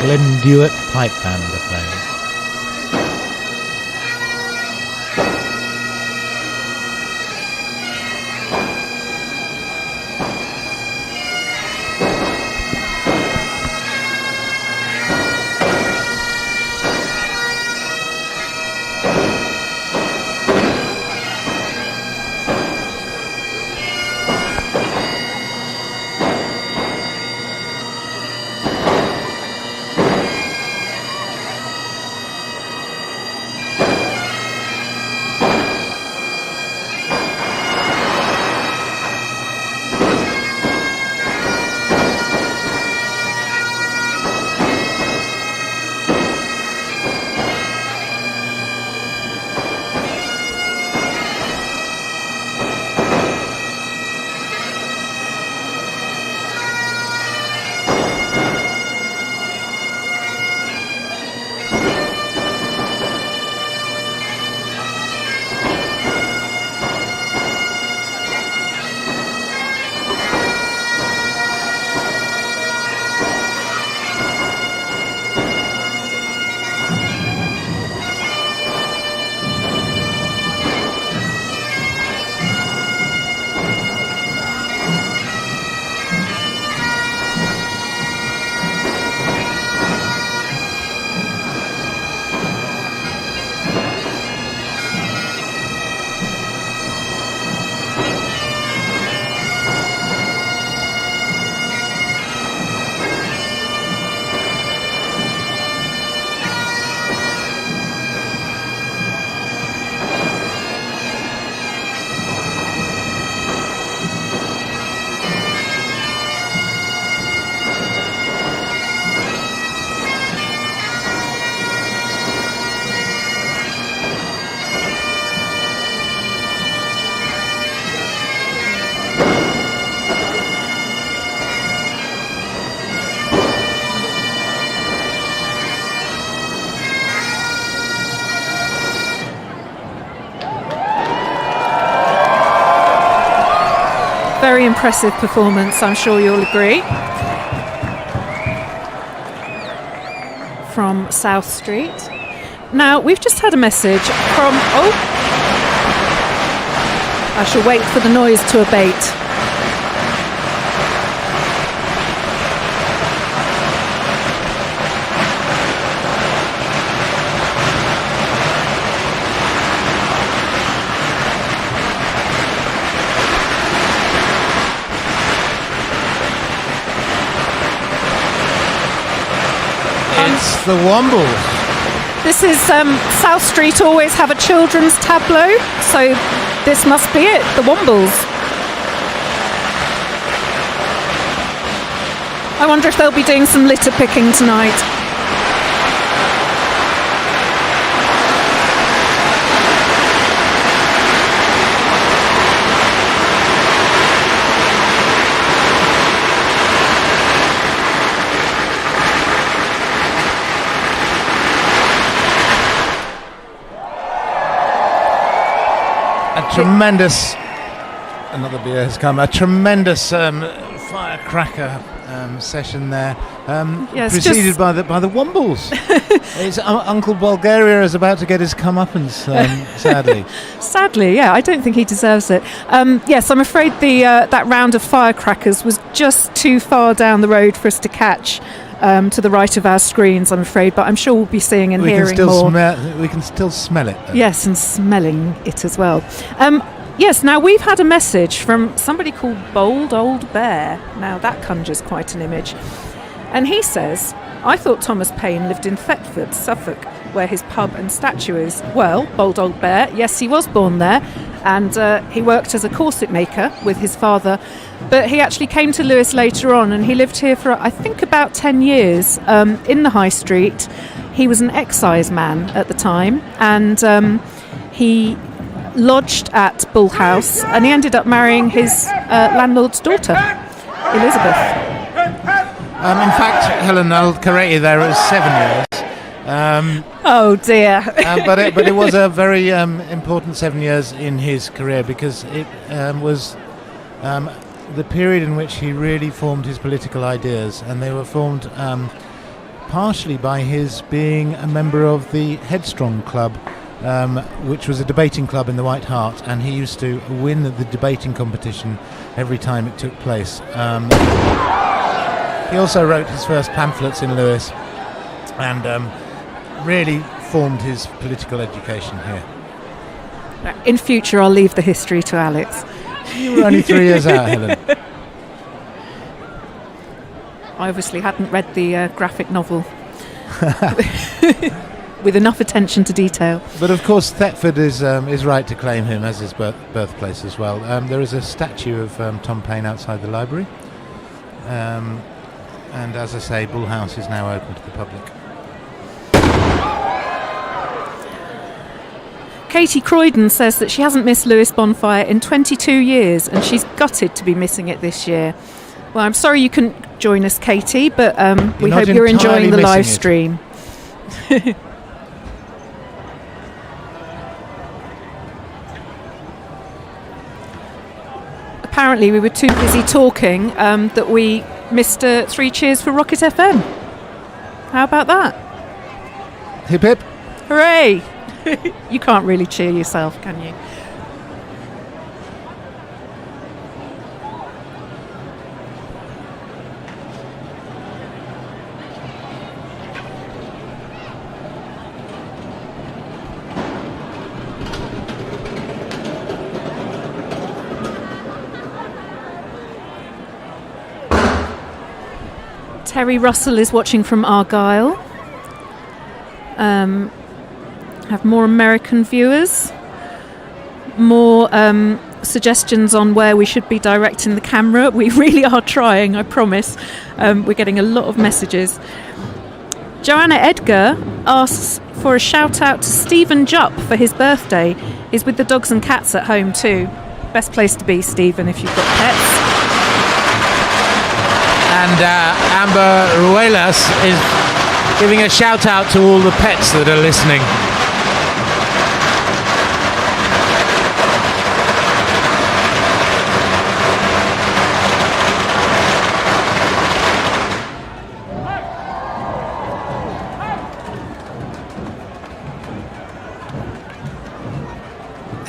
Glenduet pipe band are playing. Very impressive performance, I'm sure you'll agree. From South Street. Now, we've just had a message from... Oh! I shall wait for the noise to abate. It's the Wombles. This is South Street always have a children's tableau, so this must be it, the Wombles. I wonder if they'll be doing some litter picking tonight. Tremendous, another beer has come, a tremendous firecracker session there, Yes, preceded by the Wombles. It's Uncle Bulgaria is about to get his comeuppance, sadly. Sadly, yeah, I don't think he deserves it. Yes, I'm afraid that round of firecrackers was just too far down the road for us to catch. To the right of our screens, I'm afraid, but I'm sure we'll be seeing and hearing more. We can still smell it, though. Yes, and smelling it as well. Yes, now we've had a message from somebody called Bold Old Bear. Now that conjures quite an image. And he says, I thought Thomas Paine lived in Thetford, Suffolk, where his pub and statue is. Well, Bold Old Bear, yes, he was born there, and he worked as a corset maker with his father. But he actually came to Lewes later on, and he lived here for, I think, about 10 years in the High Street. He was an excise man at the time, and he lodged at Bull House, and he ended up marrying his landlord's daughter, Elizabeth. In fact, Helen, I'll correct you there, it was 7 years. Oh dear. but it was a very important 7 years in his career, because it was the period in which he really formed his political ideas, and they were formed partially by his being a member of the Headstrong Club, which was a debating club in the White Hart, and he used to win the debating competition every time it took place. He also wrote his first pamphlets in Lewes, and really formed his political education here. In future, I'll leave the history to Alex. You were only 3 years out, Helen. I obviously hadn't read the graphic novel with enough attention to detail. But of course, Thetford is right to claim him as his birthplace as well. There is a statue of Tom Paine outside the library, and as I say, Bull House is now open to the public. Katie Croydon says that she hasn't missed Lewes Bonfire in 22 years, and she's gutted to be missing it this year. Well, I'm sorry you couldn't join us, Katie, but we hope you're enjoying the live stream. Apparently we were too busy talking that we missed 3 cheers for Rocket FM. How about that? Hip hip. Hooray! You can't really cheer yourself, can you? Terry Russell is watching from Argyll. Have more American viewers, more suggestions on where we should be directing the camera. We really are trying, I promise. We're getting a lot of messages. Joanna Edgar asks for a shout out to Stephen Jupp for his birthday. He's with the dogs and cats at home too. Best place to be, Stephen, if you've got pets. And Amber Ruelas is giving a shout out to all the pets that are listening.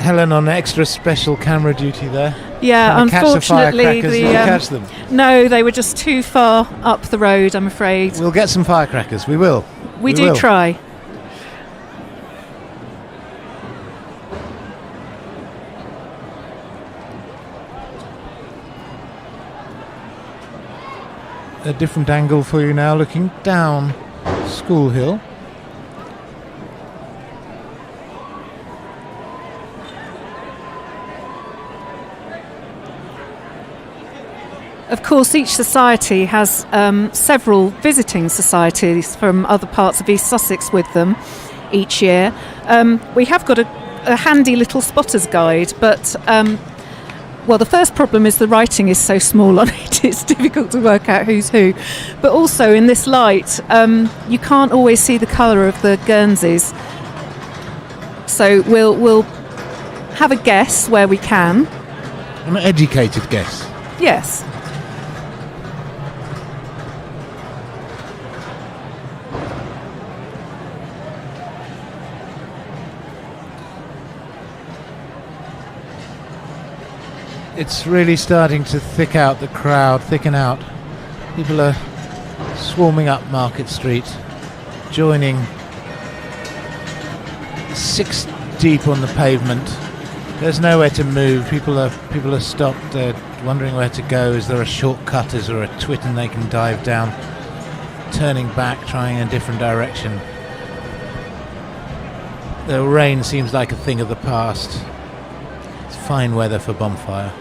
Helen on extra special camera duty there. Yeah, Trying to catch the unfortunately, firecrackers. Did you catch them? no, they were just too far up the road, I'm afraid. We'll get some firecrackers. We will. We do will. try. A different angle for you now, looking down School Hill. Of course, each society has several visiting societies from other parts of East Sussex with them each year. We have got a handy little spotter's guide, but well, the first problem is the writing is so small on it, it's difficult to work out who's who. But also in this light, you can't always see the colour of the Guernseys. So we'll have a guess where we can. An educated guess. Yes. It's really starting to thicken out. People are swarming up Market Street, joining 6 deep on the pavement. There's nowhere to move. People are stopped. They're wondering where to go. Is there a shortcut? Is there a twitten they can dive down? Turning back, trying a different direction. The rain seems like a thing of the past. It's fine weather for Bonfire.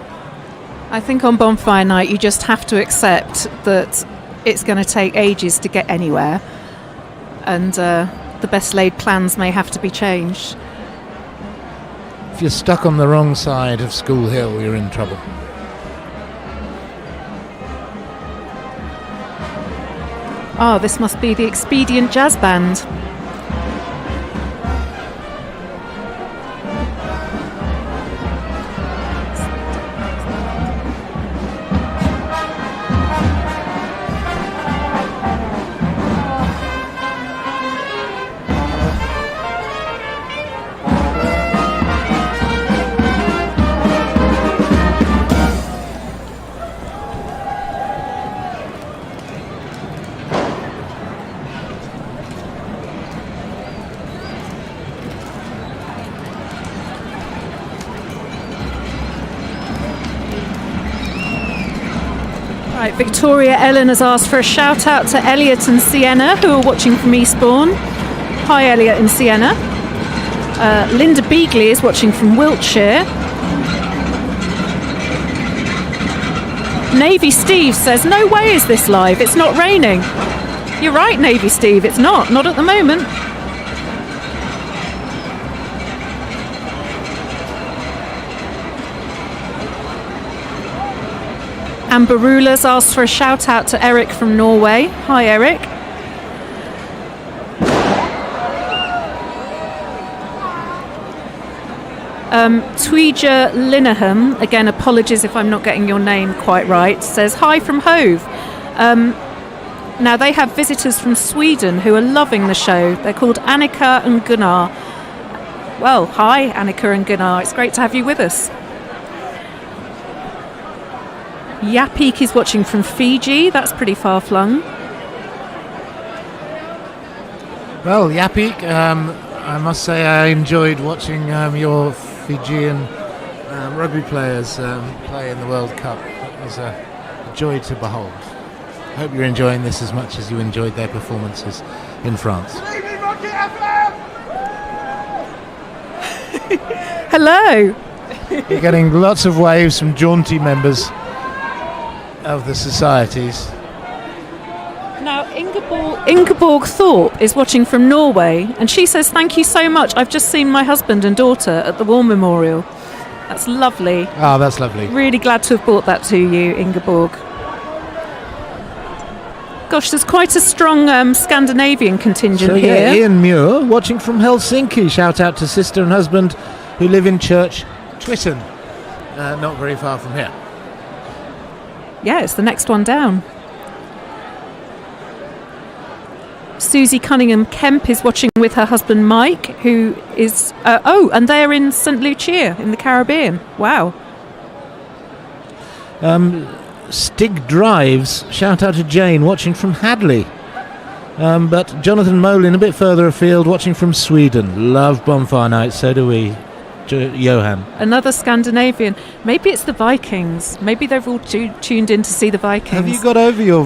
I think on Bonfire night you just have to accept that it's going to take ages to get anywhere, and the best laid plans may have to be changed. If you're stuck on the wrong side of School Hill, you're in trouble. Oh, this must be the Expedient Jazz Band. Right, Victoria Ellen has asked for a shout out to Elliot and Sienna, who are watching from Eastbourne. Hi Elliot and Sienna. Linda Beagley is watching from Wiltshire. Navy Steve says, no way is this live, it's not raining. You're right, Navy Steve, it's not at the moment. Amber Rulers asked for a shout out to Eric from Norway. Hi Eric. Tweeja Linehan, again apologies if I'm not getting your name quite right, says hi from Hove. Now they have visitors from Sweden who are loving the show. They're called Annika and Gunnar. Well, hi Annika and Gunnar, it's great to have you with us. Yapik is watching from Fiji. That's pretty far flung. Well, Yapik, I must say I enjoyed watching your Fijian rugby players play in the World Cup. It was a joy to behold. I hope you're enjoying this as much as you enjoyed their performances in France. Hello. You're getting lots of waves from jaunty members of the societies. Now Ingeborg Thorpe is watching from Norway, and she says thank you so much. I've just seen my husband and daughter at the War Memorial. That's lovely. Oh, that's lovely. Really glad to have brought that to you, Ingeborg. Gosh, there's quite a strong Scandinavian contingent here. Yeah, Ian Muir watching from Helsinki. Shout out to sister and husband who live in Church Twitten, not very far from here. Susie Cunningham Kemp is watching with her husband Mike, who is... and they're in St Lucia in the Caribbean. Wow. Stig Drives, shout out to Jane, watching from Hadley. But Jonathan Molin, a bit further afield, watching from Sweden. Love Bonfire Night, so do we. Johan. Another Scandinavian. Maybe it's the Vikings. Maybe they've all tuned in to see the Vikings. Have you got over your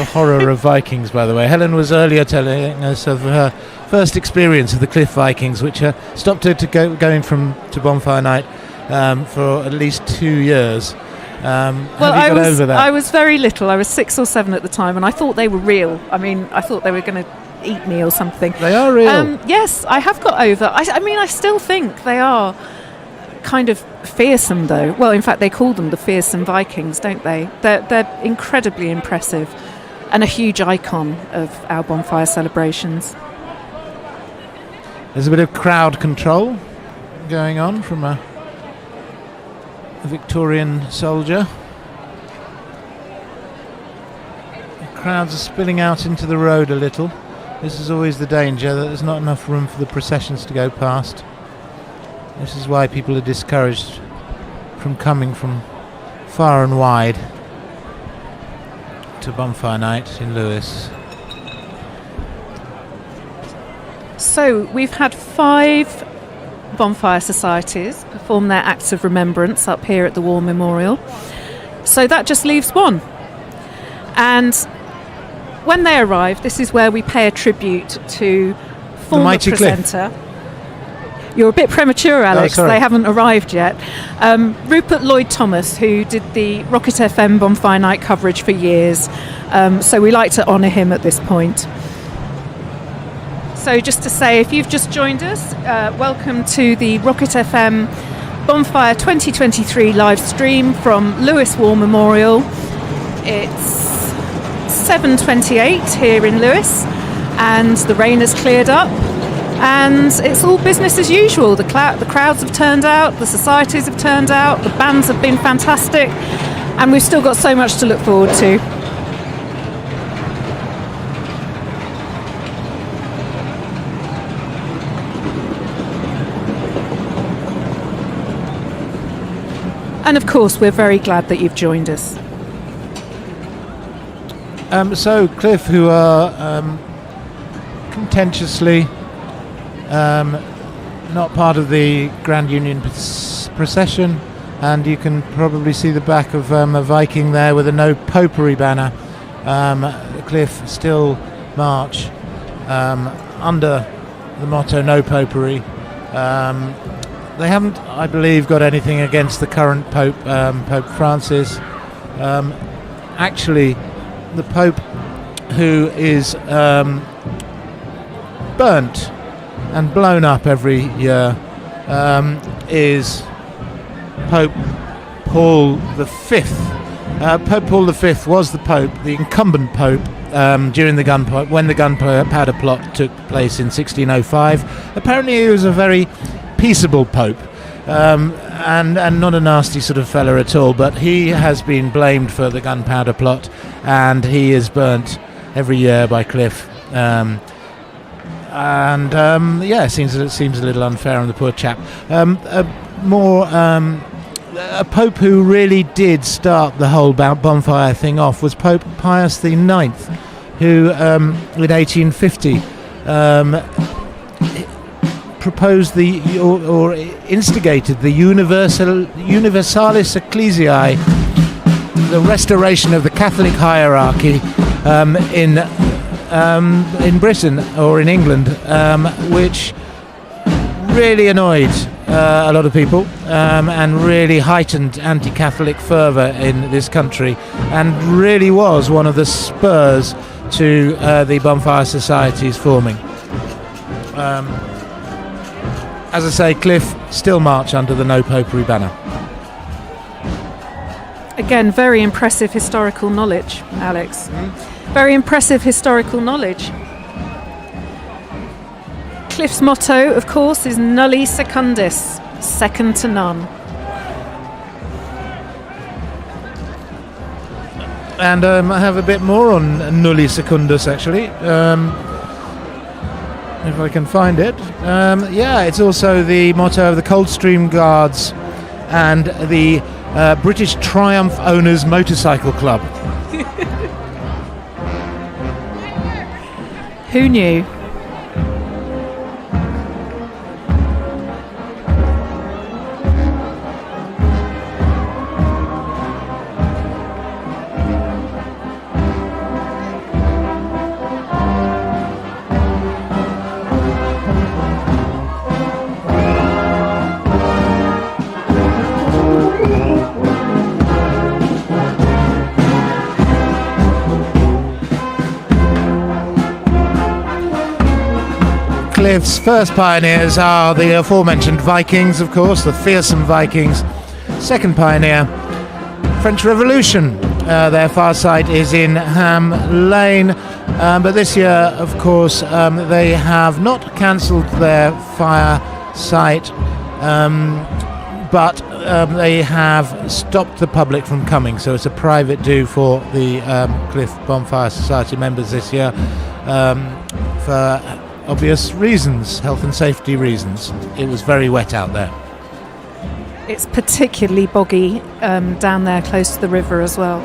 horror of Vikings, by the way? Helen was earlier telling us of her first experience of the Cliff Vikings, which stopped her going to Bonfire Night for at least 2 years. I was very little. I was 6 or 7 at the time, and I thought they were real. I mean, I thought they were going to eat me or something. They are real. Yes, I have got over. I still think they are kind of fearsome, though. Well, in fact, they call them the fearsome Vikings, don't they? They're incredibly impressive and a huge icon of our bonfire celebrations. There's a bit of crowd control going on from a Victorian soldier. The crowds are spilling out into the road a little. This is always the danger, that there's not enough room for the processions to go past. This is why people are discouraged from coming from far and wide to Bonfire Night in Lewes. So we've had 5 bonfire societies perform their acts of remembrance up here at the War Memorial. So that just leaves 1. And when they arrive, this is where we pay a tribute to former presenter. Cliff. You're a bit premature, Alex. They haven't arrived yet. Rupert Lloyd-Thomas, who did the Rocket FM Bonfire Night coverage for years. So we like to honour him at this point. So just to say, if you've just joined us, welcome to the Rocket FM Bonfire 2023 live stream from Lewes War Memorial. It's 7:28 here in Lewes, and the rain has cleared up, and it's all business as usual. The crowds have turned out, the societies have turned out, the bands have been fantastic, and we've still got so much to look forward to. And of course, we're very glad that you've joined us. So Cliff, who are contentiously not part of the Grand Union procession, and you can probably see the back of a Viking there with a no popery banner. Cliff still march under the motto no popery. They haven't, I believe, got anything against the current Pope, Pope Francis. Actually, the Pope who is burnt and blown up every year is Pope Paul V. Pope Paul V was the Pope, the incumbent Pope, during the when the Gunpowder Plot took place in 1605. Apparently he was a very peaceable Pope, and not a nasty sort of fella at all, but he has been blamed for the Gunpowder Plot, and he is burnt every year by Cliff. It seems a little unfair on the poor chap. A Pope who really did start the whole bonfire thing off was Pope Pius IX, who in 1850 proposed or instigated the Universalis Ecclesiae, the restoration of the Catholic hierarchy in Britain or in England, which really annoyed a lot of people and really heightened anti-Catholic fervour in this country, and really was one of the spurs to the bonfire societies forming. As I say, Cliff still march under the no popery banner. Again, very impressive historical knowledge, Alex. Very impressive historical knowledge. Cliff's motto, of course, is Nulli Secundis, second to none. And I have a bit more on Nulli Secundus, actually. if I can find it. Yeah, it's also the motto of the Coldstream Guards and the British Triumph Owners Motorcycle Club. Who knew? Cliff's first pioneers are the aforementioned Vikings, of course, the fearsome Vikings. Second pioneer, French Revolution. Their far site is in Ham Lane, but this year, of course, they have not cancelled their fire site, but they have stopped the public from coming, so it's a private do for the Cliff Bonfire Society members this year, for obvious reasons, health and safety reasons. It was very wet out there. It's particularly boggy down there close to the river as well.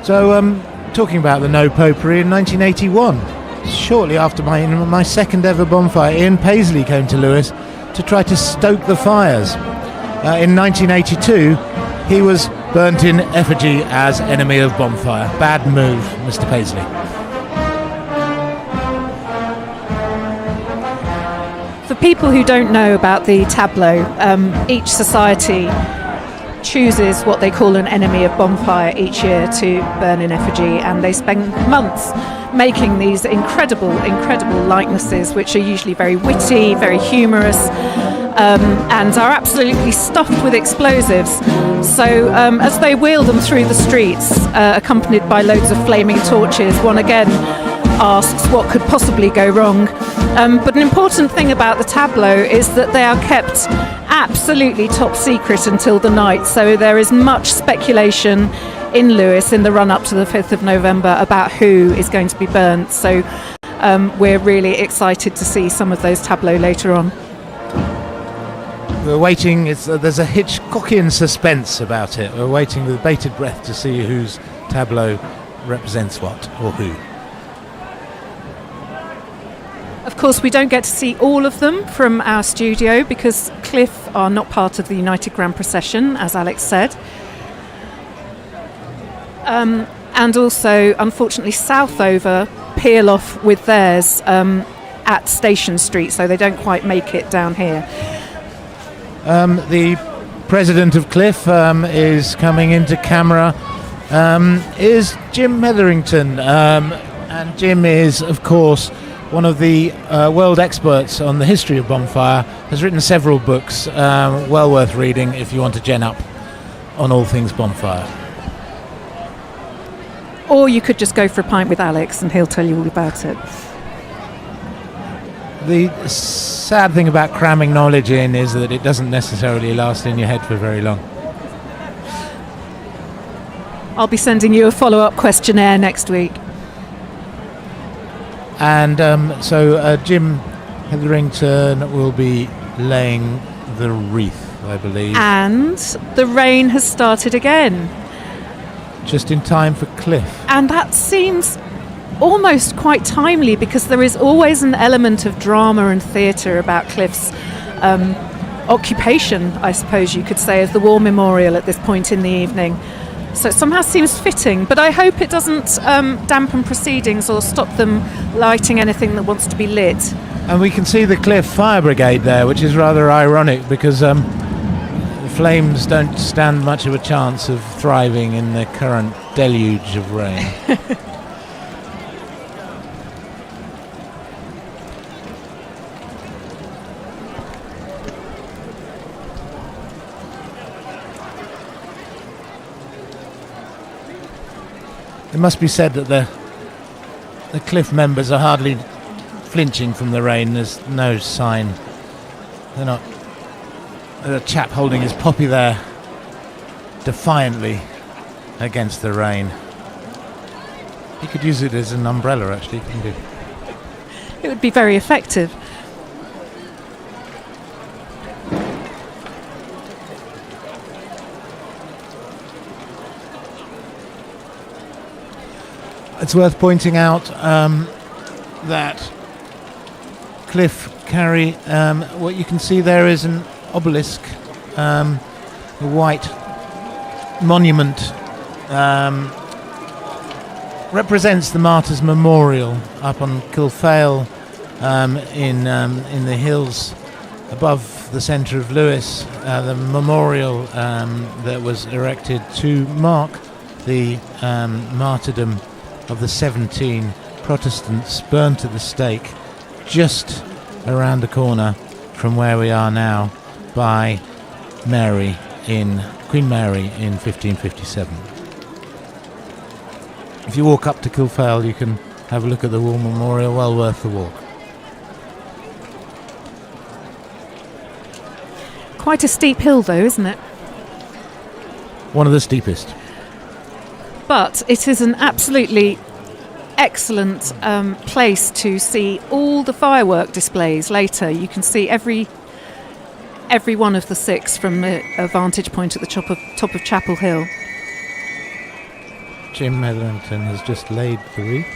So, talking about the No Popery, in 1981, shortly after my second ever bonfire, Ian Paisley came to Lewes to try to stoke the fires. In 1982, he was burnt in effigy as enemy of bonfire. Bad move, Mr. Paisley. For people who don't know about the Tableau, each society chooses what they call an enemy of bonfire each year to burn in effigy, and they spend months making these incredible likenesses, which are usually very witty, very humorous, and are absolutely stuffed with explosives. So as they wheel them through the streets, accompanied by loads of flaming torches, one again asks what could possibly go wrong. But an important thing about the Tableau is that they are kept absolutely top secret until the night, so there is much speculation in Lewes in the run-up to the 5th of November about who is going to be burnt. So we're really excited to see some of those Tableaux later on. We're waiting, there's a Hitchcockian suspense about it. We're waiting with bated breath to see whose tableau represents what, or who. Of course, we don't get to see all of them from our studio because Cliff are not part of the United Grand Procession, as Alex said. And also, unfortunately, Southover peel off with theirs at Station Street, so they don't quite make it down here. The president of Cliff is coming into camera, is Jim Hetherington. And Jim is, of course, one of the world experts on the history of bonfire, has written several books, well worth reading if you want to gen up on all things bonfire. Or you could just go for a pint with Alex and he'll tell you all about it. The sad thing about cramming knowledge in is that it doesn't necessarily last in your head for very long. I'll be sending you a follow-up questionnaire next week. And so Jim Hetherington will be laying the wreath, I believe. And the rain has started again. Just in time for Cliff. And that seems almost quite timely because there is always an element of drama and theatre about Cliff's occupation, I suppose you could say, as the War Memorial at this point in the evening. So it somehow seems fitting, but I hope it doesn't dampen proceedings or stop them lighting anything that wants to be lit. And we can see the Cliff Fire Brigade there, which is rather ironic because the flames don't stand much of a chance of thriving in the current deluge of rain. It must be said that the Cliff members are hardly flinching from the rain. There's no sign. They're not. There's a chap holding his poppy there defiantly against the rain. You could use it as an umbrella, actually, couldn't you? It would be very effective. It's worth pointing out that Cliff Carry, what you can see there is an obelisk, a white monument, represents the Martyrs Memorial up on Kilfale in the hills above the centre of Lewes, the memorial that was erected to mark the martyrdom of the 17 Protestants burnt at the stake just around the corner from where we are now by Queen Mary in 1557. If you walk up to Kilfale, you can have a look at the War Memorial, well worth the walk. Quite a steep hill though, isn't it? One of the steepest. But it is an absolutely excellent place to see all the firework displays later. You can see every one of the 6 from a vantage point at the top of Chapel Hill. Jim Hetherington has just laid the wreath.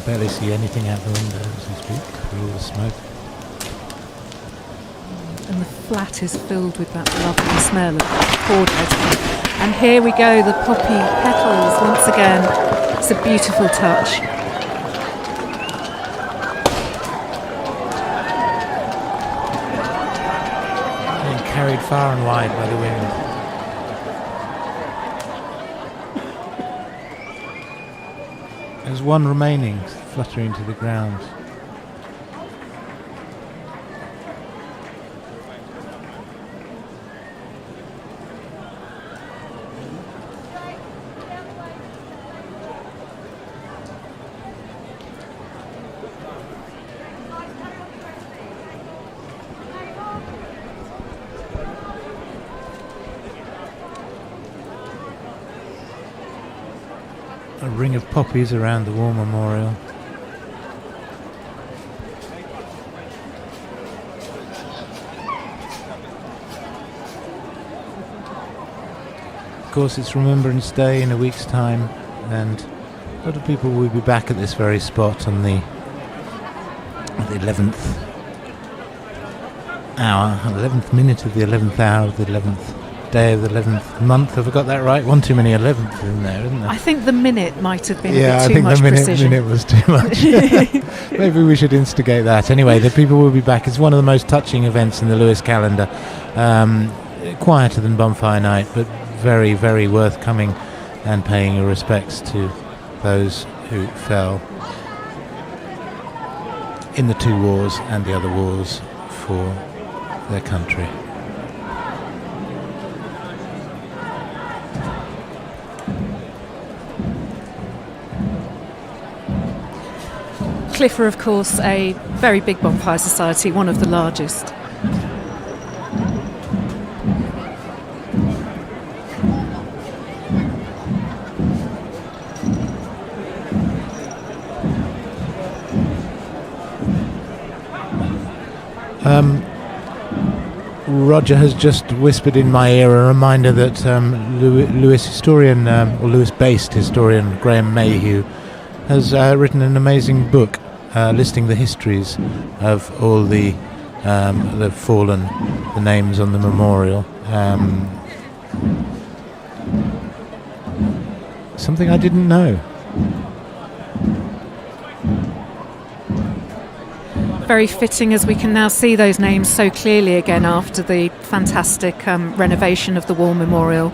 barely see anything out the window as we speak, with all the smoke. And the flat is filled with that lovely smell of cordwood. And here we go, the poppy petals once again. It's a beautiful touch. Being carried far and wide by the wind. There's one remaining, fluttering to the ground. A ring of poppies around the war memorial. Of course, it's Remembrance Day in a week's time, and a lot of people will be back at this very spot on the 11th hour, 11th minute of the 11th hour of the 11th day of the 11th month. Have I got that right? One too many 11th in there, isn't there? I think the minute might have been a I bit too think much the precision. minute was too much. Maybe we should instigate that. Anyway, the people will be back. It's one of the most touching events in the Lewes calendar. Quieter than Bonfire Night, but very, very worth coming and paying your respects to those who fell in the two wars and the other wars for their country. Cliff are, of course, a very big bonfire society, one of the largest. Roger has just whispered in my ear a reminder that Lewes historian, or Lewes-based historian Graham Mayhew has written an amazing book listing the histories of all the fallen, the names on the memorial. Something I didn't know. Very fitting, as we can now see those names so clearly again after the fantastic renovation of the war memorial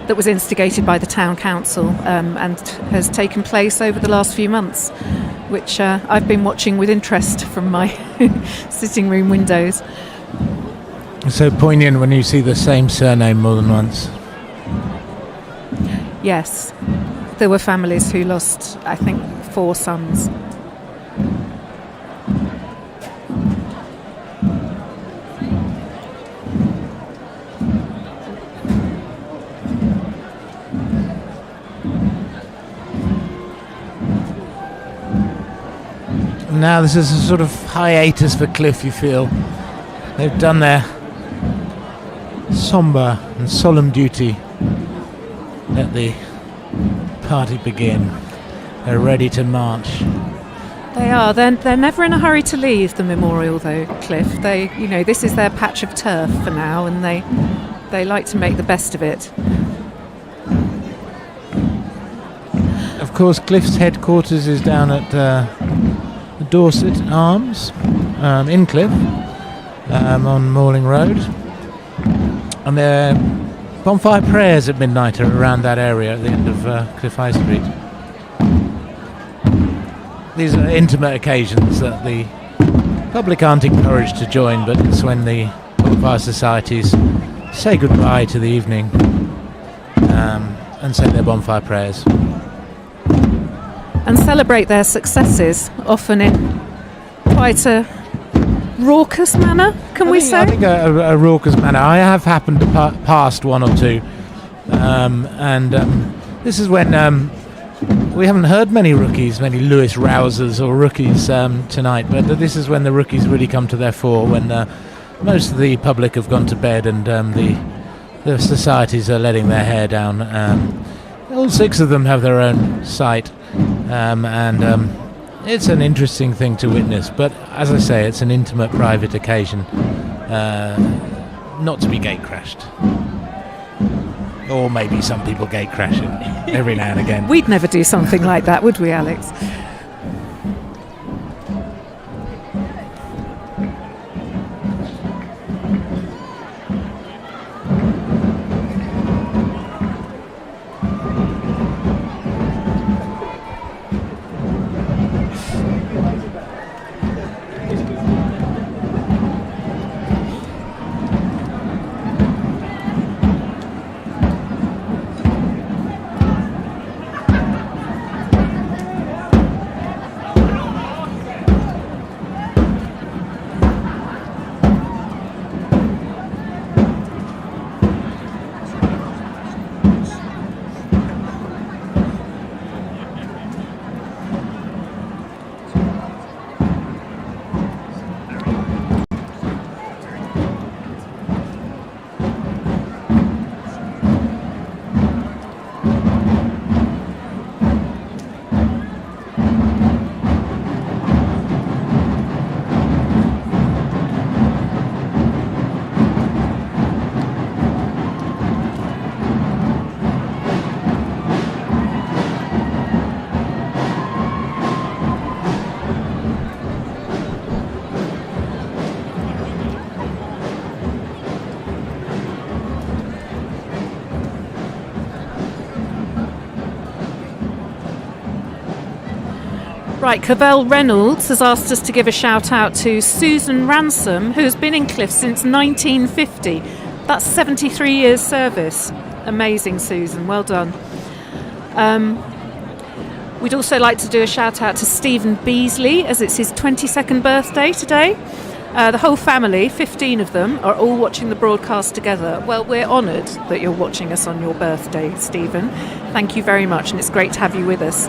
that was instigated by the town council and has taken place over the last few months, which I've been watching with interest from my sitting room windows. It's so poignant when you see the same surname more than once. Yes, there were families who lost, I think, 4 sons. Now this is a sort of hiatus for Cliff, you feel. They've done their sombre and solemn duty. Let the party begin. They're ready to march. They are. They're never in a hurry to leave the memorial, though, Cliff. This is their patch of turf for now, and they like to make the best of it. Of course, Cliff's headquarters is down at the Dorset Arms in Cliff on Malling Road, and their bonfire prayers at midnight are around that area at the end of Cliff High Street. These are intimate occasions that the public aren't encouraged to join, but it's when the bonfire societies say goodbye to the evening and say their bonfire prayers. And celebrate their successes, often in quite a raucous manner, can we say? I think a raucous manner. I have happened to past one or two, and this is when we haven't heard many rookies, many Lewes rousers or rookies tonight, but this is when the rookies really come to their fore, when most of the public have gone to bed and the societies are letting their hair down. All 6 of them have their own site, and It's an interesting thing to witness, but as I say, it's an intimate, private occasion, not to be gate crashed. Or maybe some people gate crash it every now and again. We'd never do something like that, would we, Alex? Right, Cavell Reynolds has asked us to give a shout out to Susan Ransom, who has been in Cliff since 1950. That's 73 years service. Amazing, Susan. Well done. We'd also like to do a shout out to Stephen Beasley, as it's his 22nd birthday today. The whole family, 15 of them, are all watching the broadcast together. Well, we're honoured that you're watching us on your birthday, Stephen. Thank you very much, and it's great to have you with us.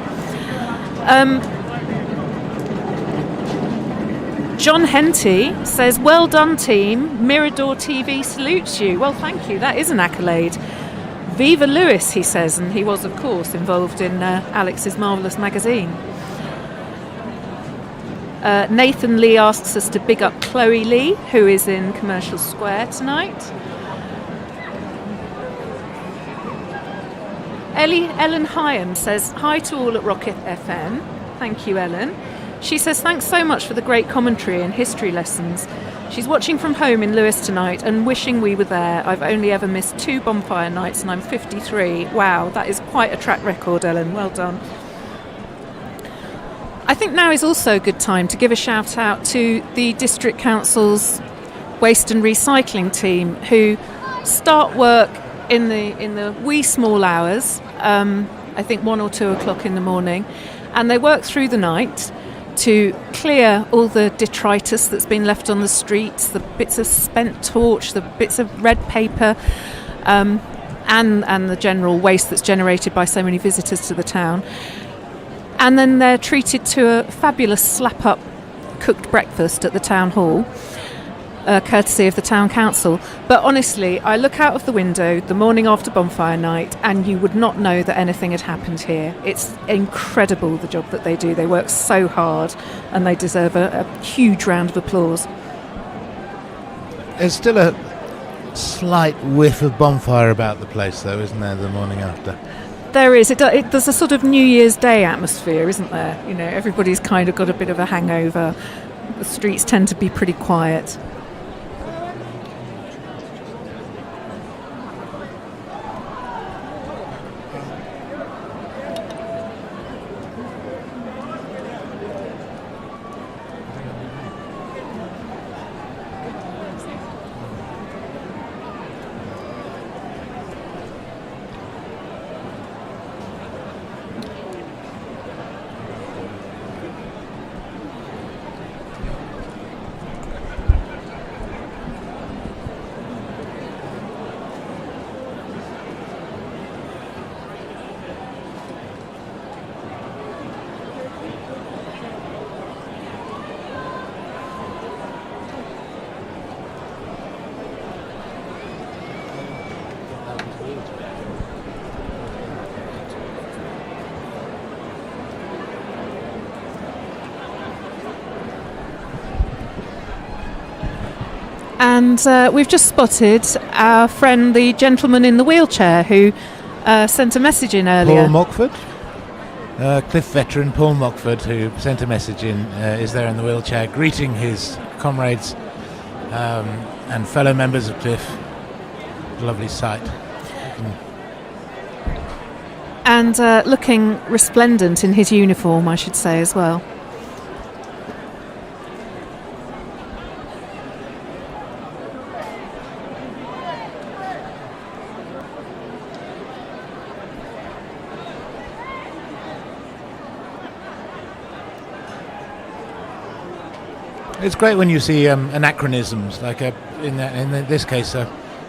John Henty says, well done team, Mirador TV salutes you. Well, thank you, that is an accolade. Viva Lewes, he says, and he was of course involved in Alex's Marvellous magazine. Nathan Lee asks us to big up Chloe Lee, who is in Commercial Square tonight. Ellen Hyam says, hi to all at Rocket FM. Thank you, Ellen. She says, thanks so much for the great commentary and history lessons. She's watching from home in Lewes tonight and wishing we were there. I've only ever missed 2 bonfire nights and I'm 53. Wow, that is quite a track record, Ellen. Well done. I think now is also a good time to give a shout out to the District Council's Waste and Recycling team, who start work in the wee small hours, I think 1 or 2 o'clock in the morning, and they work through the night to clear all the detritus that's been left on the streets, the bits of spent torch, the bits of red paper, and the general waste that's generated by so many visitors to the town. And then they're treated to a fabulous slap-up cooked breakfast at the town hall, courtesy of the town council. But honestly, I look out of the window the morning after bonfire night and you would not know that anything had happened here. It's incredible, the job that they do. They work so hard and they deserve a huge round of applause. There's still a slight whiff of bonfire about the place, though, isn't there, the morning after? There is. There's a sort of New Year's Day atmosphere, isn't there? You know, everybody's kind of got a bit of a hangover. The streets tend to be pretty quiet. And we've just spotted our friend, the gentleman in the wheelchair, who sent a message in earlier. Paul Mockford, Cliff veteran Paul Mockford, who sent a message in, is there in the wheelchair, greeting his comrades and fellow members of Cliff. Lovely sight. And looking resplendent in his uniform, I should say, as well. It's great when you see anachronisms, like in this case, a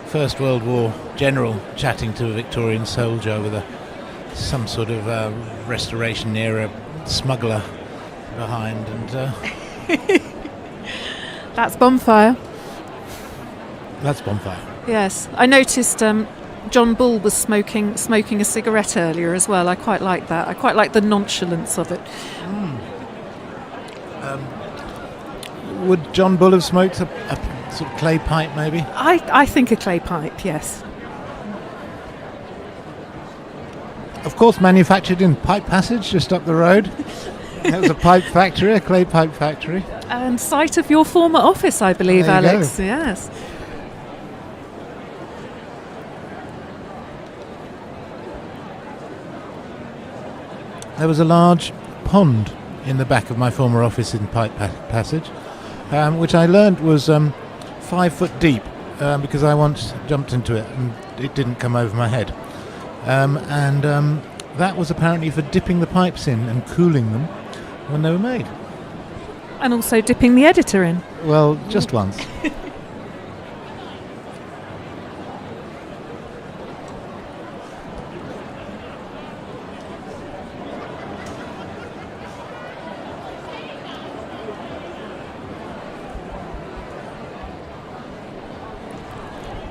First World War general chatting to a Victorian soldier with some sort of Restoration era smuggler behind, and That's Bonfire. that's Bonfire. Yes, I noticed John Bull was smoking a cigarette earlier as well. I quite like that. I quite like the nonchalance of it. Would John Bull have smoked a sort of clay pipe, maybe? I think a clay pipe, yes. Of course, manufactured in Pipe Passage, just up the road. That was a pipe factory, a clay pipe factory. And site of your former office, I believe, There you Alex. go. Yes. There was a large pond in the back of my former office in Pipe Passage, which I learnt was 5 foot deep, because I once jumped into it and it didn't come over my head. That was apparently for dipping the pipes in and cooling them when they were made. And also dipping the editor in. Well, just once.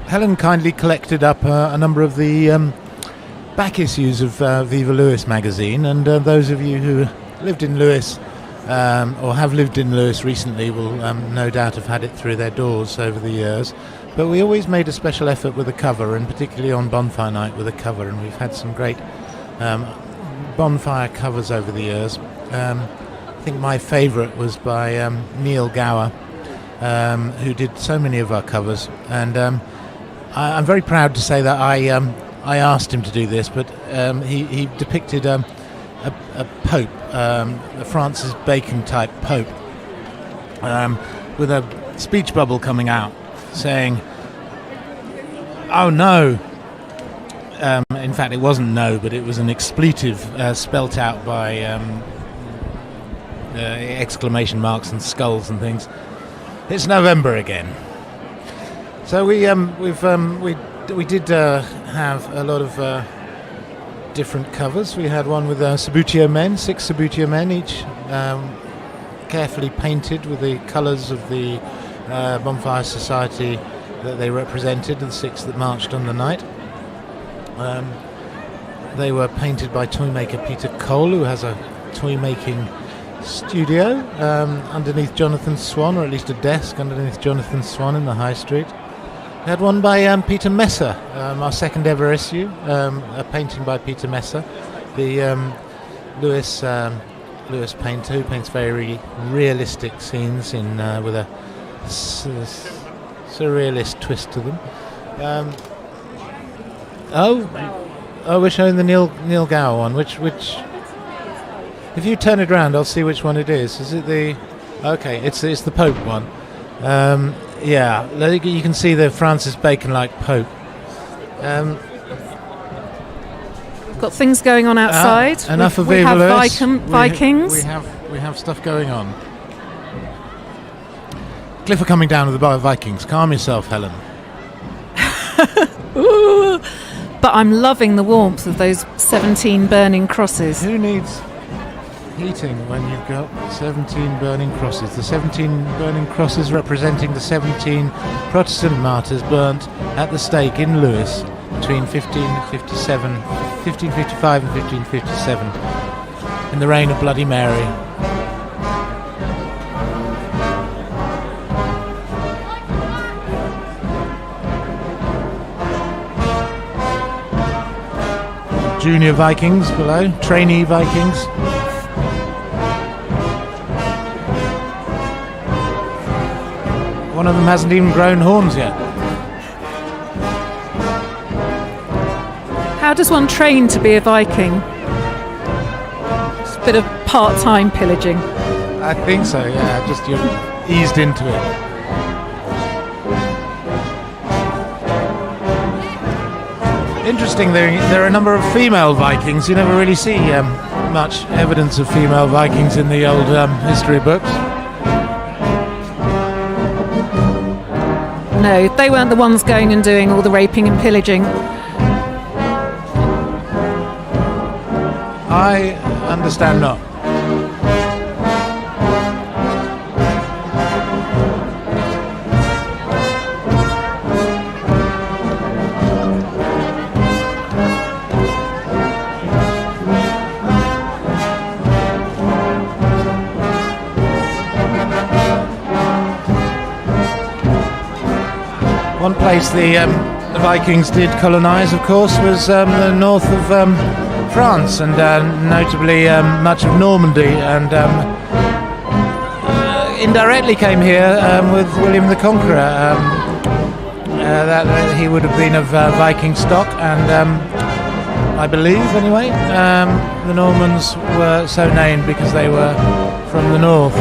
Helen kindly collected up a number of the back issues of Viva Lewes magazine, and those of you who lived in Lewes or have lived in Lewes recently will no doubt have had it through their doors over the years. But we always made a special effort with a cover, and particularly on Bonfire Night with a cover, and we've had some great Bonfire covers over the years. I think my favourite was by Neil Gower, who did so many of our covers, and I'm very proud to say that I asked him to do this, but he depicted a pope, a Francis Bacon type pope, with a speech bubble coming out saying, "Oh no!" In fact, it wasn't "no," but it was an expletive spelt out by exclamation marks and skulls and things. It's November again. So we did have a lot of different covers. We had one with Sabutio men, 6 Sabutio men, each carefully painted with the colours of the Bonfire Society that they represented, the 6 that marched on the night. They were painted by toymaker Peter Cole, who has a toy-making studio underneath Jonathan Swan, or at least a desk underneath Jonathan Swan in the High Street. We had one by Peter Messer, our second ever issue, a painting by Peter Messer, the Lewes painter who paints very realistic scenes in with a surrealist twist to them. We're showing the Neil Gower one. Which? If you turn it around, I'll see which one it is. Is it the? Okay, it's the Pope one. Yeah, you can see the Francis Bacon-like Pope. We've got things going on outside. Enough of we Viva have Lewes. Vikings. We have stuff going on. Cliff are coming down with the Vikings. Calm yourself, Helen. Ooh, but I'm loving the warmth of those 17 burning crosses. Who needs heating when you've got 17 burning crosses? The 17 burning crosses representing the 17 Protestant martyrs burnt at the stake in Lewes between 1555 and 1557 in the reign of Bloody Mary. junior Vikings below, trainee Vikings. One of them hasn't even grown horns yet. How does one train to be a Viking? It's a bit of part-time pillaging. I think so, yeah, just you're eased into it. Interesting, there are a number of female Vikings. You never really see much evidence of female Vikings in the old history books. No, they weren't the ones going and doing all the raping and pillaging. I understand not. One place the Vikings did colonise, of course, was the north of France, and notably much of Normandy, and indirectly came here with William the Conqueror. That he would have been of Viking stock, and I believe, anyway, the Normans were so named because they were from the north.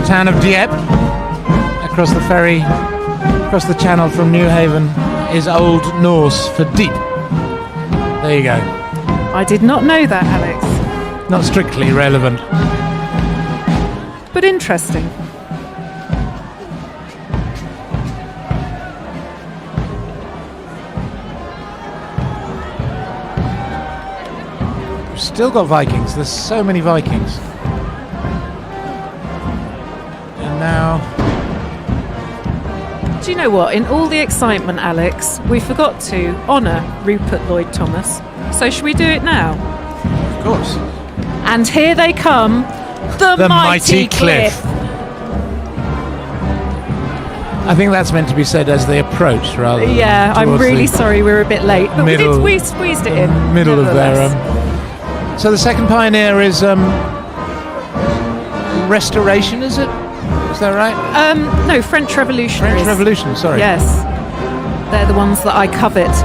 The town of Dieppe, across the ferry, across the channel from Newhaven, is Old Norse for deep. There you go. I did not know that, Alex. Not strictly relevant. But interesting. We've still got Vikings. There's so many Vikings. Now, do you know what? In all the excitement, Alex, we forgot to honour Rupert Lloyd Thomas. So should we do it now? of course, And here they come, the mighty Cliff. I think that's meant to be said as they approach, rather. Yeah, I'm towards really the sorry we're a bit late, but we squeezed it in. middle of their. nevertheless. So the second pioneer is Restoration, is it? Is that right? No, French Revolutionaries. French Revolution, sorry. Yes, they're the ones that I covet.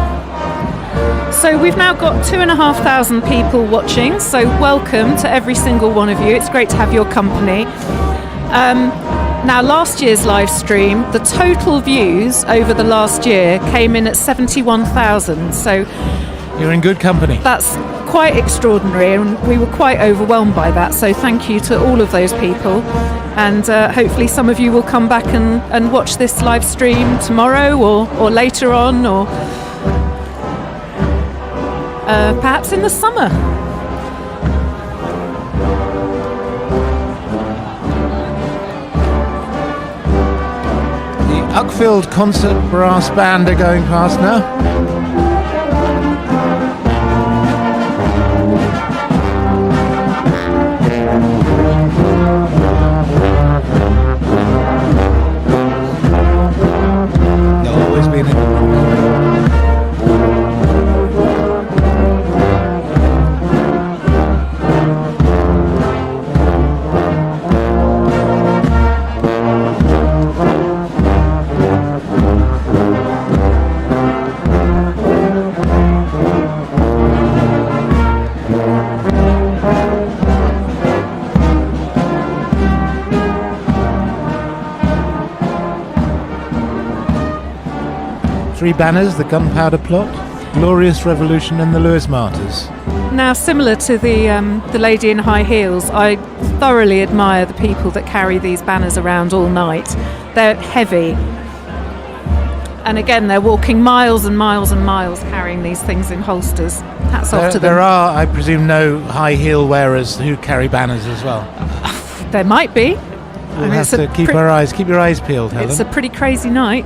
So we've now got 2,500 people watching, so welcome to every single one of you. It's great to have your company. Now, last year's live stream, the total views over the last year came in at 71,000, so You're in good company. that's quite extraordinary, and we were quite overwhelmed by that, so thank you to all of those people. And hopefully some of you will come back and watch this live stream tomorrow or later on, or perhaps in the summer. The Uckfield Concert Brass Band are going past now. They'll always be in it. Three banners: the Gunpowder Plot, Glorious Revolution, and the Lewes Martyrs. Now, similar to the lady in high heels, I thoroughly admire the people that carry these banners around all night. They're heavy. And again, they're walking miles and miles and miles carrying these things in holsters. Hats off to them. There are, I presume, no high heel wearers who carry banners as well. There might be. We'll have to keep your eyes peeled, Helen. It's a pretty crazy night.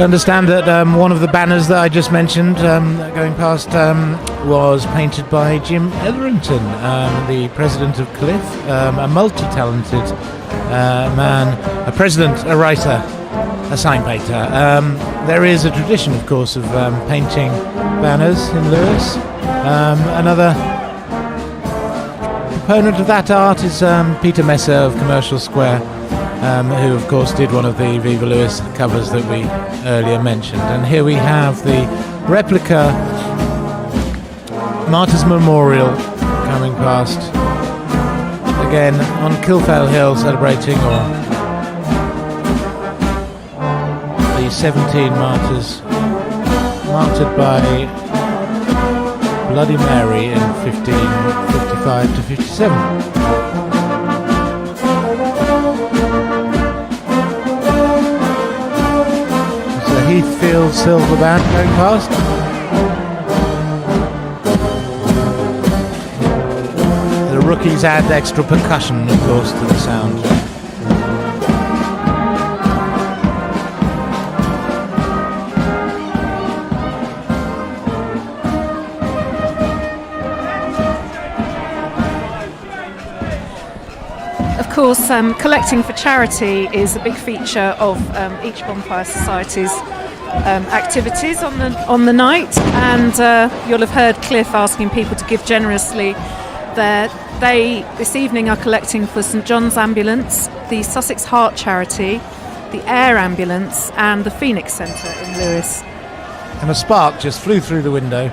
I understand that one of the banners that I just mentioned going past was painted by Jim Etherington, the president of Cliff, a multi-talented man, a president, a writer, a sign painter. There is a tradition, of course, of painting banners in Lewes. Another proponent of that art is Peter Messer of Commercial Square, who of course did one of the Viva Lewes covers that we earlier mentioned. And here we have the replica Martyrs Memorial coming past, again on Kilfale Hill, celebrating the 17 martyrs martyred by Bloody Mary in 1555 to 57. Heathfield silver band going past. The rookies add extra percussion, of course, to the sound. Of course, collecting for charity is a big feature of each Bonfire Society's activities on the night, and you'll have heard Cliff asking people to give generously. They this evening are collecting for St John's Ambulance, the Sussex Heart Charity, the Air Ambulance, and the Phoenix Centre in Lewes. And a spark just flew through the window.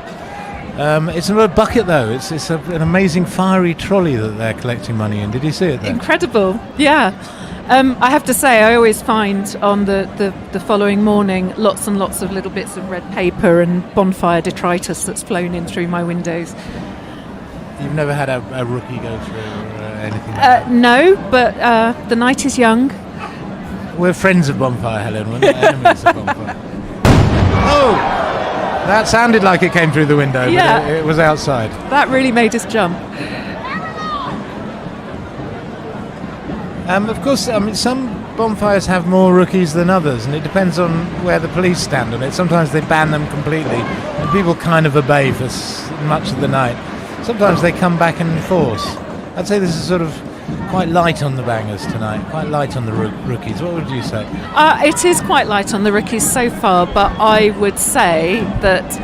It's not a bucket though, it's an amazing fiery trolley that they're collecting money in. Did you see it there? Incredible, yeah. I have to say, I always find on the following morning lots and lots of little bits of red paper and bonfire detritus that's flown in through my windows. You've never had a rookie go through anything like that? No, but the night is young. We're friends of Bonfire, Helen. We're not enemies of Bonfire. Oh! That sounded like it came through the window, yeah. But it was outside. That really made us jump. Of course, some bonfires have more rookies than others, and it depends on where the police stand on it. Sometimes they ban them completely, and people kind of obey for much of the night. Sometimes they come back in force. I'd say this is sort of quite light on the bangers tonight, quite light on the rookies. What would you say? It is quite light on the rookies so far, but I would say that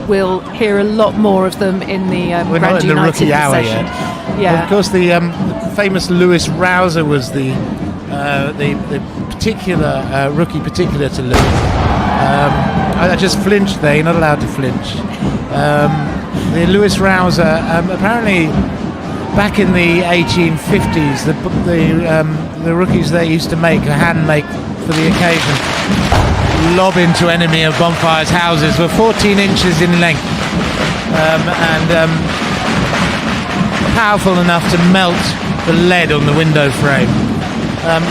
we'll hear a lot more of them in the We're Grand not in the United rookie hour procession. yet. Yeah. Well, of course, the famous Lewes Rouser was the particular rookie particular to Lewes. I just flinched there. You're not allowed to flinch. The Lewes Rouser, apparently, back in the 1850s, the rookies there used to make a hand make for the occasion. Lob into enemy of Bonfire's houses were 14 inches in length and powerful enough to melt the lead on the window frame.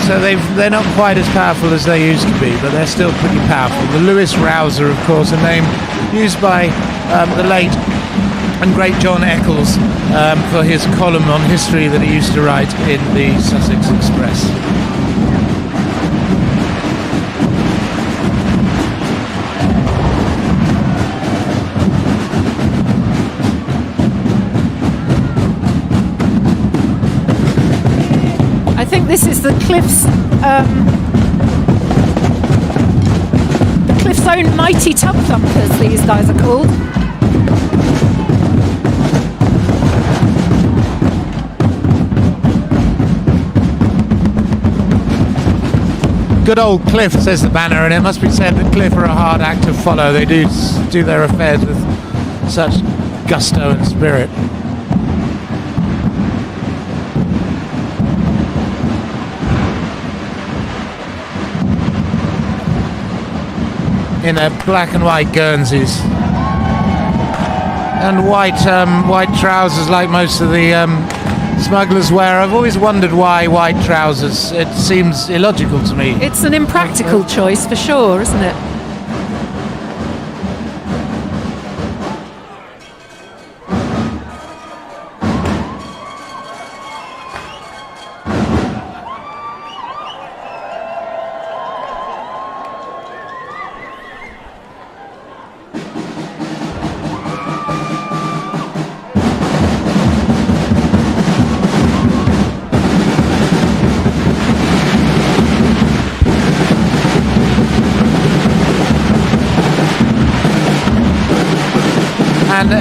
So they're not quite as powerful as they used to be, but they're still pretty powerful. The Lewes Rouser, of course, a name used by the late and great John Eccles for his column on history that he used to write in the Sussex Express. I think this is the Cliff's own mighty tub thumpers, these guys are called. Good old Cliff, says the banner, and it must be said that Cliff are a hard act to follow. They do their affairs with such gusto and spirit. In their black and white Guernseys and white trousers, like most of the smugglers wear. I've always wondered why white trousers. It seems illogical to me. It's an impractical choice for sure, isn't it?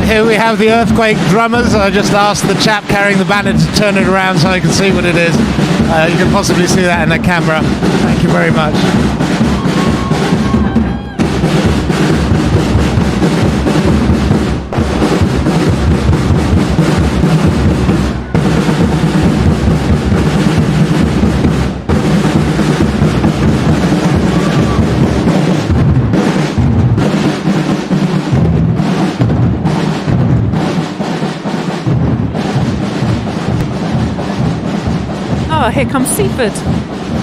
here we have the earthquake drummers. I just asked the chap carrying the banner to turn it around so I can see what it is. You can possibly see that in the camera. Thank you very much. Oh, here comes Seaford.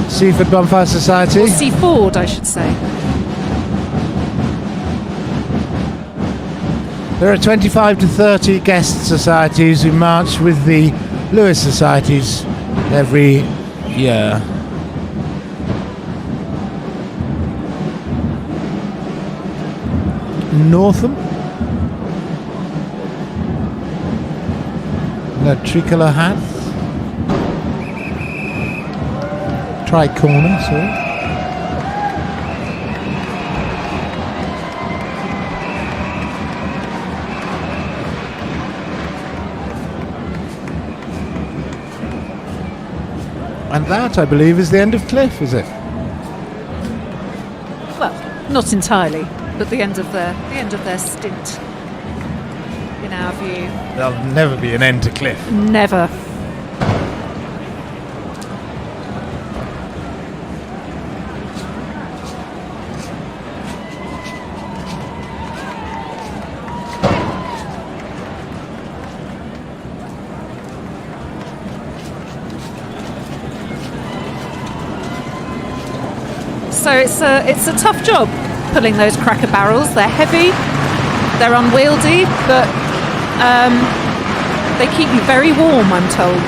Seaford Bonfire Society. Or Seaford, I should say. There are 25 to 30 guest societies who march with the Lewes societies every year. Northam. The tricolour hats. Tricorner, sorry. And that, I believe, is the end of Cliff, is it? Well, not entirely, but the end of their stint, in our view. There'll never be an end to Cliff. Never. So it's a tough job pulling those cracker barrels. They're heavy, they're unwieldy, but they keep you very warm, I'm told.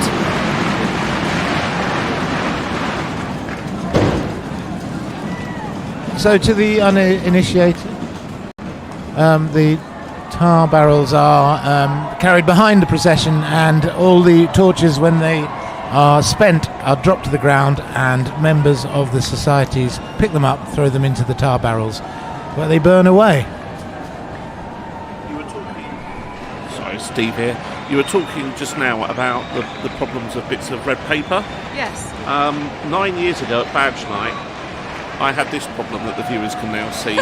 So to the uninitiated, the tar barrels are carried behind the procession, and all the torches, when they are spent, are dropped to the ground, and members of the societies pick them up, throw them into the tar barrels, where they burn away. You were talking... Sorry, Steve here. You were talking just now about the problems of bits of red paper. Yes. 9 years ago at Badge Night, I had this problem that the viewers can now see.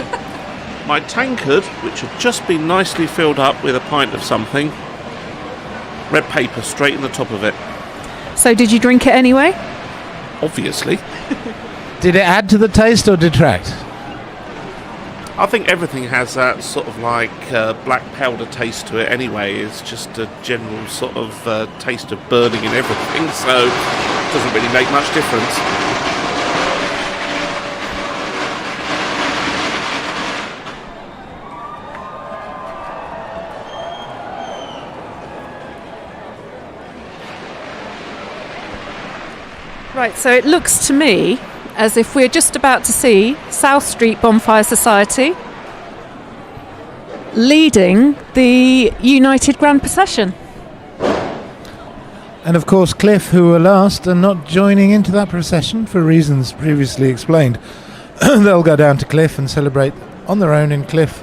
My tankard, which had just been nicely filled up with a pint of something, red paper straight in the top of it. So did you drink it anyway? Obviously. Did it add to the taste or detract? I think everything has that sort of like black powder taste to it anyway. It's just a general sort of taste of burning and everything, so it doesn't really make much difference. Right, so it looks to me as if we're just about to see South Street Bonfire Society leading the United Grand Procession. And of course Cliff, who were last, are not joining into that procession for reasons previously explained. They'll go down to Cliff and celebrate on their own in Cliff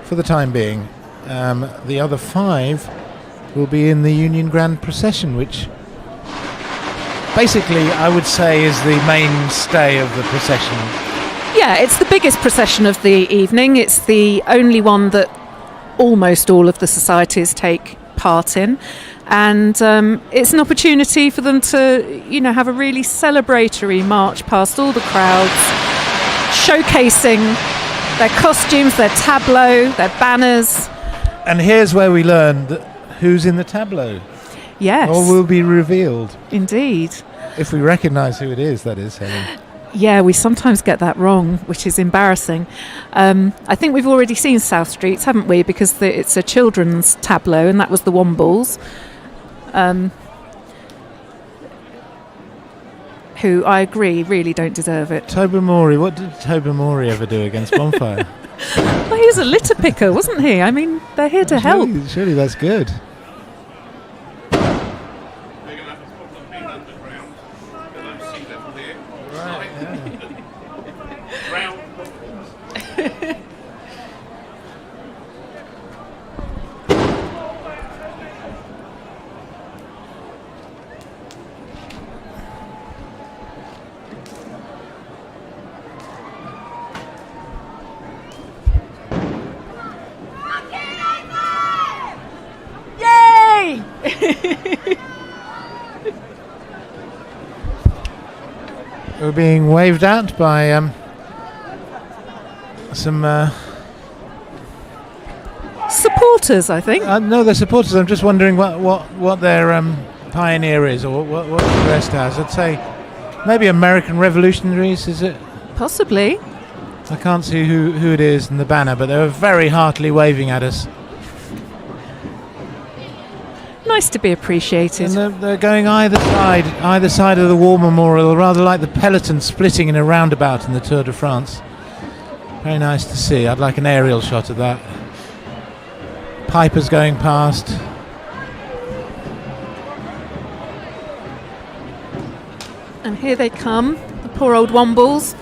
for the time being. The other 5 will be in the Union Grand Procession, which basically, I would say, is the mainstay of the procession. Yeah, it's the biggest procession of the evening. It's the only one that almost all of the societies take part in. And it's an opportunity for them to, have a really celebratory march past all the crowds, showcasing their costumes, their tableau, their banners. And here's where we learn that who's in the tableau. Yes. Or will be revealed. Indeed. If we recognise who it is, that is, Helen. Yeah, we sometimes get that wrong, which is embarrassing. I think we've already seen South Streets, haven't we? Because it's a children's tableau, and that was the Wombles. Who, I agree, really don't deserve it. Tobermory. What did Tobermory ever do against Bonfire? Well, he was a litter picker, wasn't he? I mean, they're here to help. Surely that's good. We're being waved at by some supporters, I think. no, they're supporters. I'm just wondering what their pioneer is, or what they're dressed as. I'd say maybe American revolutionaries, is it? Possibly. I can't see who it is in the banner, but they were very heartily waving at us. Nice to be appreciated. And they're going either side of the war memorial, rather like the peloton splitting in a roundabout in the Tour de France. Very nice to see. I'd like an aerial shot of that. Pipers going past. And here they come, the poor old Wombles.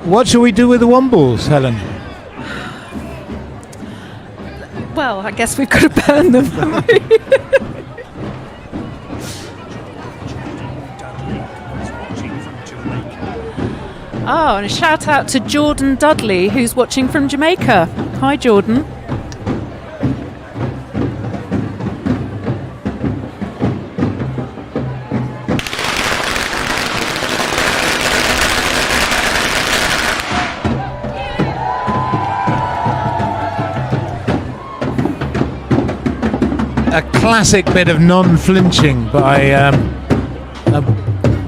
What shall we do with the Wombles, Helen? Well, I guess we've got to burn them, haven't we? Oh, and a shout out to Jordan Dudley, who's watching from Jamaica. Hi, Jordan. A classic bit of non-flinching by a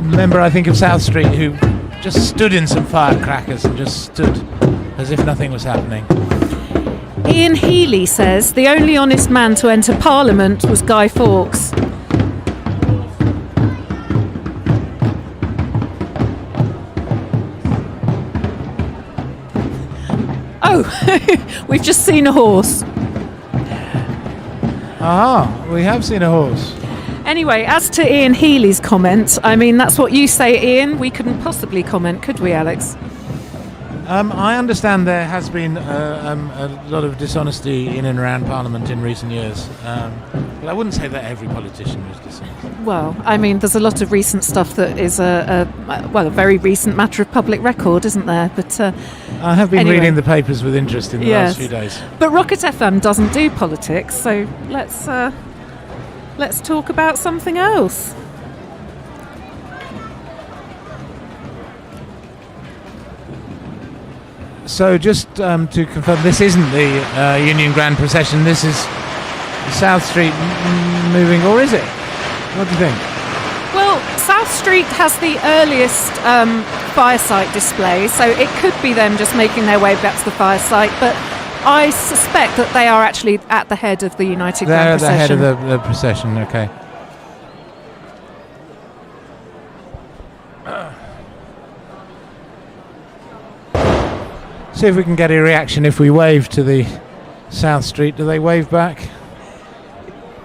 member, I think, of South Street, who just stood in some firecrackers and just stood as if nothing was happening. Ian Healy says the only honest man to enter Parliament was Guy Fawkes. Oh, we've just seen a horse. Ah, we have seen a horse. Anyway, as to Ian Healy's comment, I mean, that's what you say, Ian. We couldn't possibly comment, could we, Alex? I understand there has been a lot of dishonesty in and around Parliament in recent years, but I wouldn't say that every politician was dishonest. Well, I mean, there's a lot of recent stuff that is a very recent matter of public record, isn't there? But I have been anyway. reading the papers with interest in the Yes. last few days. But Rocket FM doesn't do politics, so let's talk about something else. So just to confirm, this isn't the Union Grand Procession, this is South Street moving, or is it? What do you think? Well, South Street has the earliest firesite display, so it could be them just making their way back to the firesite, but I suspect that they are actually at the head of the United They're Grand at the Procession. head of the procession, okay. See if we can get a reaction if we wave to the South Street. Do they wave back?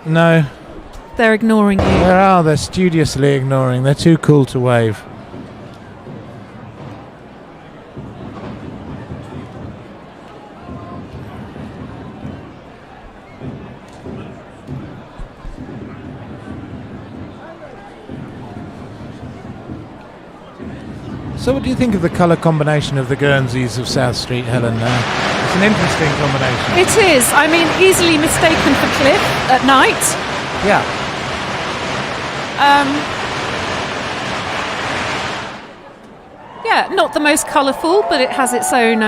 No. They're ignoring you. They're studiously ignoring. They're too cool to wave. So what do you think of the colour combination of the Guernseys of South Street, Helen? It's an interesting combination. It is. I mean, easily mistaken for Cliff at night. Yeah. Yeah, not the most colourful, but it has its own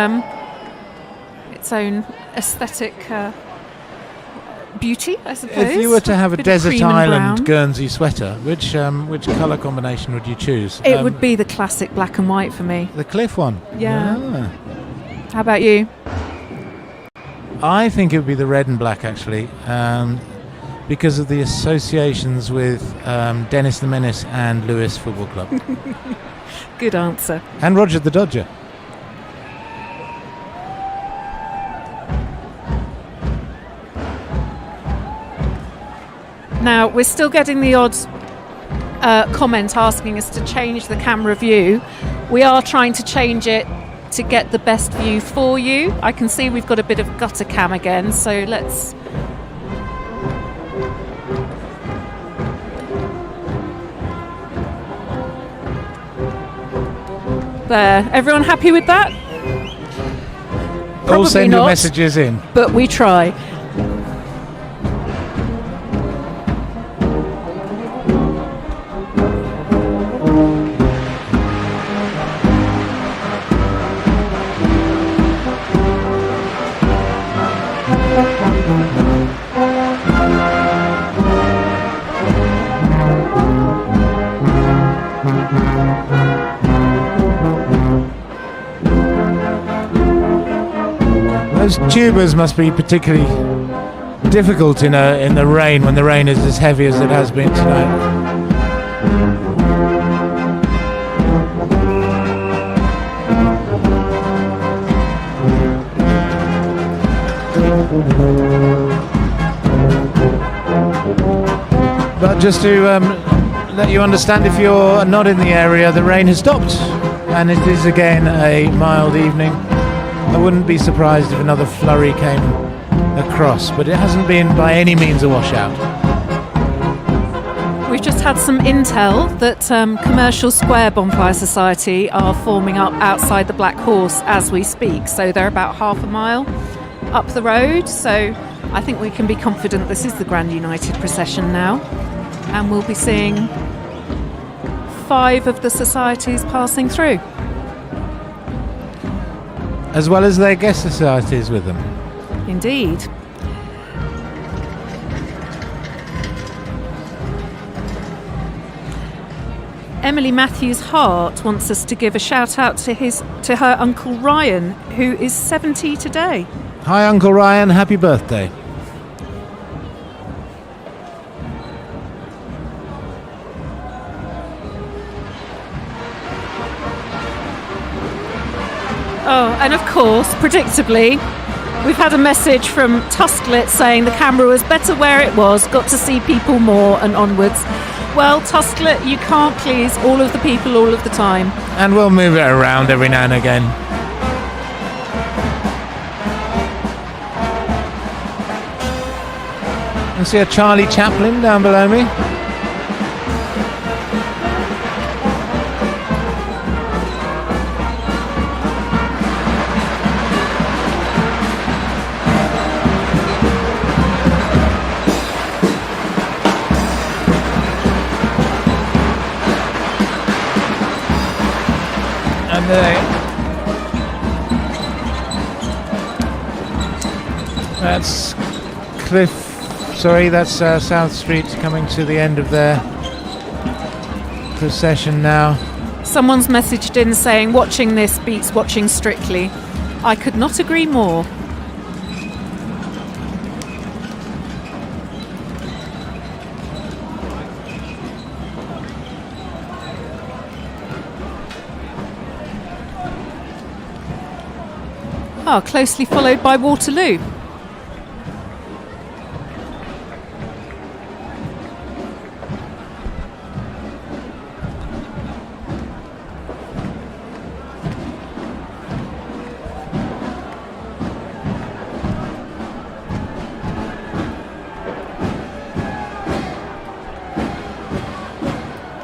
aesthetic beauty, I suppose. If you were to have a Bit of desert cream and island brown. Guernsey sweater, which colour combination would you choose? It would be the classic black and white for me. the Cliff one. Yeah. Ah. How about you? I think it would be the red and black, actually, because of the associations with Dennis the Menace and Lewes Football Club. Good answer. And Roger the Dodger. Now, we're still getting the odd comment asking us to change the camera view. We are trying to change it to get the best view for you. I can see we've got a bit of gutter cam again, so let's... There. Everyone happy with that? All Probably send your not. messages in. But we try. Those tubers must be particularly difficult in the rain, when the rain is as heavy as it has been tonight. But just to let you understand, if you're not in the area, the rain has stopped and it is again a mild evening. I wouldn't be surprised if another flurry came across, but it hasn't been by any means a washout. We've just had some intel that Commercial Square Bonfire Society are forming up outside the Black Horse as we speak, so they're about half a mile up the road, so I think we can be confident this is the Grand United Procession now, and we'll be seeing 5 of the societies passing through. As well as their guest societies with them. Indeed. Emily Matthews Hart wants us to give a shout out to her Uncle Ryan, who is 70 today. Hi Uncle Ryan, happy birthday. Oh, and of course, predictably, we've had a message from Tusklet saying the camera was better where it was, got to see people more and onwards. Well, Tusklet, you can't please all of the people all of the time. And we'll move it around every now and again. I see a Charlie Chaplin down below me. That's that's South Street coming to the end of their procession now. Someone's messaged in saying watching this beats watching Strictly. I could not agree more. Closely followed by Waterloo.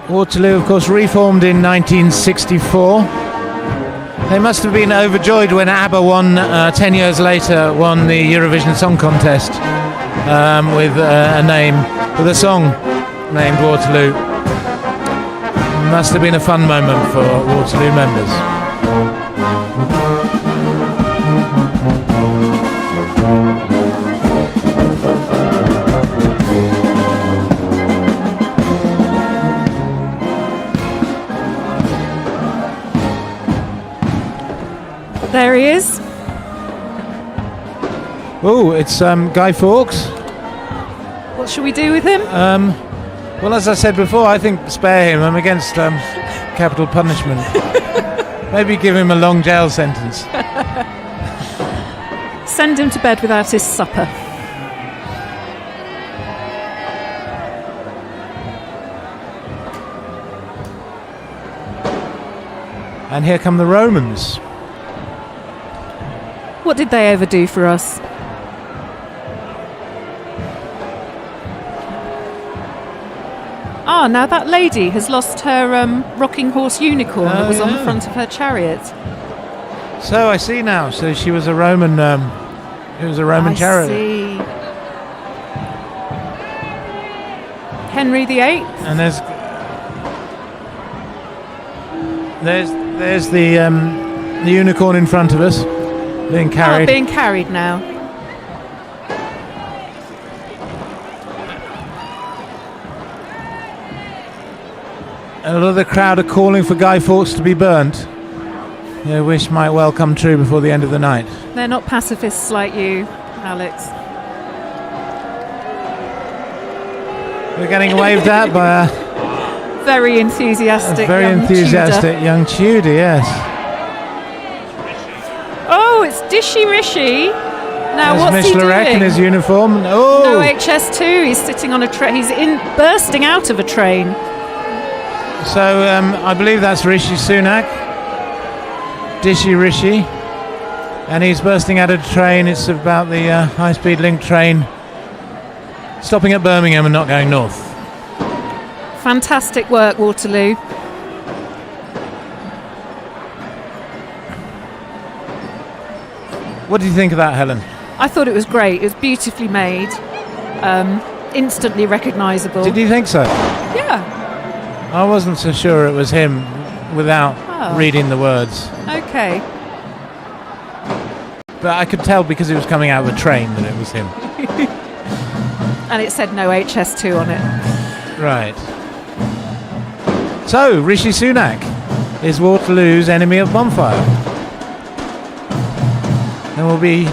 Waterloo, of course, reformed in 1964. They must have been overjoyed when ABBA won, 10 years later, won the Eurovision Song Contest with a song named Waterloo. Must have been a fun moment for Waterloo members. There he is. Oh, it's Guy Fawkes. What should we do with him? Well, as I said before, I think spare him. I'm against capital punishment. Maybe give him a long jail sentence. Send him to bed without his supper. And here come the Romans. What did they ever do for us? Now that lady has lost her rocking horse unicorn that was on the front of her chariot. So I see now. So she was a Roman. It was a Roman chariot. I see. Henry VIII. And there's the unicorn in front of us, being carried. Being carried now. And a lot of the crowd are calling for Guy Fawkes to be burnt. your wish might well come true before the end of the night. They're not pacifists like you, Alex. We're getting waved at by a Very enthusiastic very young enthusiastic Tudor. young Tudor, yes. Oh, it's Dishy Rishi. Now, There's what's he Michelorec in doing? his uniform. No Oh! HS2. He's sitting on a train. He's bursting out of a train. So I believe that's Rishi Sunak. Dishy Rishi. And he's bursting out of a train. It's about the high-speed link train stopping at Birmingham and not going north. Fantastic work, Waterloo. What do you think of that, Helen? I thought it was great. It was beautifully made, instantly recognisable. Did you think so? Yeah. I wasn't so sure it was him without reading the words. Okay. But I could tell because he was coming out of a train that it was him. And it said no HS2 on it. Right. So, Rishi Sunak is Waterloo's enemy of Bonfire. And will be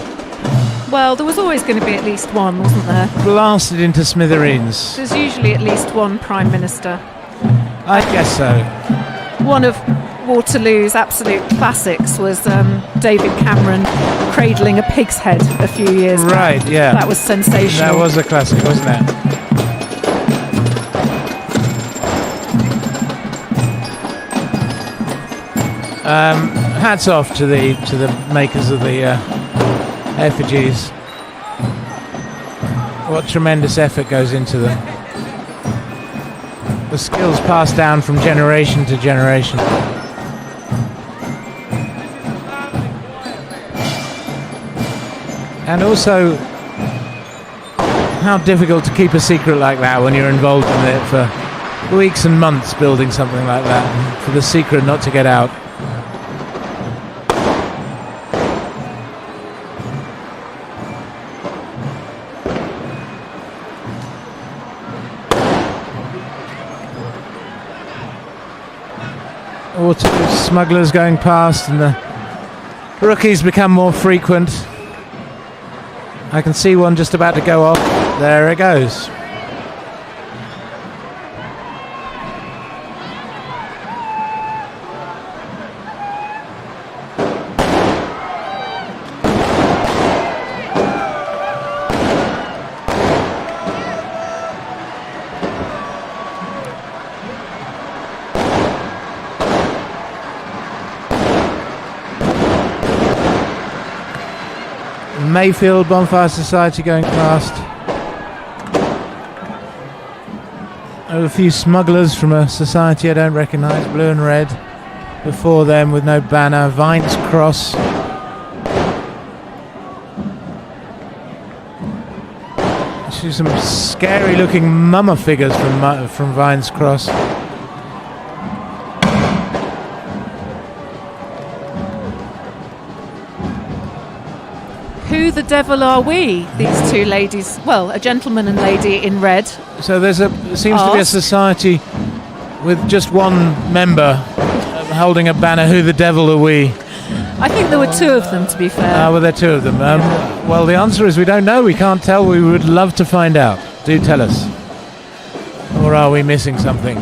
Well, there was always going to be at least one, wasn't there? blasted into smithereens. There's usually at least one Prime Minister. I guess so. One of Waterloo's absolute classics was David Cameron cradling a pig's head a few years back. Right, yeah. That was sensational. That was a classic, wasn't it? Hats off to the makers of the effigies. What tremendous effort goes into them. The skills passed down from generation to generation. And also, how difficult to keep a secret like that when you're involved in it for weeks and months building something like that, and for the secret not to get out. Auto smugglers going past and the rookies become more frequent. I can see one just about to go off. There it goes. Mayfield Bonfire Society going past. A few smugglers from a society I don't recognise, blue and red. Before them with no banner, Vine's Cross. See some scary looking mummer figures from Vine's Cross. Who the devil are we? These two ladies, well, a gentleman and lady in red. So there seems to be a society with just one member holding a banner. Who the devil are we? I think there were two of them, to be fair. Well, there are two of them. Well, the answer is we don't know. We can't tell. We would love to find out. Do tell us. Or are we missing something?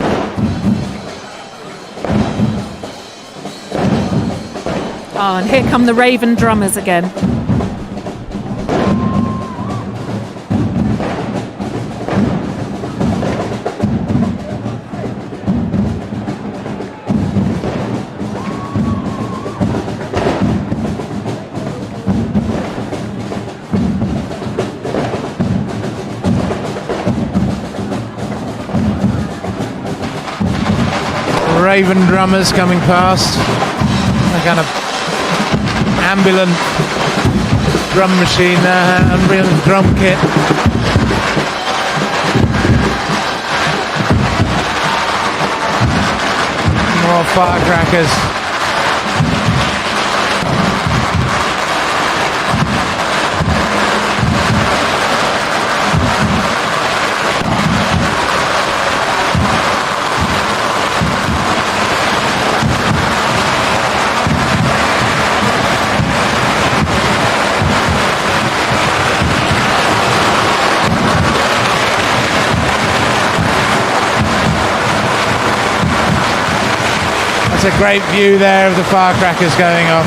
Oh, and here come the Raven drummers again. Raven drummers coming past. A kind of ambulant drum machine there, ambulant drum kit. More firecrackers. That's a great view there of the firecrackers going off.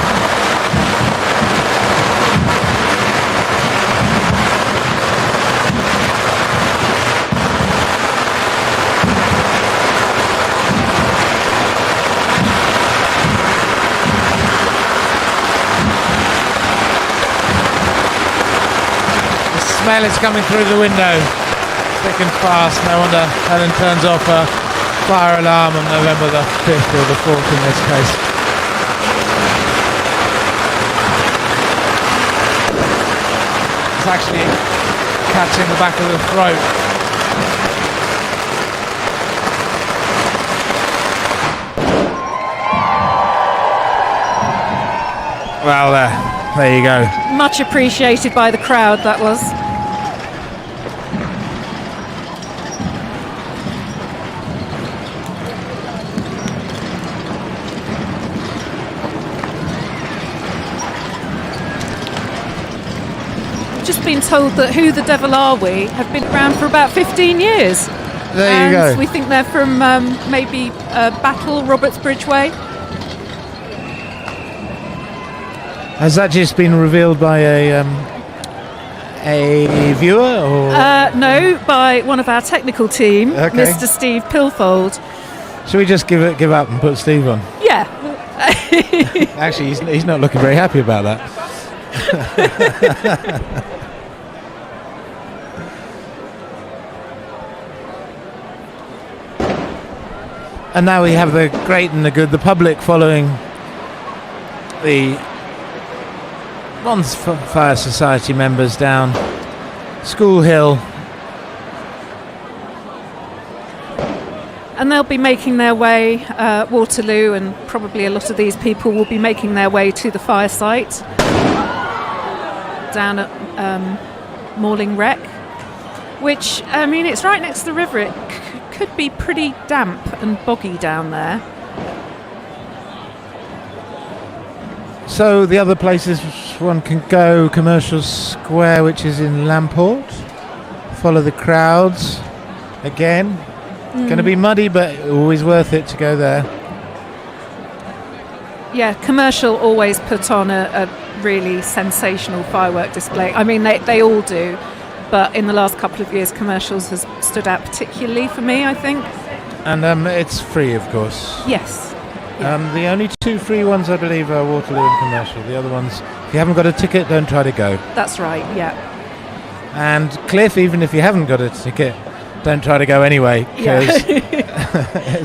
The smell is coming through the window, thick and fast. No wonder Helen turns off her fire alarm on November the 5th or the 4th in this case. It's actually catching the back of the throat. Well, there you go. Much appreciated by the crowd, that was. Just been told that Who the Devil Are We have been around for about 15 years. There you go. We think they're from maybe Battle, Robertsbridge Way. Has that just been revealed by a viewer, or No, by one of our technical team, Okay. Mr. Steve Pilfold. should we just give up and put Steve on? Yeah. Actually, he's not looking very happy about that. And now we have the great and the good, the public following the Bonfire Society members down School Hill. And they'll be making their way Waterloo, and probably a lot of these people will be making their way to the fire site down at Malling Wreck, which, I mean, it's right next to the river. It could be pretty damp and boggy down there. So the other places one can go, Commercial Square, which is in Lamport. Follow the crowds again. Going to be muddy, but always worth it to go there. Yeah, Commercial always put on a really sensational firework display. I mean, they all do, but in the last couple of years, Commercials has stood out particularly for me, I think. And it's free, of course. Yes. The only two free ones, I believe, are Waterloo and Commercial. The other ones, if you haven't got a ticket, don't try to go. That's right, yeah. And Cliff, even if you haven't got a ticket, don't try to go anyway, because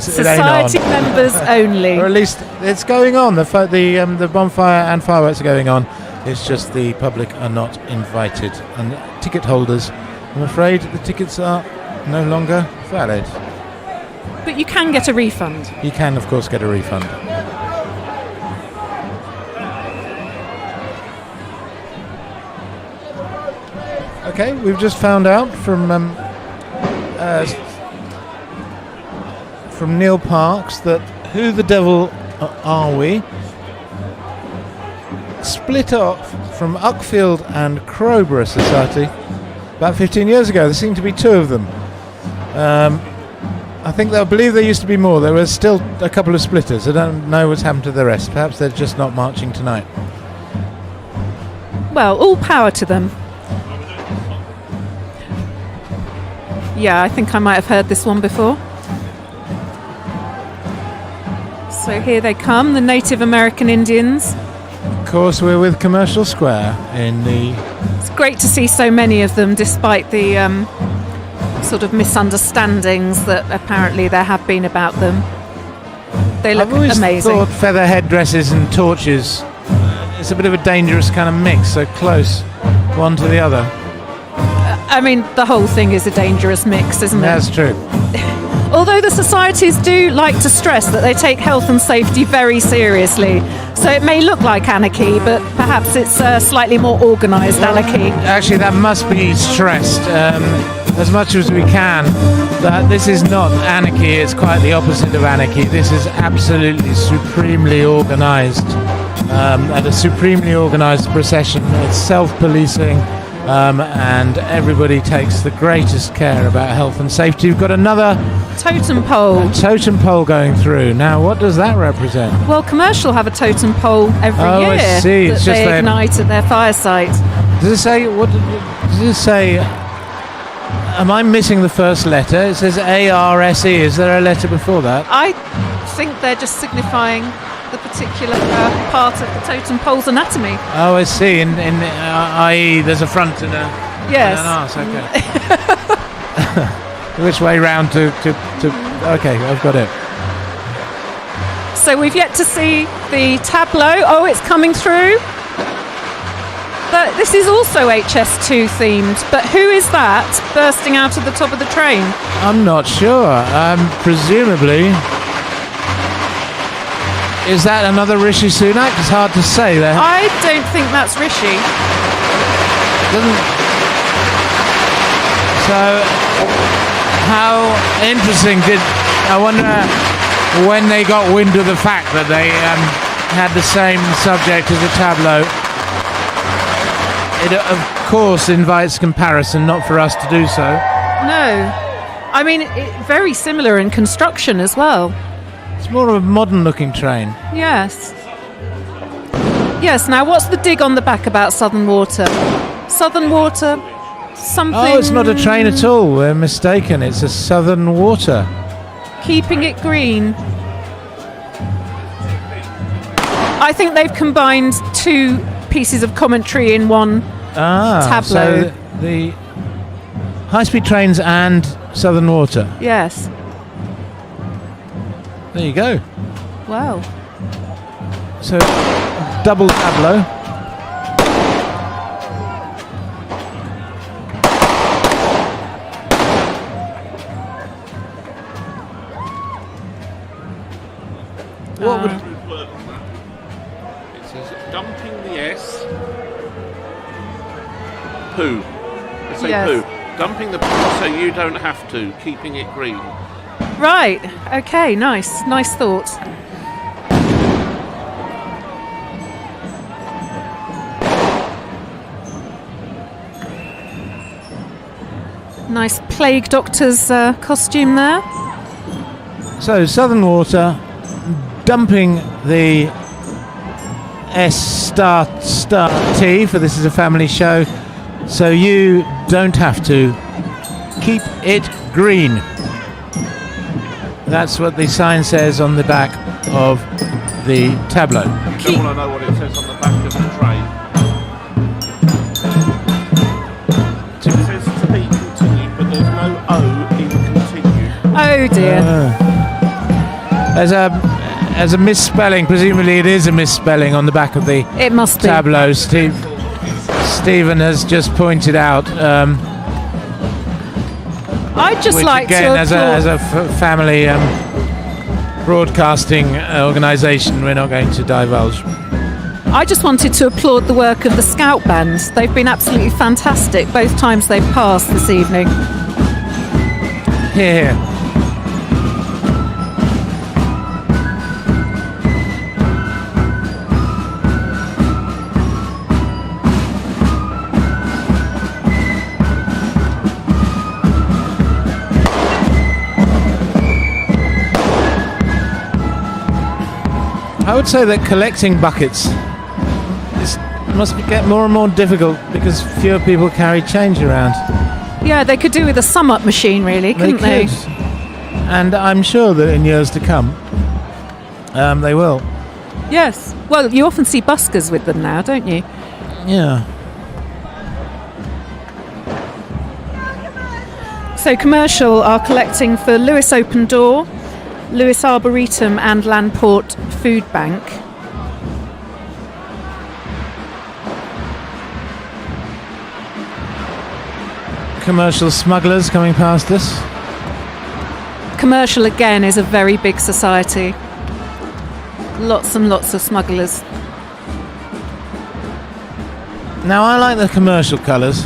Society members only. Or at least it's going on. The bonfire and fireworks are going on. It's just the public are not invited. And ticket holders, I'm afraid the tickets are no longer valid. But you can get a refund. You can, of course, get a refund. Okay, we've just found out from Neil Parks that Who the Devil Are We split off from Uckfield and Crowborough Society about 15 years ago. There seem to be two of them. I believe there used to be more. There was still a couple of splitters. I don't know what's happened to the rest. Perhaps they're just not marching tonight. Well, all power to them. Yeah, I think I might have heard this one before. So here they come, the Native American Indians. Of course, we're with Commercial Square in the... It's great to see so many of them, despite the sort of misunderstandings that apparently there have been about them. They look I've always amazing. thought feather headdresses and torches, it's a bit of a dangerous kind of mix, so close one to the other. I mean, the whole thing is a dangerous mix, isn't it? That's true. Although the societies do like to stress that they take health and safety very seriously. So it may look like anarchy, but perhaps it's slightly more organised anarchy. Actually, that must be stressed as much as we can, that this is not anarchy, it's quite the opposite of anarchy. This is absolutely supremely organised, and a supremely organised procession. It's self-policing. and everybody takes the greatest care about health and safety. You've got another Totem pole. totem pole going through. Now, what does that represent? Well, Commercial have a totem pole every Oh, year I see. that It's just they their- ignite at their fire site. Does it say, does it say, am I missing the first letter? It says ARSE. Is there a letter before that? I think they're just signifying the particular part of the totem pole's anatomy. Oh, I see. I.e., there's a front and a Yes. and an arse. Okay. Which way round to? Okay, I've got it. So we've yet to see the tableau. Oh, it's coming through. But this is also HS2 themed. But who is that bursting out of the top of the train? I'm not sure. Presumably, is that another Rishi Sunak? It's hard to say. There I don't think that's Rishi. doesn't. So, how interesting I wonder when they got wind of the fact that they had the same subject as a tableau. It of course invites comparison, not for us to do so. No. I mean, very similar in construction as well. It's more of a modern looking train. Yes. Yes, now what's the dig on the back about Southern Water? Southern Water, something... Oh, it's not a train at all. We're mistaken. It's a Southern Water. Keeping it green. I think they've combined two pieces of commentary in one tableau. So the high-speed trains and Southern Water. Yes. There you go. Wow. So, double tableau. What would... Word on that. It says dumping the S. Poo. They say Yes. poo. Dumping the poo so you don't have to. Keeping it green. Right. Okay, nice. Nice thought. Nice plague doctor's costume there. So, Southern Water dumping the S***T, for This Is a Family Show, so you don't have to. Keep it green. That's what the sign says on the back of the tableau. Don't want to know what it says on the back of the train. It says to be continued, but there's no O in continue. Oh dear. As a misspelling, presumably it is a misspelling on the back of the It must be. tableau. Stephen has just pointed out. I'd just Which like again, to as a family broadcasting organisation, we're not going to divulge. I just wanted to applaud the work of the Scout bands. They've been absolutely fantastic both times they've passed this evening. Here. I would say that collecting buckets must get more and more difficult because fewer people carry change around. Yeah, they could do with a sum-up machine, really, couldn't they? could. And I'm sure that in years to come, they will. Yes. Well, you often see buskers with them now, don't you? Yeah. So Commercial are collecting for Lewes Open Door, Lewes Arboretum and Landport Food Bank. Commercial smugglers coming past us. Commercial, again, is a very big society. Lots and lots of smugglers. Now, I like the commercial colours.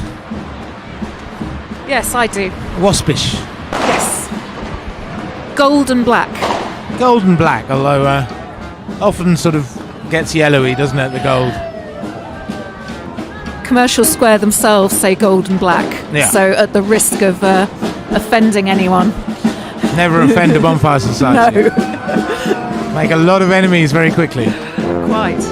Yes, I do. Waspish. Yes. Gold and black. Gold and black, although often sort of gets yellowy, doesn't it, the gold? Commercial Square themselves say gold and black. Yeah. So at the risk of offending anyone. Never offend a bonfire society. No. Make a lot of enemies very quickly. Quite.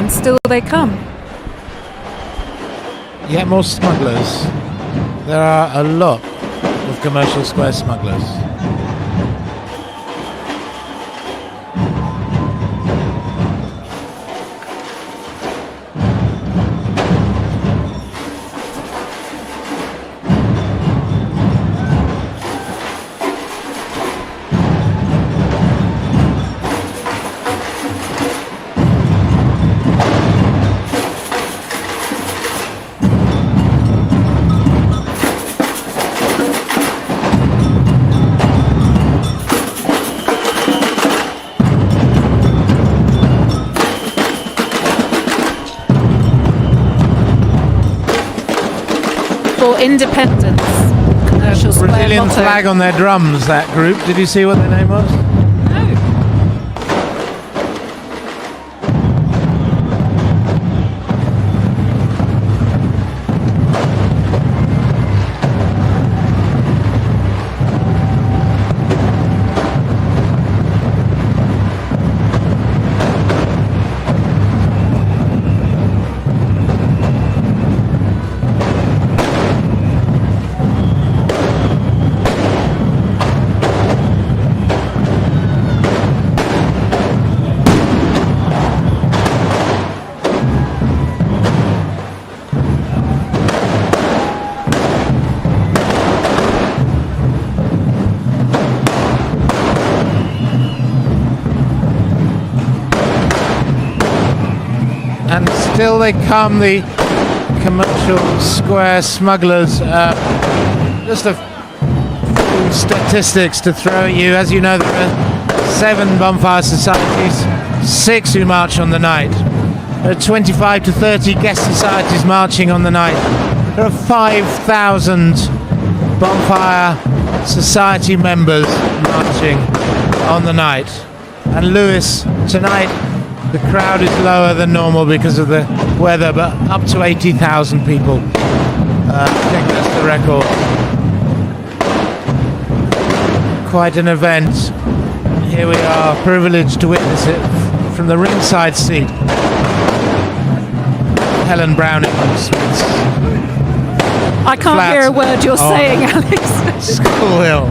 Still they come. Yet more smugglers. There are a lot of Commercial Square smugglers. Independence. Commercial Square Brazilian motto. flag on their drums, that group. Did you see what their name was? And still they come, the Commercial Square smugglers. Just a few statistics to throw at you. As you know, there are 7 bonfire societies, 6 who march on the night. There are 25 to 30 guest societies marching on the night. There are 5,000 bonfire society members marching on the night. And Lewes, tonight, the crowd is lower than normal because of the weather, but up to 80,000 people. I think that's the record. Quite an event. Here we are, privileged to witness it from the ringside seat. Helen Browning's I can't hear a word you're saying, Alex. School Hill.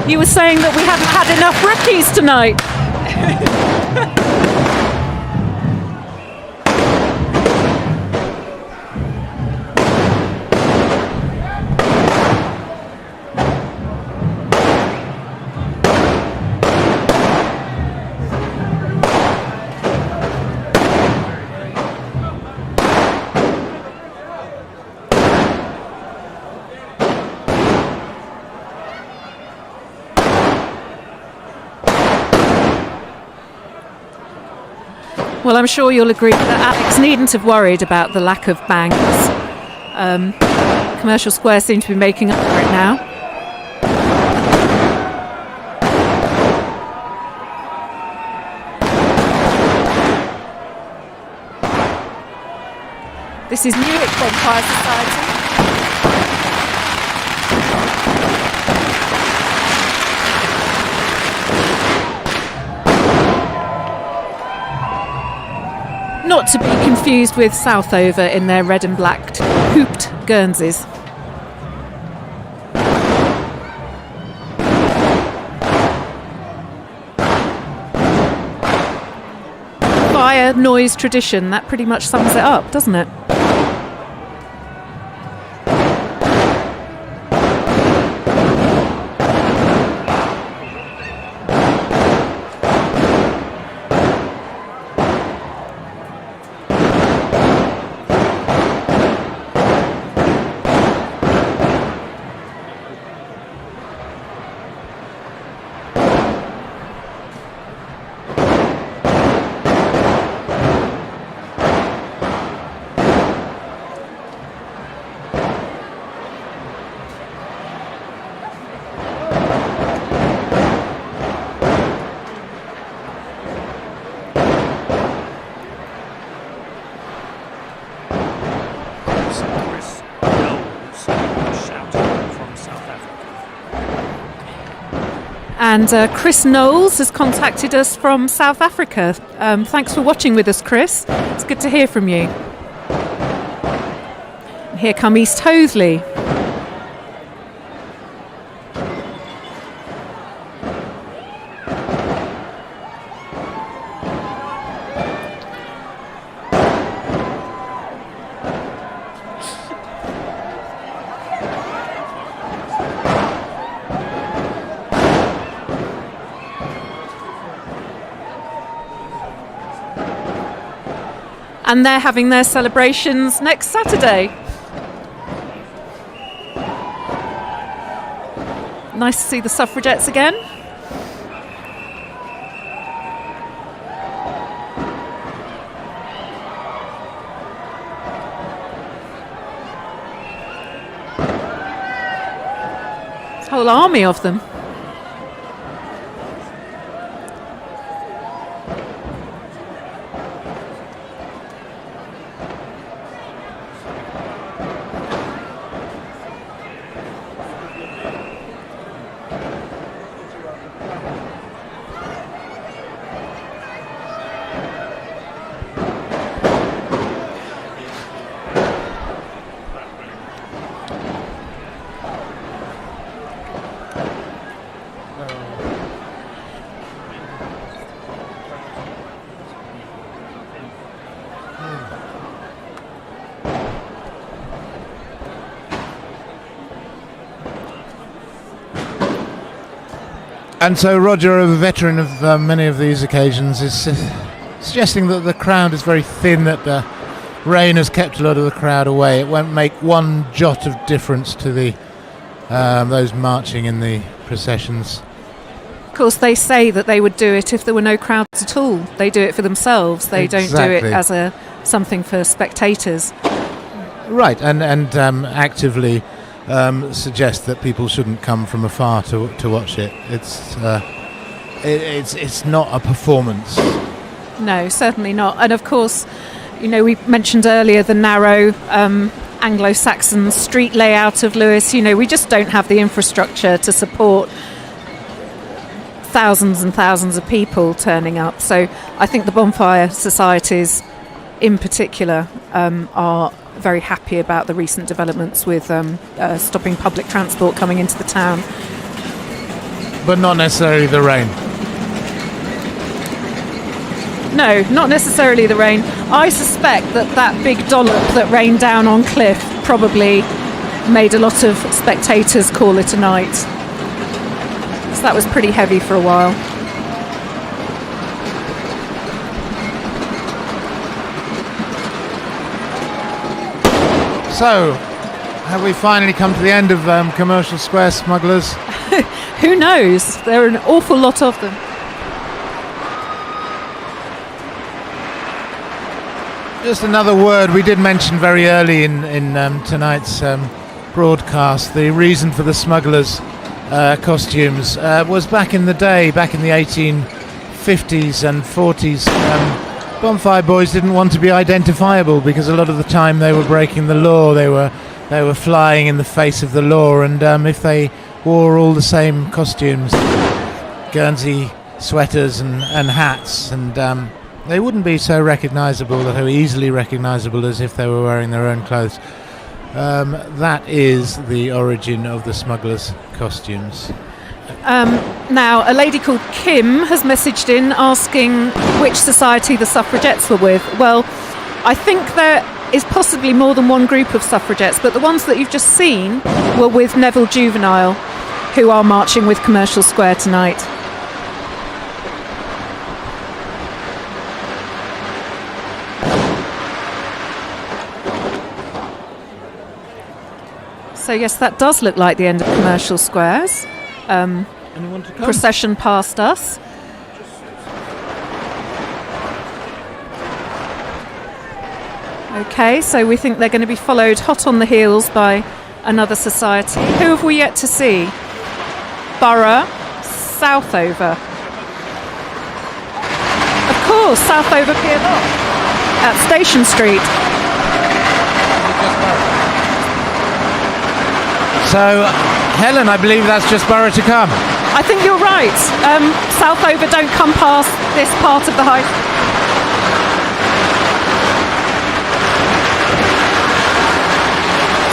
You were saying that we haven't had enough rookies tonight. Well, I'm sure you'll agree that Alex needn't have worried about the lack of bangs. Commercial Square seem to be making up for it now. This is Newark Bonfire Society. Not to be confused with Southover in their red and black hooped Guernseys. fire noise tradition. That pretty much sums it up, doesn't it? And Chris Knowles has contacted us from South Africa. Thanks for watching with us, Chris. It's good to hear from you. And here come East Hoathly. And they're having their celebrations next Saturday. Nice to see the suffragettes again. There's a whole army of them. And so Roger, a veteran of many of these occasions, is suggesting that the crowd is very thin, that the rain has kept a lot of the crowd away. It won't make one jot of difference to the those marching in the processions. Of course, they say that they would do it if there were no crowds at all. They do it for themselves. They don't do it as something for spectators. Right, and actively suggest that people shouldn't come from afar to watch it. It's not a performance. No, certainly not. And of course, you know, we mentioned earlier the narrow Anglo-Saxon street layout of Lewes. You know, we just don't have the infrastructure to support thousands and thousands of people turning up. So I think the Bonfire societies in particular are very happy about the recent developments with stopping public transport coming into the town. But not necessarily the rain. No, not necessarily the rain. I suspect that big dollop that rained down on Cliff probably made a lot of spectators call it a night. So that was pretty heavy for a while. So, have we finally come to the end of Commercial Square smugglers? Who knows? There are an awful lot of them. Just another word we did mention very early in tonight's broadcast. The reason for the smugglers' costumes was back in the day, back in the 1850s and 40s. Bonfire boys didn't want to be identifiable because a lot of the time they were breaking the law. They were flying in the face of the law, and if they wore all the same costumes, Guernsey sweaters and hats, and they wouldn't be so recognisable, so easily recognisable as if they were wearing their own clothes. That is the origin of the smugglers' costumes. Now, a lady called Kim has messaged in asking which society the suffragettes were with. Well, I think there is possibly more than one group of suffragettes, but the ones that you've just seen were with Neville Juvenile, who are marching with Commercial Square tonight. So yes, that does look like the end of Commercial Squares. Anyone to come? Procession past us. Okay, so we think they're going to be followed hot on the heels by another society. Who have we yet to see? Borough, Southover. Of course, Southover Pier Lock at Station Street. So, Helen, I believe that's just Borough to come. I think you're right. Southover don't come past this part of the High Street.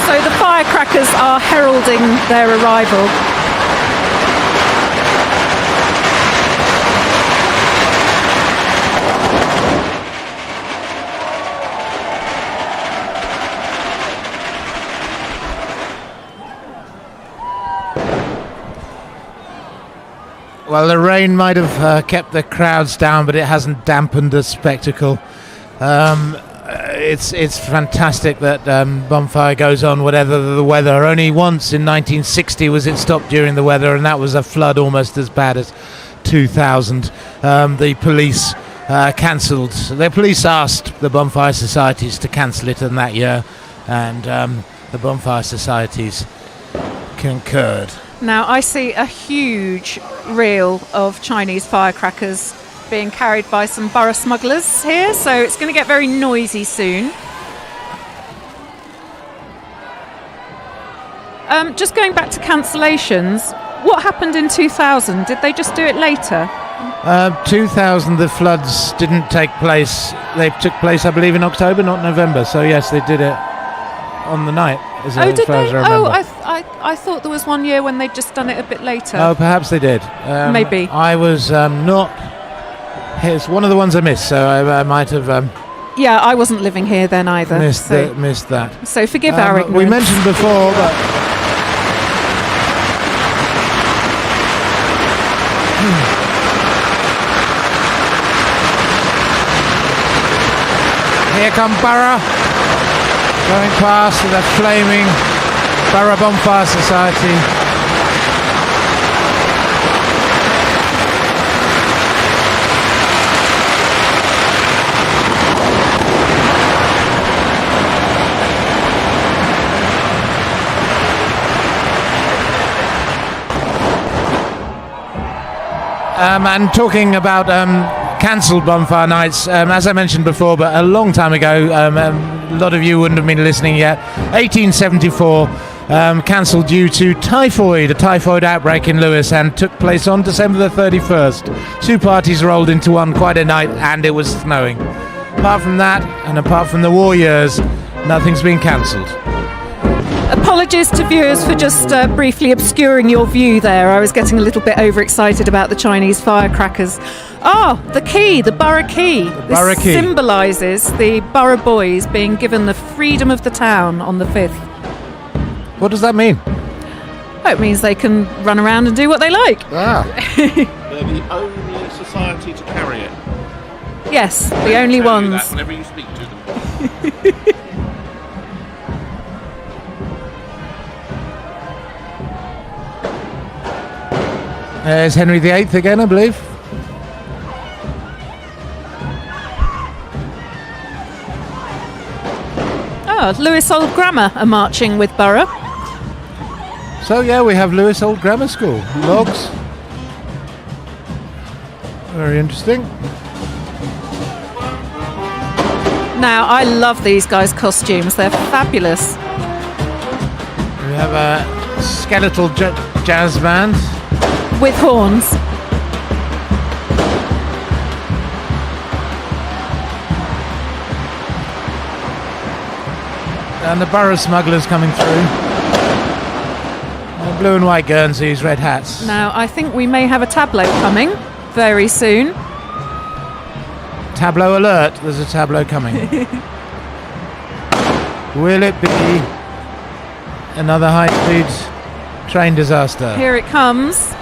So the firecrackers are heralding their arrival. Well, the rain might have kept the crowds down, but it hasn't dampened the spectacle. It's fantastic that Bonfire goes on whatever the weather. Only once in 1960 was it stopped during the weather, and that was a flood almost as bad as 2000. The police cancelled. The police asked the Bonfire Societies to cancel it in that year, and the Bonfire Societies concurred. Now I see a huge reel of Chinese firecrackers being carried by some borough smugglers here, so it's going to get very noisy soon. Just going back to cancellations, what happened in 2000? Did they just do it later? 2000, the floods didn't take place. They took place, I believe, in October, not November. So yes, they did it on the night. As Oh, did far as they? I remember. I thought there was one year when they'd just done it a bit later. Oh, perhaps they did. Maybe. I was not. It's one of the ones I missed, so I might have Yeah, I wasn't living here then either. missed that. So forgive our ignorance. We mentioned before, but here come Borough, going past the flaming Borough Bonfire Society. And talking about cancelled bonfire nights, as I mentioned before, but a long time ago, a lot of you wouldn't have been listening yet, 1874, cancelled due to typhoid, a typhoid outbreak in Lewes, and took place on December the 31st. Two parties rolled into one, quite a night, and it was snowing. Apart from that, and apart from the war years, nothing's been cancelled. Apologies to viewers for just briefly obscuring your view there. I was getting a little bit overexcited about the Chinese firecrackers. The key, the borough key. Borough key symbolises the borough boys being given the freedom of the town on the 5th. What does that mean? Oh, it means they can run around and do what they like. They're the only society to carry it. Yes, the only Tell you ones. that whenever you speak to them. There's Henry VIII again, I believe. Lewes Old Grammar are marching with Borough. So yeah, we have Lewes Old Grammar School. Logs. Very interesting. Now, I love these guys' costumes. They're fabulous. We have a skeletal jazz band. With horns. And the borough smugglers coming through. And blue and white Guernseys, red hats. Now, I think we may have a tableau coming very soon. Tableau alert, there's a tableau coming. Will it be another high-speed train disaster? Here it comes.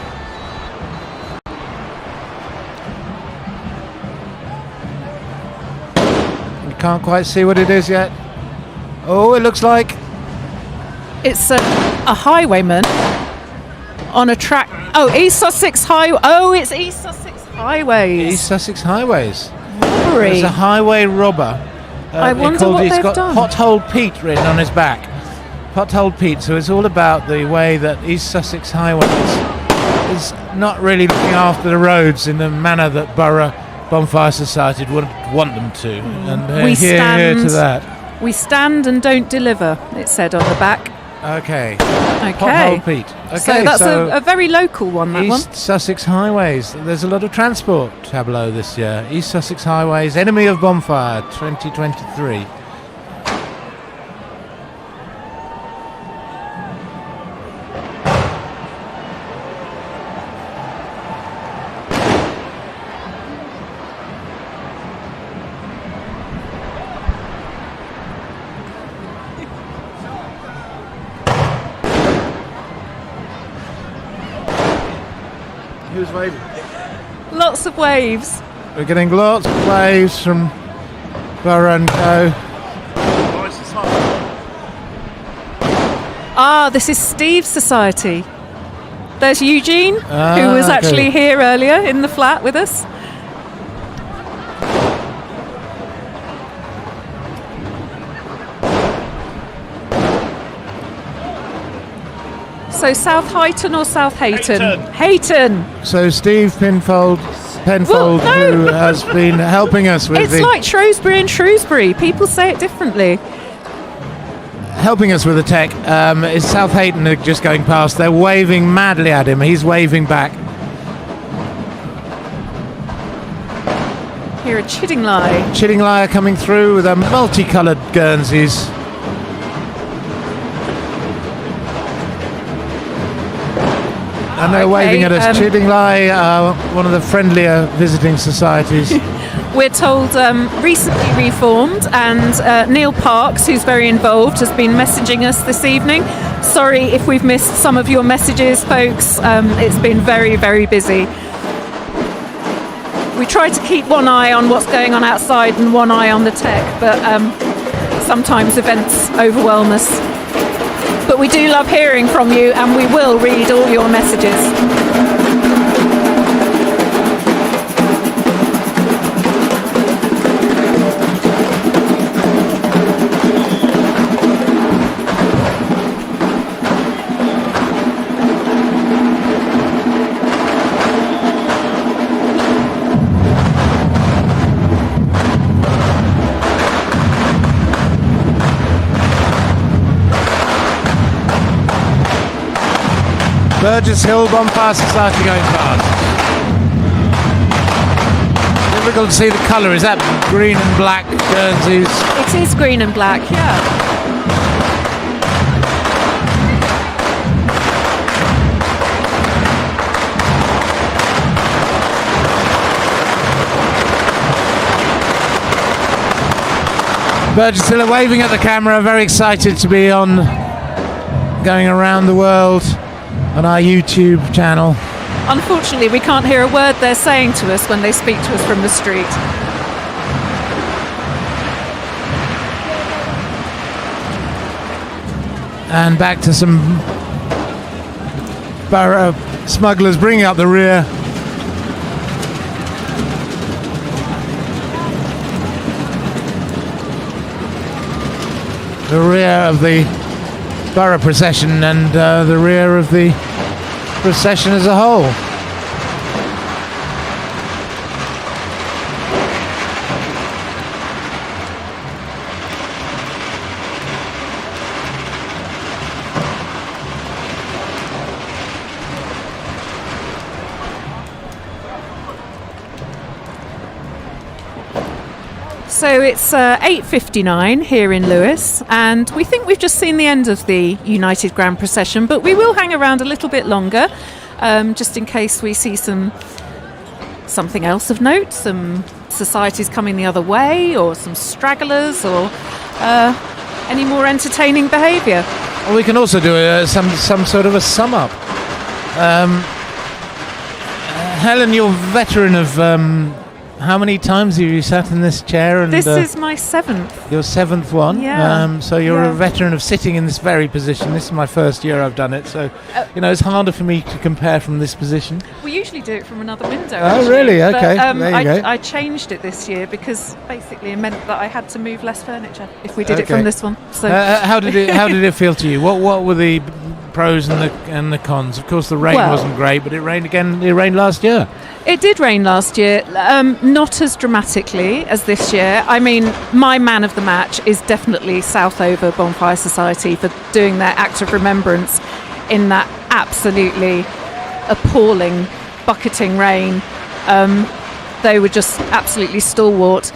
We can't quite see what it is yet. Oh, it looks like It's a highwayman on a track. Oh, East Sussex Highway. Oh, it's East Sussex Highways. East Sussex Highways. Robbery. There's a highway robber. I wonder what he's they've got done. Pothole Pete written on his back. Pothole Pete. So it's all about the way that East Sussex Highways is not really looking after the roads in the manner that Borough Bonfire Society would want them to. And We here to stand- that. We stand and don't deliver, it said on the back. Okay. Okay. Pothole Pete. Okay, So that's a very local one, that one. East Sussex Highways. There's a lot of transport tableau this year. East Sussex Highways, Enemy of Bonfire 2023. Who's waving? Lots of waves. We're getting lots of waves from Borough and Co. Ah, this is Steve's society. There's Eugene, who was okay. actually here earlier in the flat with us. So South Heighton or South Hayton? Hayton. So Steve Penfold, Well, no. who has been helping us with It's like Shrewsbury and Shrewsbury. People say it differently. helping us with the tech. Is South Hayton just going past? They're waving madly at him. He's waving back. Here at Chiddingly. Chiddingly are coming through with their multicoloured Guernseys. And they're Okay, waving at us. Chiddingly are one of the friendlier visiting societies. We're told recently reformed, and Neil Parks, who's very involved, has been messaging us this evening. Sorry if we've missed some of your messages, folks. It's been very, very busy. We try to keep one eye on what's going on outside and one eye on the tech, but sometimes events overwhelm us. But we do love hearing from you, and we will read all your messages. Burgess Hill Bonfire Society going past. Difficult to see the colour. Is that green and black Guernseys? It is green and black, yeah. Burgess Hill are waving at the camera, very excited to be on, going around the world on our YouTube channel. Unfortunately, we can't hear a word they're saying to us when they speak to us from the street. And back to some Borough smugglers bringing up the rear. The rear of the Borough procession and the rear of the procession as a whole. So it's 8:59 here in Lewes, and we think we've just seen the end of the United Grand Procession, but we will hang around a little bit longer, just in case we see something else of note, some societies coming the other way, or some stragglers, or any more entertaining behaviour. Well, we can also do some sort of a sum up. Helen, you're veteran of how many times have you sat in this chair? And this is my 7th. Your 7th one. Yeah. So you're a veteran of sitting in this very position. This is my first year I've done it, so it's harder for me to compare from this position. We usually do it from another window. Oh, actually, really? Okay. But, there you go. I changed it this year because basically it meant that I had to move less furniture if we did it from this one. So how did it feel to you? What were the pros and the cons? Of course, the rain wasn't great, but it rained again. It rained last year. It did rain last year, not as dramatically as this year. I mean, my man of the match is definitely Southover Bonfire Society for doing their act of remembrance in that absolutely appalling bucketing rain. They were just absolutely stalwart.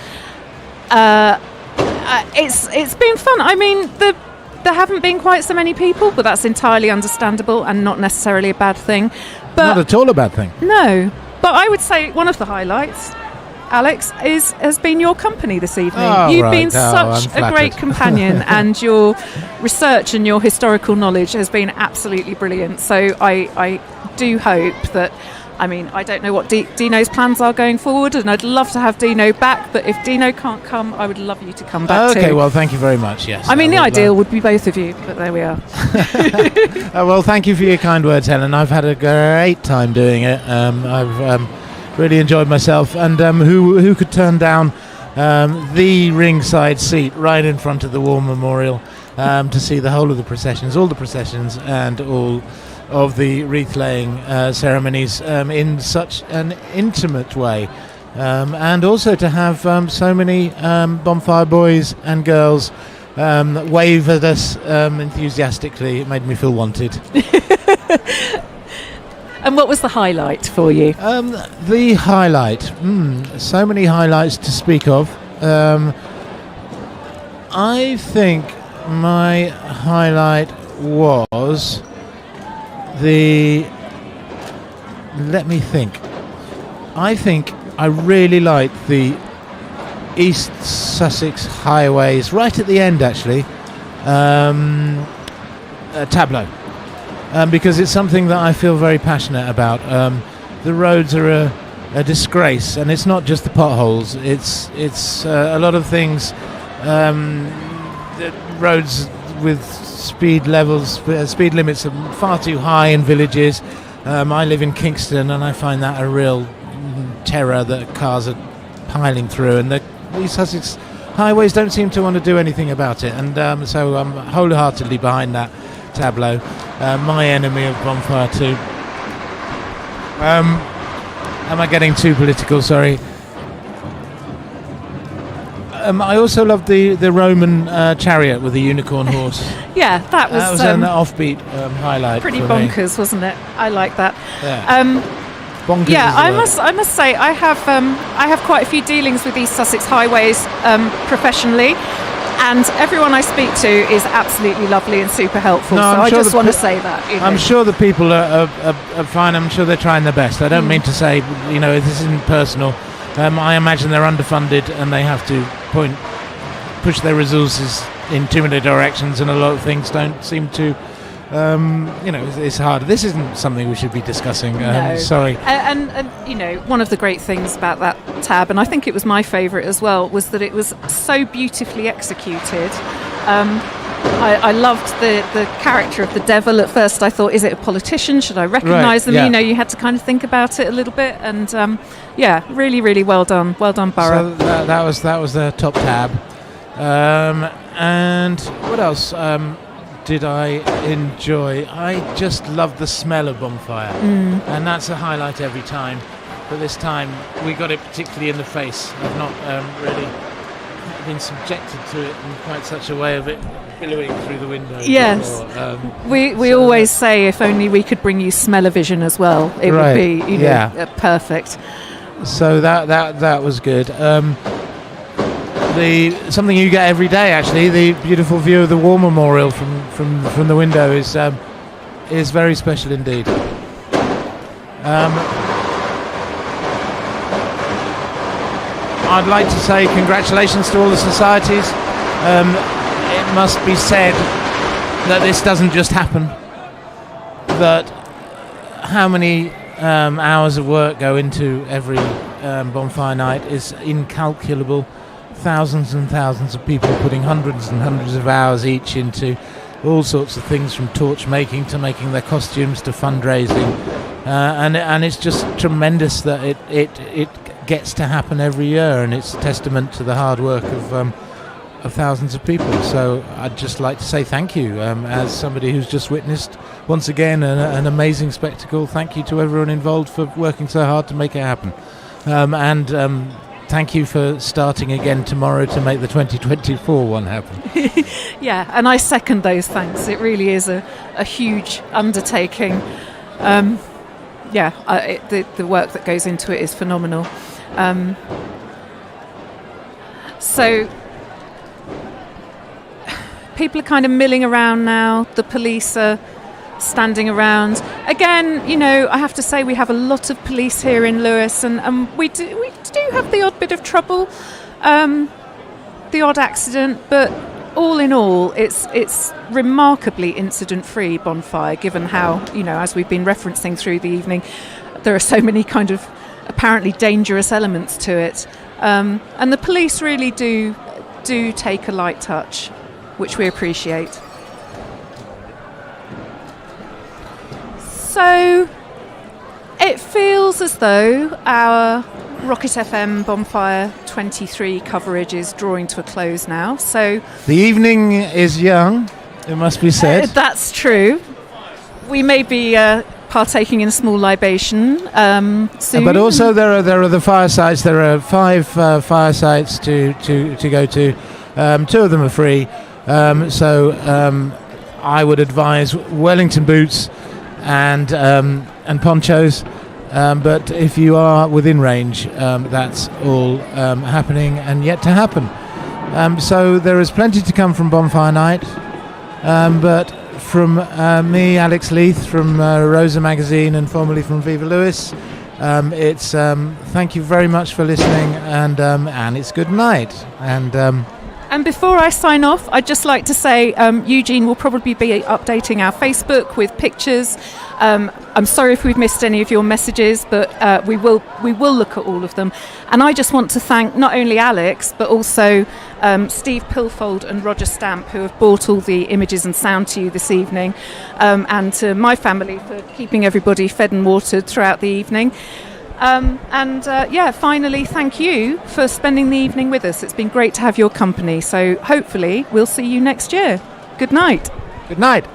It's been fun. I mean, there haven't been quite so many people, but that's entirely understandable and not necessarily a bad thing. But not at all a bad thing. No. But I would say one of the highlights, Alex, has been your company this evening. Oh, You've right. been such a great companion, and your research and your historical knowledge has been absolutely brilliant. So I do hope that, I mean, I don't know what Dino's plans are going forward, and I'd love to have Dino back, but if Dino can't come, I would love you to come back too. Okay, well, thank you very much, yes. I mean, the ideal would be both of you, but there we are. Well, thank you for your kind words, Helen. I've had a great time doing it. I've really enjoyed myself, and who could turn down the ringside seat right in front of the War Memorial to see the whole of the processions, all the processions, and all of the wreath-laying ceremonies in such an intimate way, and also to have so many bonfire boys and girls wave at us enthusiastically. It made me feel wanted. And what was the highlight for you? The highlight, so many highlights to speak of. I think my highlight was let me think. I think I really liked the East Sussex highways right at the end, actually. Tableau. Because it's something that I feel very passionate about. The roads are a disgrace, and it's not just the potholes. It's a lot of things. The roads with speed limits are far too high in villages. I live in Kingston, and I find that a real terror that cars are piling through, and these Sussex highways don't seem to want to do anything about it. And so I'm wholeheartedly behind that Tableau. My enemy of Bonfire too. Am I getting too political? Sorry. I also loved the Roman chariot with the unicorn horse. Yeah, that was an offbeat highlight. Pretty for bonkers, wasn't it? I like that. Yeah. Bonkers. Yeah, I must say I have quite a few dealings with these Sussex highways professionally, and everyone I speak to is absolutely lovely and super helpful. No, so I sure just want to say that. I'm sure the people are fine. I'm sure they're trying their best. I don't mean to say, this isn't personal. I imagine they're underfunded and they have to push their resources in too many directions, and a lot of things don't seem to. It's hard. This isn't something we should be discussing. No. Sorry. And one of the great things about that tab, and I think it was my favourite as well, was that it was so beautifully executed. I loved the character of the devil. At first I thought, is it a politician? Should I recognise them? Yeah. You had to kind of think about it a little bit, and really, really well done. Well done, Borough. So that was the top tab. And what else did I enjoy? I just loved the smell of Bonfire, and that's a highlight every time. But this time we got it particularly in the face. I've not really been subjected to it in quite such a way of it billowing through the window. Yes. We always say if only we could bring you smell-o-vision as well, it would be perfect. So that was good. something you get every day. Actually, the beautiful view of the War Memorial from the window is very special indeed. I'd like to say congratulations to all the societies. It must be said that this doesn't just happen. That how many hours of work go into every bonfire night is incalculable. Thousands and thousands of people putting hundreds and hundreds of hours each into all sorts of things, from torch making to making their costumes to fundraising, and it's just tremendous that it gets to happen every year, and it's a testament to the hard work of thousands of people. So I'd just like to say thank you, as somebody who's just witnessed once again an amazing spectacle. Thank you to everyone involved for working so hard to make it happen, and thank you for starting again tomorrow to make the 2024 one happen. Yeah, and I second those thanks. It really is a huge undertaking. The work that goes into it is phenomenal. So people are kind of milling around now. The police are standing around. Again, I have to say we have a lot of police here in Lewes, and we do have the odd bit of trouble, the odd accident, but all in all, it's remarkably incident-free bonfire, given how, as we've been referencing through the evening, there are so many kind of apparently dangerous elements to it. And the police really do take a light touch, which we appreciate. So it feels as though our Rocket FM Bonfire 23 coverage is drawing to a close now. So the evening is young, it must be said. That's true. We may be partaking in a small libation soon. But also there are the fire sites. There are 5 fire sites to go to. 2 of them are free. So I would advise Wellington boots and ponchos. But if you are within range, that's all happening and yet to happen. So there is plenty to come from Bonfire Night. But from me, Alex Leith, from Rosa Magazine and formerly from Viva Lewes, it's thank you very much for listening, and it's good night. And before I sign off, I'd just like to say Eugene will probably be updating our Facebook with pictures. I'm sorry if we've missed any of your messages, but we will look at all of them. And I just want to thank not only Alex, but also Steve Pilfold and Roger Stamp, who have brought all the images and sound to you this evening, and to my family for keeping everybody fed and watered throughout the evening. Finally, thank you for spending the evening with us. It's been great to have your company. So hopefully we'll see you next year. Good night. Good night.